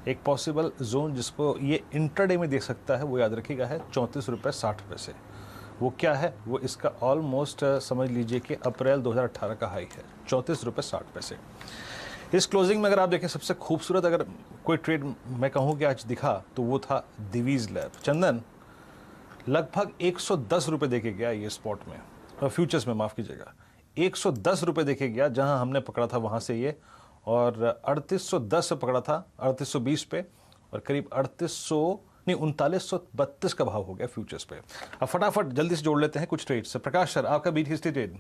S1: एक पॉसिबल जोन जिसको ये इंट्राडे में देख सकता है, वो याद रखिएगा है 34 रुपये 60 पैसे। वो क्या है? वो इसका ऑलमोस्ट समझ लीजिए कि अप्रैल 2018 का हाई है, 34 रुपये 60 पैसे। इस क्लोजिंग में अगर आप देखें सबसे खूबसूरत अगर कोई ट्रेड मैं कहूँ कि आज दिखा तो वो था दिवीज लैब। चंदन लगभग 110 रुपये देके गया ये स्पॉट में, और फ्यूचर्स में माफ़ कीजिएगा 110 रुपये देके गया, जहां हमने पकड़ा था वहां से ये, और 3810 से पकड़ा था 3820 पे, और करीब 3932 का भाव हो गया फ्यूचर्स पे। अब फटाफट जल्दी से जोड़ लेते हैं कुछ ट्रेड से। प्रकाश सर आपका बीटीएसटी ट्रेड?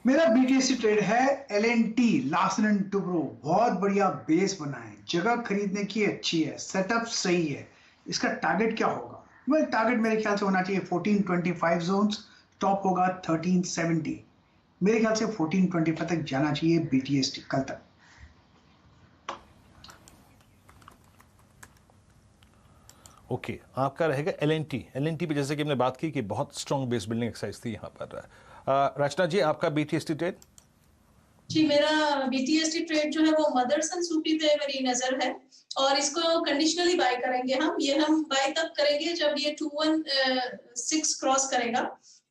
S6: मेरा बीटीएससी ट्रेड है L&T लार्सन एंड टुब्रो। बहुत बढ़िया बेस बना है, जगह खरीदने की अच्छी है, सेटअप सही है। इसका टारगेट क्या होगा? वेल टारगेट मेरे ख्याल से होना चाहिए 1425 जोन्स, टॉप होगा 1370। मेरे ख्याल से 1425 तक जाना चाहिए बीटीएसटी कल तक।
S1: ओके, आपका रहेगा L&T पे जैसे कि हमने बात की कि बहुत स्ट्रॉन्ग बेस बिल्डिंग एक्सरसाइज थी यहाँ पर। रचना जी आपका बीटीएसटी ट्रेड?
S8: जी मेरा बीटीएसटी ट्रेड जो है वो मदरसन सूफी पे मेरी नजर है, और इसको कंडीशनली बाय करेंगे हम। ये हम बाय तब करेंगे जब ये 216 क्रॉस करेगा,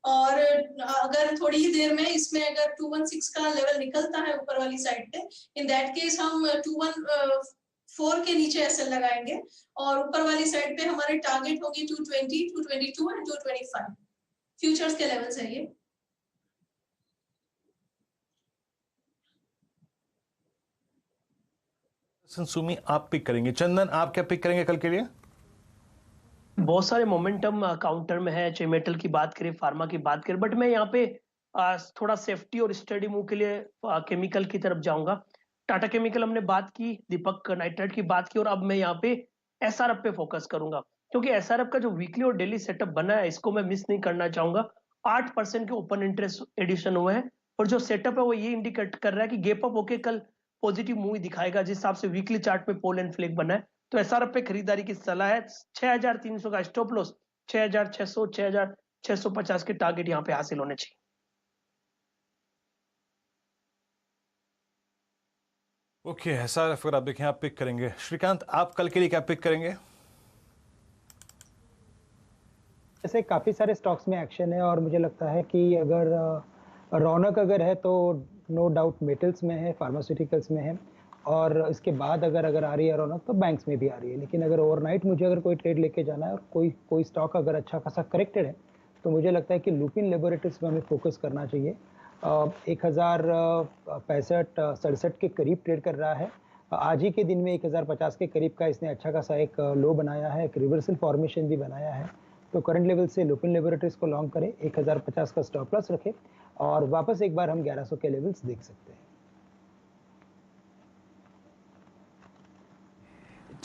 S8: और अगर थोड़ी ही देर में इसमें अगर 216 का लेवल निकलता है ऊपर वाली साइड पे, इन दैट केस हम 214 के नीचे एसएल लगाएंगे, और ऊपर वाली साइड पे हमारे टारगेट होगी 220, 222 एंड 225 फ्यूचर्स के लेवल्स है ये।
S1: सुमी आप पिक करेंगे। चंदन आप क्या पिक करेंगे कल के लिए?
S5: बहुत सारे मोमेंटम काउंटर में है, चाहे मेटल की बात करें, फार्मा की बात करें, बट मैं यहाँ पे थोड़ा सेफ्टी और स्टडी मूव के लिए केमिकल की तरफ जाऊंगा। टाटा केमिकल हमने बात की, दीपक नाइट्राइट की बात की, और अब मैं यहाँ पे एसआरएफ पे फोकस करूंगा, क्योंकि एसआरएफ का जो वीकली और डेली सेटअप बना है इसको मैं मिस नहीं करना चाहूंगा। 8% के ओपन इंटरेस्ट एडिशन हुए हैं, और जो सेटअप है वो ये इंडिकेट कर रहा है कि गैप अप होके कल पॉजिटिव मूव दिखाएगा, जिस हिसाब से वीकली चार्ट में पोल एंड फ्लैग बना है। तो एसआरएफ पे खरीदारी की सलाह है। 6300 का स्टॉप लॉस, 6600 6650 के टारगेट यहाँ पे हासिल होने चाहिए।
S1: ओके, एसआरएफ अगर आप देखें आप पिक करेंगे। श्रीकांत, आप कल के लिए क्या पिक करेंगे?
S10: जैसे काफ़ी सारे स्टॉक्स में एक्शन है, और मुझे लगता है कि अगर रौनक अगर है तो नो डाउट मेटल्स में है, फार्मास्यूटिकल्स में है, और इसके बाद अगर आ रही है रौनक तो बैंक्स में भी आ रही है। लेकिन अगर ओवरनाइट मुझे अगर कोई ट्रेड लेके जाना है और कोई स्टॉक अगर अच्छा खासा करेक्टेड है, तो मुझे लगता है कि लुपिन लैबोरेटरीज में हमें फोकस करना चाहिए। 1065-67 के करीब ट्रेड कर रहा है। आज ही के दिन में 1050 के करीब का इसने अच्छा खासा एक लो बनाया है, एक रिवर्सल फॉर्मेशन भी बनाया है। तो करंट लेवल से लुपिन लैबोरेटरीज को लॉन्ग करें, 1050 का स्टॉप लॉस रखें, और वापस एक बार हम 1100 के लेवल्स देख सकते हैं।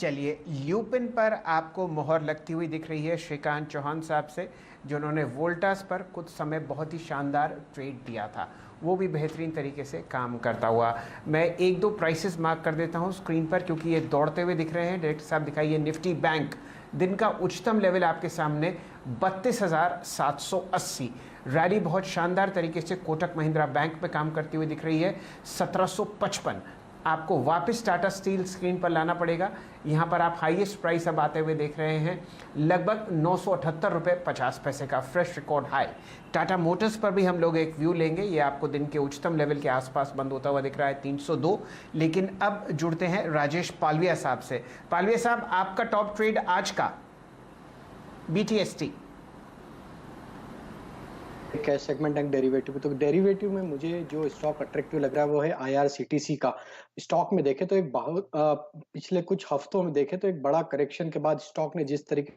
S2: चलिए, ल्यूपिन पर आपको मोहर लगती हुई दिख रही है श्रीकांत चौहान साहब से, जिन्होंने वोल्टास पर कुछ समय बहुत ही शानदार ट्रेड दिया था, वो भी बेहतरीन तरीके से काम करता हुआ। मैं एक दो प्राइसेस मार्क कर देता हूँ स्क्रीन पर, क्योंकि ये दौड़ते हुए दिख रहे हैं। डायरेक्टर साहब दिखाइए। निफ्टी बैंक दिन का उच्चतम लेवल आपके सामने 32,780। रैली बहुत शानदार तरीके से कोटक महिंद्रा बैंक में काम करती हुई दिख रही है। 1755 आपको वापस टाटा स्टील स्क्रीन पर लाना पड़ेगा। यहाँ पर आप हाईएस्ट प्राइस अब आते हुए देख रहे हैं, लगभग 978 रुपये 50 पैसे का fresh record high. Tata Motors पर भी हम लोग एक व्यू लेंगे। ये आपको दिन के उच्चतम लेवल के आसपास बंद होता हुआ दिख रहा है, 302। लेकिन अब जुड़ते हैं राजेश पालविया साहब से। पालविया साहब, आपका टॉप ट्रेड आज का BTST
S7: cash segment and derivative. तो डेरिवेटिव में मुझे जो स्टॉक अट्रैक्टिव लग रहा है वो है IRCTC का। स्टॉक में देखें तो एक बहुत पिछले कुछ हफ्तों में देखें तो एक बड़ा करेक्शन के बाद स्टॉक ने जिस तरीके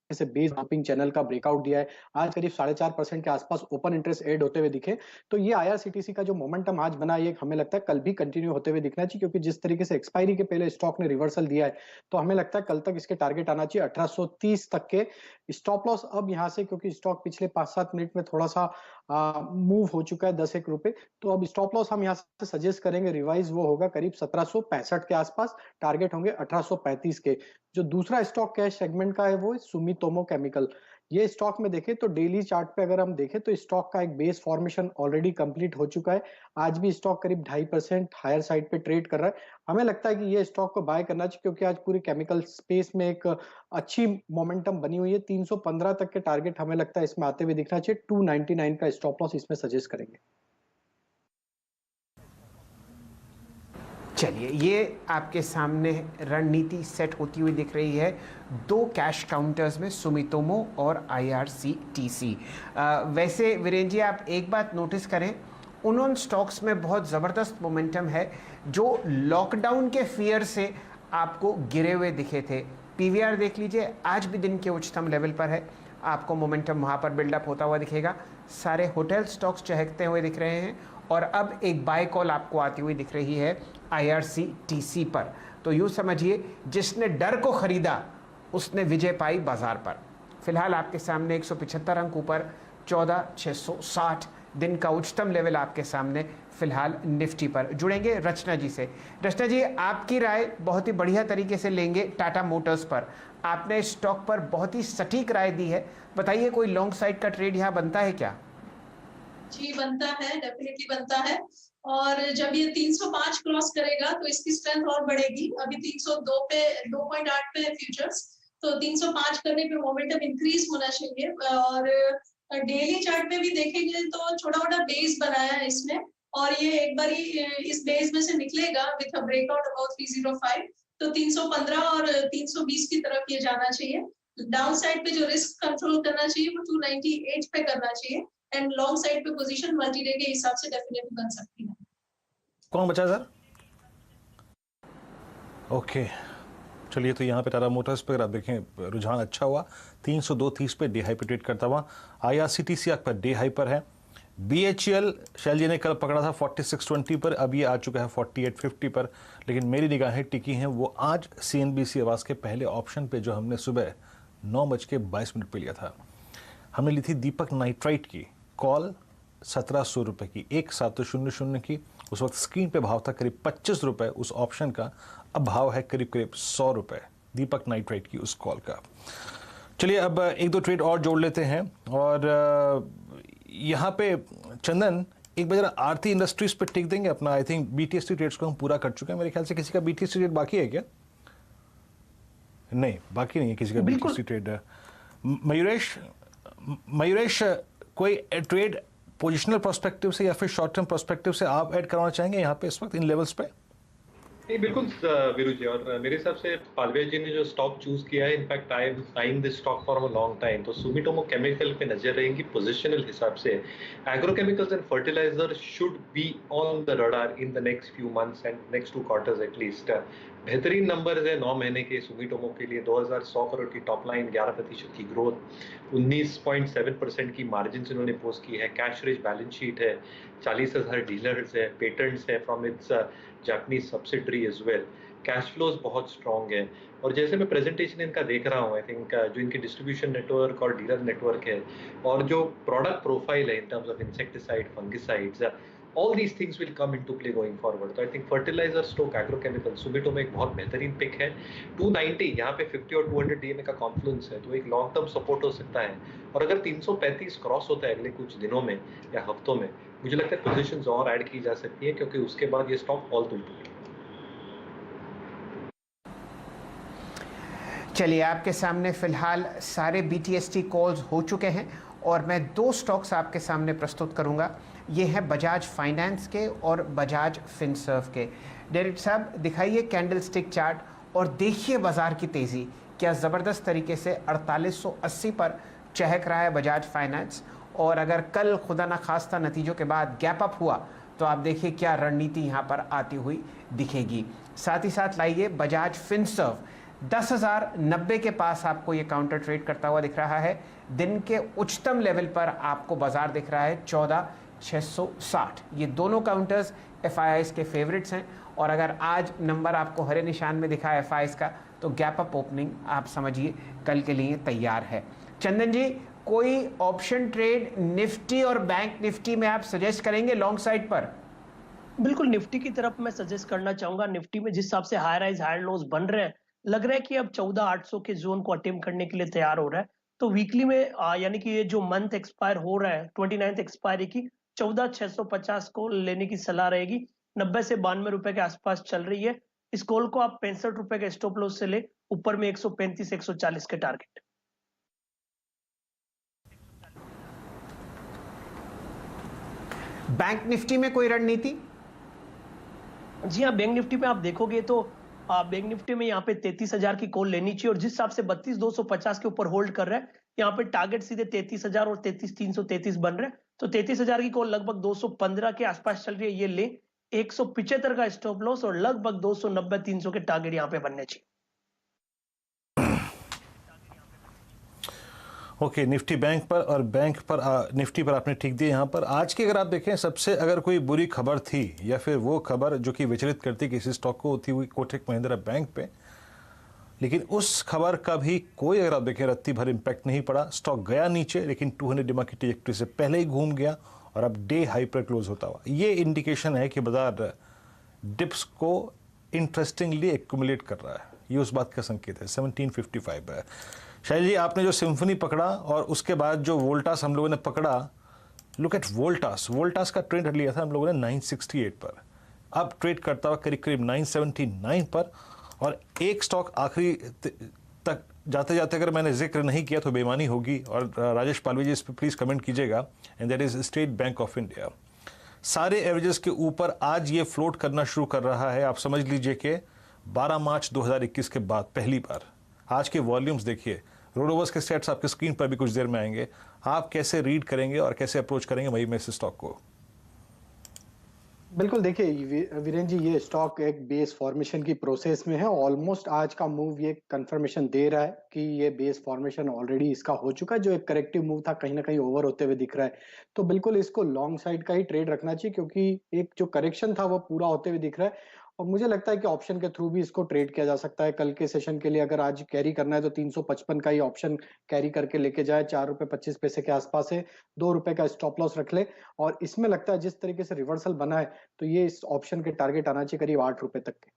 S7: से बेस बम्पिंग चैनल का ब्रेकआउट दिया है, आज करीब 4.5% के आसपास ओपन इंटरेस्ट ऐड होते हुए दिखे। तो ये IRCTC का जो मोमेंटम आज बना, ये हमें लगता है कल भी कंटिन्यू होते हुए दिखना चाहिए, क्योंकि जिस तरीके से एक्सपायरी के पहले स्टॉक ने रिवर्सल दिया है, तो हमें लगता है कल तक इसके टारगेट आना चाहिए 1830 तक के। स्टॉप लॉस अब यहाँ से, क्योंकि स्टॉक पिछले 5-7 मिनट में थोड़ा सा मूव हो चुका है 10-1 रुपए, तो अब स्टॉप लॉस हम यहाँ से सजेस्ट करेंगे रिवाइज, वो होगा करीब 1765 के आसपास। टारगेट होंगे 1835 के। जो दूसरा स्टॉक कैश सेगमेंट का है वो है सुमितोमो केमिकल। ये स्टॉक में देखें तो डेली चार्ट पे अगर हम देखें तो स्टॉक का एक बेस फॉर्मेशन ऑलरेडी कंप्लीट हो चुका है। आज भी स्टॉक करीब 2.5% हायर साइड पे ट्रेड कर रहा है। हमें लगता है कि ये स्टॉक को बाय करना चाहिए, क्योंकि आज पूरी केमिकल स्पेस में एक अच्छी मोमेंटम बनी हुई है। 315 तक के टारगेट हमें लगता है इसमें आते हुए दिखना चाहिए। 299 का स्टॉप लॉस इसमें सजेस्ट करेंगे।
S2: चलिए, ये आपके सामने रणनीति सेट होती हुई दिख रही है दो कैश काउंटर्स में, सुमितोमो और IRCTC। वैसे वीरेंद्र जी, आप एक बात नोटिस करें, उन स्टॉक्स में बहुत ज़बरदस्त मोमेंटम है जो लॉकडाउन के फियर से आपको गिरे हुए दिखे थे। PVR देख लीजिए, आज भी दिन के उच्चतम लेवल पर है, आपको मोमेंटम वहाँ पर बिल्डअप होता हुआ दिखेगा। सारे होटल स्टॉक्स चहकते हुए दिख रहे हैं, और अब एक बाय कॉल आपको आती हुई दिख रही है IRCTC पर। तो यूँ समझिए, जिसने डर को खरीदा उसने विजय पाई बाजार पर। फिलहाल आपके सामने 175 अंक ऊपर 14,660 दिन का उच्चतम लेवल आपके सामने फिलहाल निफ्टी पर। जुड़ेंगे रचना जी से। रचना जी, आपकी राय बहुत ही बढ़िया तरीके से लेंगे टाटा मोटर्स पर। आपने स्टॉक पर बहुत ही सटीक राय दी है, बताइए कोई लॉन्ग साइड का ट्रेड यहाँ बनता है क्या?
S8: जी बनता है, डेफिनेटली बनता है। और जब ये 305 क्रॉस करेगा तो इसकी स्ट्रेंथ और बढ़ेगी। अभी 302 पे 2.8 पे है फ्यूचर्स, तो 305 करने पे मोमेंटम इंक्रीज होना चाहिए। और डेली चार्ट पे भी देखेंगे तो छोटा मोटा बेस बनाया है इसमें, और ये एक बार इस बेस में से निकलेगा विथ अ ब्रेकआउट अबाउट 305, तो 315 और 320 की तरफ ये जाना चाहिए। डाउन साइड पे जो रिस्क कंट्रोल करना चाहिए वो 298 पे करना चाहिए, एंड लॉन्ग साइड पे पोजीशन मल्टी डे के हिसाब से डेफिनेटली बन सकती है।
S1: कौन बचा सर? ओके, चलिए, तो यहाँ पे टाटा मोटर्स पे अगर आप देखें रुझान अच्छा हुआ, 302.30 पे डे हाई पे ट्रेड करता हुआ। IRCTC पर डे हाई पर है। BHEL शैल जी ने कल पकड़ा था 46.20 पर, अब ये आ चुका है 48.50 पर, लेकिन मेरी निगाहें टिकी हैं वो आज CNBC आवाज़ के पहले ऑप्शन पे जो हमने सुबह 9:22 पे लिया था। हमने ली थी दीपक नाइट्राइट की कॉल 1700 रुपये की, 1700 की। उस वक्त स्क्रीन पे भाव था करीब 25 रुपये उस ऑप्शन का, अब भाव है करीब करीब 100 रुपये दीपक नाइट्राइट की उस कॉल का। चलिए, अब एक दो ट्रेड और जोड़ लेते हैं। और यहाँ पे चंदन एक बार आरती इंडस्ट्रीज पे टिक देंगे अपना। आई थिंक BTST ट्रेड्स को हम पूरा कर चुके हैं। मेरे ख्याल से किसी का BTST ट्रेड बाकी है क्या? नहीं, बाकी नहीं है किसी का BTST ट्रेड। मयूरेश, कोई ट्रेड पोजिशनल पर्सपेक्टिव से या फिर शॉर्ट टर्म पर्सपेक्टिव से आप ऐड करवाना चाहेंगे यहाँ पे इस वक्त इन लेवल्स पे?
S3: नहीं, बिल्कुल वीरू जी, और मेरे हिसाब से पालवे जी ने जो स्टॉक चूज किया है, in fact I am sign this stock for a long time, तो सुमिटोमो केमिकल पे नजर रहेंगी पोजिशनल हिसाब से। Agrochemicals and fertiliser should be on the radar in the next few months and next 2 quarters at least. बेहतरीन numbers है 9 महीने के सुमिटोमो के लिए। 2100 करोड़ की टॉप लाइन, 11% की ग्रोथ, 19.7% की मार्जिन इन्होंने पोस्ट की है। कैश रिच बैलेंस शीट है, 40,000 डीलर्स है, पेटेंट्स है from its Japanese subsidiary as well. Cash flows बहुत स्ट्रॉन्ग है। और जैसे मैं प्रेजेंटेशन इनका देख रहा हूँ, आई थिंक जो इनकी डिस्ट्रीब्यूशन नेटवर्क और डीलर नेटवर्क है और जो प्रोडक्ट प्रोफाइल है in terms of insecticide, fungicides, all these things will come into play going forward. तो I think fertilizer stock agrochemical Sumitomo में एक बहुत बेहतरीन पिक है। 290 यहाँ पे 50 और 200 DMA का कॉन्फ्लुएंस है, तो एक लॉन्ग टर्म सपोर्ट हो सकता है। और अगर 335 क्रॉस होता है अगले कुछ दिनों में या हफ्तों में, मुझे लगता है पोजीशंस और ऐड की जा सकती है, क्योंकि उसके बाद ये स्टॉक ऑल तुल टूटे।
S2: चलिए, आपके सामने फिलहाल सारे BTST कॉल्स हो चुके हैं और मैं 2 स्टॉक्स आपके सामने प्रस्तुत करूंगा। ये हैं बजाज फाइनेंस के और बजाज फिनसर्व के। डायरेक्टर साहब, दिखाइए कैंडलस्टिक चार्ट और देखिए बाजार की तेज़ी क्या ज़बरदस्त तरीके से 4880 पर चहक रहा है बजाज फाइनेंस। और अगर कल खुदा न खास्ता नतीजों के बाद गैप अप हुआ तो आप देखिए क्या रणनीति यहाँ पर आती हुई दिखेगी। साथ ही साथ लाइए बजाज फिनसर्व, 10,090 के पास आपको ये काउंटर ट्रेड करता हुआ दिख रहा है। दिन के उच्चतम लेवल पर आपको बाजार दिख रहा है 14,660। ये दोनों काउंटर्स FIIs के फेवरेट्स हैं और अगर आज नंबर आपको हरे निशान में दिखा है FIIs का, तो गैप अप ओपनिंग आप समझिए कल के लिए तैयार है। चंदन जी, कोई ऑप्शन ट्रेड निफ्टी और बैंक निफ्टी में आप सजेस्ट करेंगे लॉन्ग साइड पर?
S5: बिल्कुल, निफ्टी की तरफ मैं सजेस्ट करना चाहूंगा। निफ्टी में जिस हिसाब से हाई राइज हाई लोज बन रहे हैं, लग रहा है कि अब 14,800 के जोन को अटेम्प्ट करने के लिए तैयार हो रहा है। तो वीकली में यानी कि ये जो मंथ एक्सपायर हो रहा है 29 एक्सपायरी की, 14,650 को लेने की सलाह रहेगी। 90 से 92 रुपए के आसपास चल रही है। इस कॉल को आप 65 रुपए के स्टॉप लॉस से ले, ऊपर में 135 140 के टारगेट।
S2: बैंक निफ्टी में कोई रणनीति?
S5: जी हाँ, बैंक निफ्टी में आप देखोगे तो बैंक निफ्टी में यहाँ पे 33,000 की कॉल लेनी चाहिए और जिस हिसाब से 32,250 के ऊपर होल्ड कर रहा है, यहाँ पे टारगेट सीधे 33,000 और 33,333 बन रहे हैं। तो 33,000 की कॉल लगभग 215 के आसपास चल रही है, ये ले। 175 का स्टॉप लॉस और लगभग 290-300 के टारगेट यहाँ पे बनने चाहिए।
S1: ओके, निफ्टी बैंक पर और बैंक पर निफ्टी पर आपने ठीक दिया। यहाँ पर आज की अगर आप देखें, सबसे अगर कोई बुरी खबर थी या फिर वो खबर जो कि विचलित करती किसी स्टॉक को होती हुई कोटक महिंद्रा बैंक पे, लेकिन उस खबर का भी कोई अगर आप देखें रत्ती भर इम्पैक्ट नहीं पड़ा। स्टॉक गया नीचे, लेकिन 200 डिमा की ट्रैजेक्टरी से पहले ही घूम गया और अब डे हाई पर क्लोज होता हुआ। ये इंडिकेशन है कि बाजार डिप्स को इंटरेस्टिंगली एक्यूमुलेट कर रहा है। ये उस बात का संकेत है। 1755 है। शायद जी, आपने जो सिम्फनी पकड़ा और उसके बाद जो वोल्टास हम लोगों ने पकड़ा, लुक एट वोल्टास का ट्रेंड लिया था हम लोगों ने 968 पर, अब ट्रेड करता हुआ करीब करीब 979 पर। और एक स्टॉक आखिरी तक जाते जाते अगर मैंने जिक्र नहीं किया तो बेईमानी होगी, और राजेश पालवी जी इस पर प्लीज़ कमेंट कीजिएगा, and that is state bank of India. सारे एवरेजेस के ऊपर आज ये फ्लोट करना शुरू कर रहा है। आप समझ लीजिए कि 12 मार्च 2021 के बाद पहली बार। आज के वॉल्यूम्स देखिए, रोडोवर्स के स्टेट्स आपके स्क्रीन पर भी कुछ देर में आएंगे। आप कैसे रीड करेंगे और कैसे अप्रोच करेंगे वही में इस स्टॉक को?
S7: बिल्कुल, देखिए वीरेन जी, ये स्टॉक एक बेस फॉर्मेशन की प्रोसेस में है। ऑलमोस्ट आज का मूव ये कंफर्मेशन दे रहा है कि ये बेस फॉर्मेशन ऑलरेडी इसका हो चुका है। जो एक करेक्टिव मूव था कहीं ना कहीं ओवर होते हुए दिख रहा है, तो बिल्कुल इसको लॉन्ग साइड का ही ट्रेड रखना चाहिए, क्योंकि एक जो करेक्शन था वो पूरा होते हुए दिख रहा है। और मुझे लगता है कि ऑप्शन के थ्रू भी इसको ट्रेड किया जा सकता है। कल के सेशन के लिए अगर आज कैरी करना है तो 355 का ही ऑप्शन कैरी करके लेके जाए। 4 रुपए 25 पैसे के आसपास है, 2 रुपए का स्टॉप लॉस रख ले। और इसमें लगता है जिस तरीके से रिवर्सल बना है, तो ये इस ऑप्शन के टारगेट आना चाहिए करीब 8 रुपए तक के।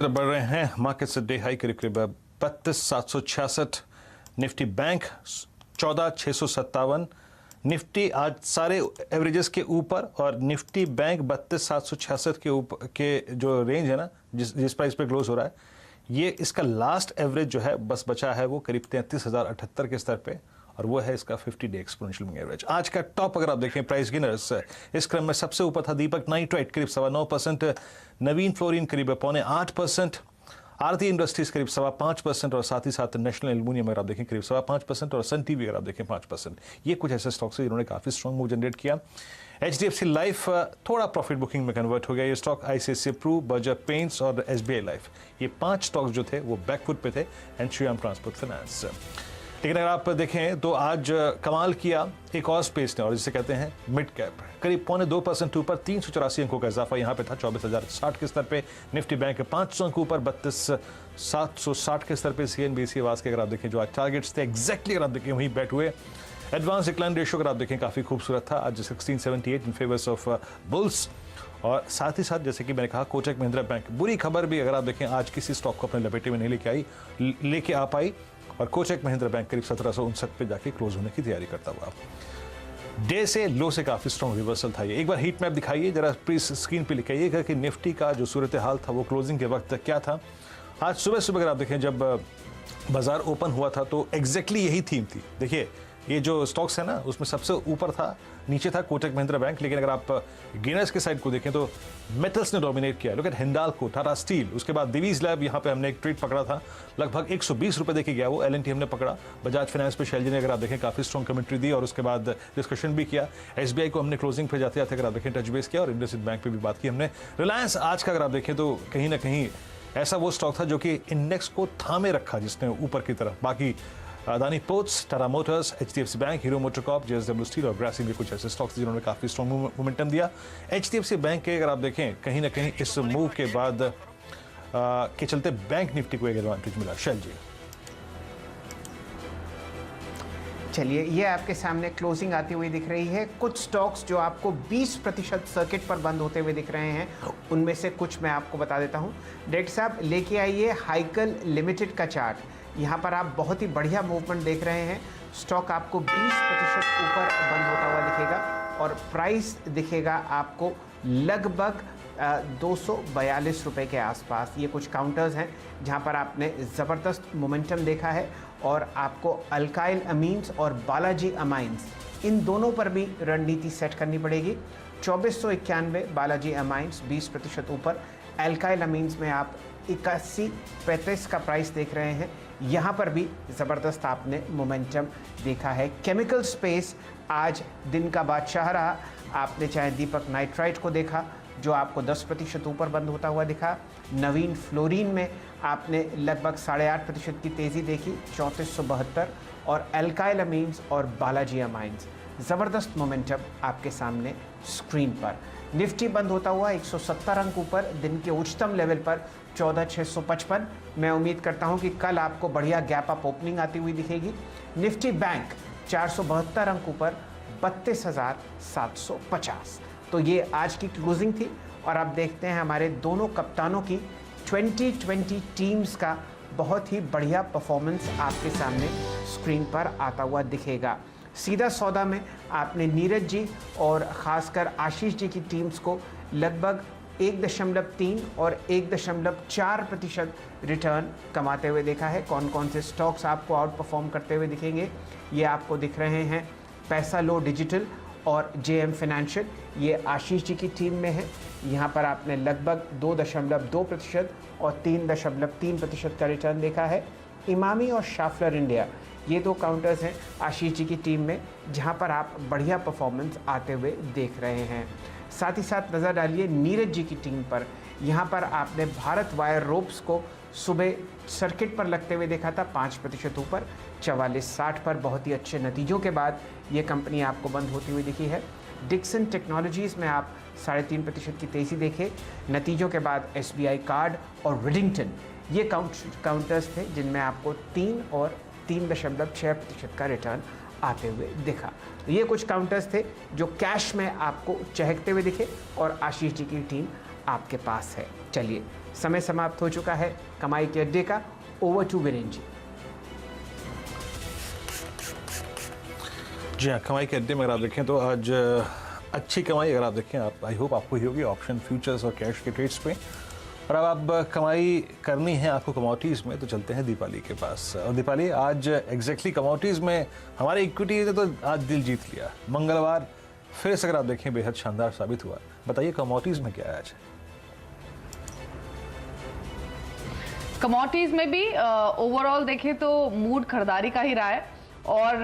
S1: बढ़ रहे हैं मार्केट से डे हाई करीब करीब 32,766, निफ्टी बैंक 14,657, निफ्टी आज सारे एवरेजेस के ऊपर और निफ्टी बैंक 32,766 के ऊपर के जो रेंज है ना, जिस प्राइस पे क्लोज हो रहा है, ये इसका लास्ट एवरेज जो है बस बचा है वो करीब 33,078 के स्तर पे, और वो है इसका 50 डे एक्सपोनेंशियल मूविंग एवरेज। आज का टॉप अगर आप देखें प्राइस गेनर्स, इस क्रम में सबसे ऊपर था दीपक नाइट्राइट करीब 9.25%, नवीन फ्लोरिन करीब 7.25%, आरती इंडस्ट्रीज करीब 5.25% और साथ ही साथ नेशनल एल्यूमिनियम अगर आप देखें करीब 5.25% और सन टीवी अगर आप देखें 5%। ये कुछ ऐसे स्टॉक्स हैं जिन्होंने काफ़ी स्ट्रॉन्ग मूव जनरेट किया। HDFC लाइफ थोड़ा प्रॉफिट बुकिंग में कन्वर्ट हो गया ये stock. ICICI Pru, Berger Paints और SBI लाइफ, ये 5 स्टॉक्स जो थे वो बैकफुट पे थे, एंड श्रीराम ट्रांसपोर्ट फाइनेंस। लेकिन अगर आप देखें तो आज कमाल किया एक और स्पेस ने, और जिसे कहते हैं मिड कैप, करीब 0.2% ऊपर 384 अंकों का इजाफा यहाँ पे था 24,060 के स्तर पे। निफ्टी बैंक 500 अंक ऊपर 32,760 के स्तर पे। CNBC आवास के अगर आप देखें जो आज टारगेट्स थे एग्जैक्टली अगर आप देखें वहीं बैठ हुए। एडवांस डिक्लाइन रेशियो अगर आप देखें काफ़ी खूबसूरत था आज 1678 इन फेवर्स ऑफ बुल्स। और साथ ही साथ जैसे कि मैंने कहा कोटक महिंद्रा बैंक, बुरी खबर भी अगर आप देखें आज किसी स्टॉक को अपने लपेटे में नहीं लेके आ पाई, और कोटक महिंद्रा बैंक करीब 1759 पे जाके क्लोज होने की तैयारी करता हुआ। डे से लो से काफ़ी स्ट्रॉन्ग रिवर्सल था ये। एक बार हीट मैप दिखाइए जरा प्लीज स्क्रीन पे, लिखाइएगा कि निफ्टी का जो सूरत हाल था वो क्लोजिंग के वक्त क्या था। आज सुबह सुबह अगर आप देखें जब बाजार ओपन हुआ था तो एग्जैक्टली यही थीम थी। देखिए ये जो स्टॉक्स है ना उसमें सबसे ऊपर था, नीचे था कोटक महिंद्रा बैंक, लेकिन अगर आप गेनर्स के साइड को देखें तो मेटल्स ने डोमिनेट किया। Look at Hindalco, Tata steel, उसके बाद दिवीज लैब, यहाँ पे हमने एक ट्रेड पकड़ा था लगभग 120 रुपए देके गया वो। LNT हमने पकड़ा। बजाज फाइनेंस पे शैलजी ने अगर आप देखें काफ़ी स्ट्रॉन्ग कमेंट्री दी और उसके बाद डिस्कशन भी किया। SBI को हमने क्लोजिंग पे जाते जाते अगर आप देखें टच बेस किया, और इंडसइंड बैंक पे भी बात की हमने। रिलायंस आज का अगर आप देखें तो कहीं ना कहीं ऐसा वो स्टॉक था जो कि इंडेक्स को थामे रखा जिसने ऊपर की तरफ। बाकी Adani ports, Tata motors, HDFC bank, Hero MotoCorp, JSW steel और ग्रासिम भी कुछ ऐसे स्टॉक्स जिन्होंने काफ़ी स्ट्रॉन्ग मोमेंटम दिया। HDFC बैंक के अगर आप देखें कहीं ना कहीं इस मूव के बाद के चलते बैंक निफ्टी को एक एडवांटेज मिला। शैल जी,
S2: चलिए ये आपके सामने क्लोजिंग आती हुई दिख रही है। कुछ स्टॉक्स जो आपको 20% सर्किट पर बंद होते हुए दिख रहे हैं, उनमें से कुछ मैं आपको बता देता हूं। डायरेक्टर साहब लेके आइए हाइकल लिमिटेड का चार्ट। यहाँ पर आप बहुत ही बढ़िया मूवमेंट देख रहे हैं। स्टॉक आपको 20% ऊपर बंद होता हुआ दिखेगा और प्राइस दिखेगा आपको लगभग 242 रुपए के आसपास। ये कुछ काउंटर्स हैं जहाँ पर आपने ज़बरदस्त मोमेंटम देखा है, और आपको अल्काइल अमीन्स और बालाजी अमाइंस, इन दोनों पर भी रणनीति सेट करनी पड़ेगी। 2491 बालाजी अमाइंस 20% ऊपर, अल्काइल अमीन्स में आप 81.35 का प्राइस देख रहे हैं। यहाँ पर भी ज़बरदस्त आपने मोमेंटम देखा है। केमिकल स्पेस आज दिन का बादशाह रहा। आपने चाहे दीपक नाइट्राइट को देखा जो आपको 10% ऊपर बंद होता हुआ दिखा। नवीन फ्लोरीन में आपने लगभग 8.5% की तेज़ी देखी 3472, और अल्काइल अमीन्स और बालाजी अमाइंस ज़बरदस्त मोमेंटम आपके सामने स्क्रीन पर। निफ्टी बंद होता हुआ 170 अंक ऊपर, दिन के उच्चतम लेवल पर 14,655। मैं उम्मीद करता हूं कि कल आपको बढ़िया गैप अप ओपनिंग आती हुई दिखेगी। निफ्टी बैंक 472 अंक ऊपर 32,750। तो ये आज की क्लोजिंग थी, और आप देखते हैं हमारे दोनों कप्तानों की 2020 टीम्स का बहुत ही बढ़िया परफॉर्मेंस आपके सामने स्क्रीन पर आता हुआ दिखेगा। सीधा सौदा में आपने नीरज जी और ख़ासकर आशीष जी की टीम्स को लगभग 1.3 और 1.4% रिटर्न कमाते हुए देखा है। कौन कौन से स्टॉक्स आपको आउट परफॉर्म करते हुए दिखेंगे ये आपको दिख रहे हैं। पैसा लो डिजिटल और JM फाइनेंशियल, ये आशीष जी की टीम में है। यहाँ पर आपने लगभग 2.2% और 3.3% का रिटर्न देखा है। इमामी और शाफलर इंडिया, ये 2 काउंटर्स हैं आशीष जी की टीम में, जहां पर आप बढ़िया परफॉर्मेंस आते हुए देख रहे हैं। साथ ही साथ नज़र डालिए नीरज जी की टीम पर। यहाँ पर आपने भारत वायर रोप्स को सुबह सर्किट पर लगते हुए देखा था, 5% ऊपर 44.60 पर बहुत ही अच्छे नतीजों के बाद ये कंपनी आपको बंद होती हुई दिखी है। डिक्सन टेक्नोलॉजीज़ में आप 3.5% की तेज़ी देखे। नतीजों के बाद SBI कार्ड और रिडिंगटन, ये काउंटर्स थे जिनमें आपको 3 और 3.6% का रिटर्न आते हुए दिखा। तो ये कुछ काउंटर्स थे जो कैश में आपको चहकते हुए दिखे और आशीष जी की टीम आपके पास है। चलिए, समय समाप्त हो चुका है कमाई के अड्डे का। Over to Virendra ji.
S1: जी हाँ, कमाई के अड्डे में अगर आप देखें तो आज अच्छी कमाई अगर आप देखें, आप आई होप आपको ही होगी ऑप्शन, फ्यूचर्स और कैश के ट्रेड्स पे। और अब आप कमाई करनी है आपको कमोडिटीज़ में, तो चलते हैं दीपाली के पास। और दीपाली, आज एग्जैक्टली कमोडिटीज़ में हमारे इक्विटी ने तो आज दिल जीत लिया। मंगलवार फिर से अगर आप देखें बेहद शानदार साबित हुआ। बताइए कमोडिटीज़ में क्या है आज?
S11: कमोडिटीज में भी ओवरऑल देखें तो मूड खरीदारी का ही रहा है। और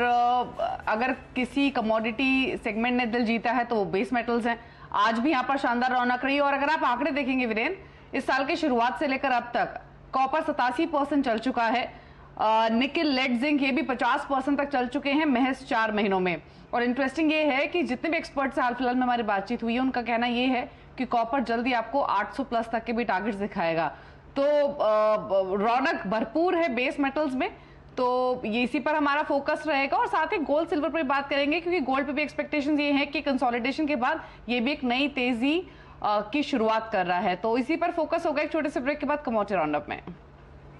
S11: अगर किसी कमोडिटी सेगमेंट ने दिल जीता है तो वो बेस मेटल्स हैं। आज भी यहाँ पर शानदार रौनक रही। और अगर आप आंकड़े देखेंगे वीरेन, इस साल की शुरुआत से लेकर अब तक कॉपर 87% चल चुका है, निकेल, लेड, जिंक ये भी 50% तक चल चुके हैं महज 4 महीनों में। और इंटरेस्टिंग ये है कि जितने भी एक्सपर्ट से हाल फिलहाल में हमारी बातचीत हुई है, उनका कहना ये है कि कॉपर जल्दी आपको 800 प्लस तक के भी टारगेट्स दिखाएगा। तो रौनक भरपूर है बेस मेटल्स में, तो ये इसी पर हमारा फोकस रहेगा। और साथ ही गोल्ड सिल्वर पर बात करेंगे, क्योंकि गोल्ड पे भी एक्सपेक्टेशंस ये है कि कंसोलिडेशन के बाद ये भी एक नई तेजी की शुरुआत कर रहा है। तो इसी पर फोकस होगा एक छोटे से ब्रेक के बाद कमोडिटी राउंडअप में।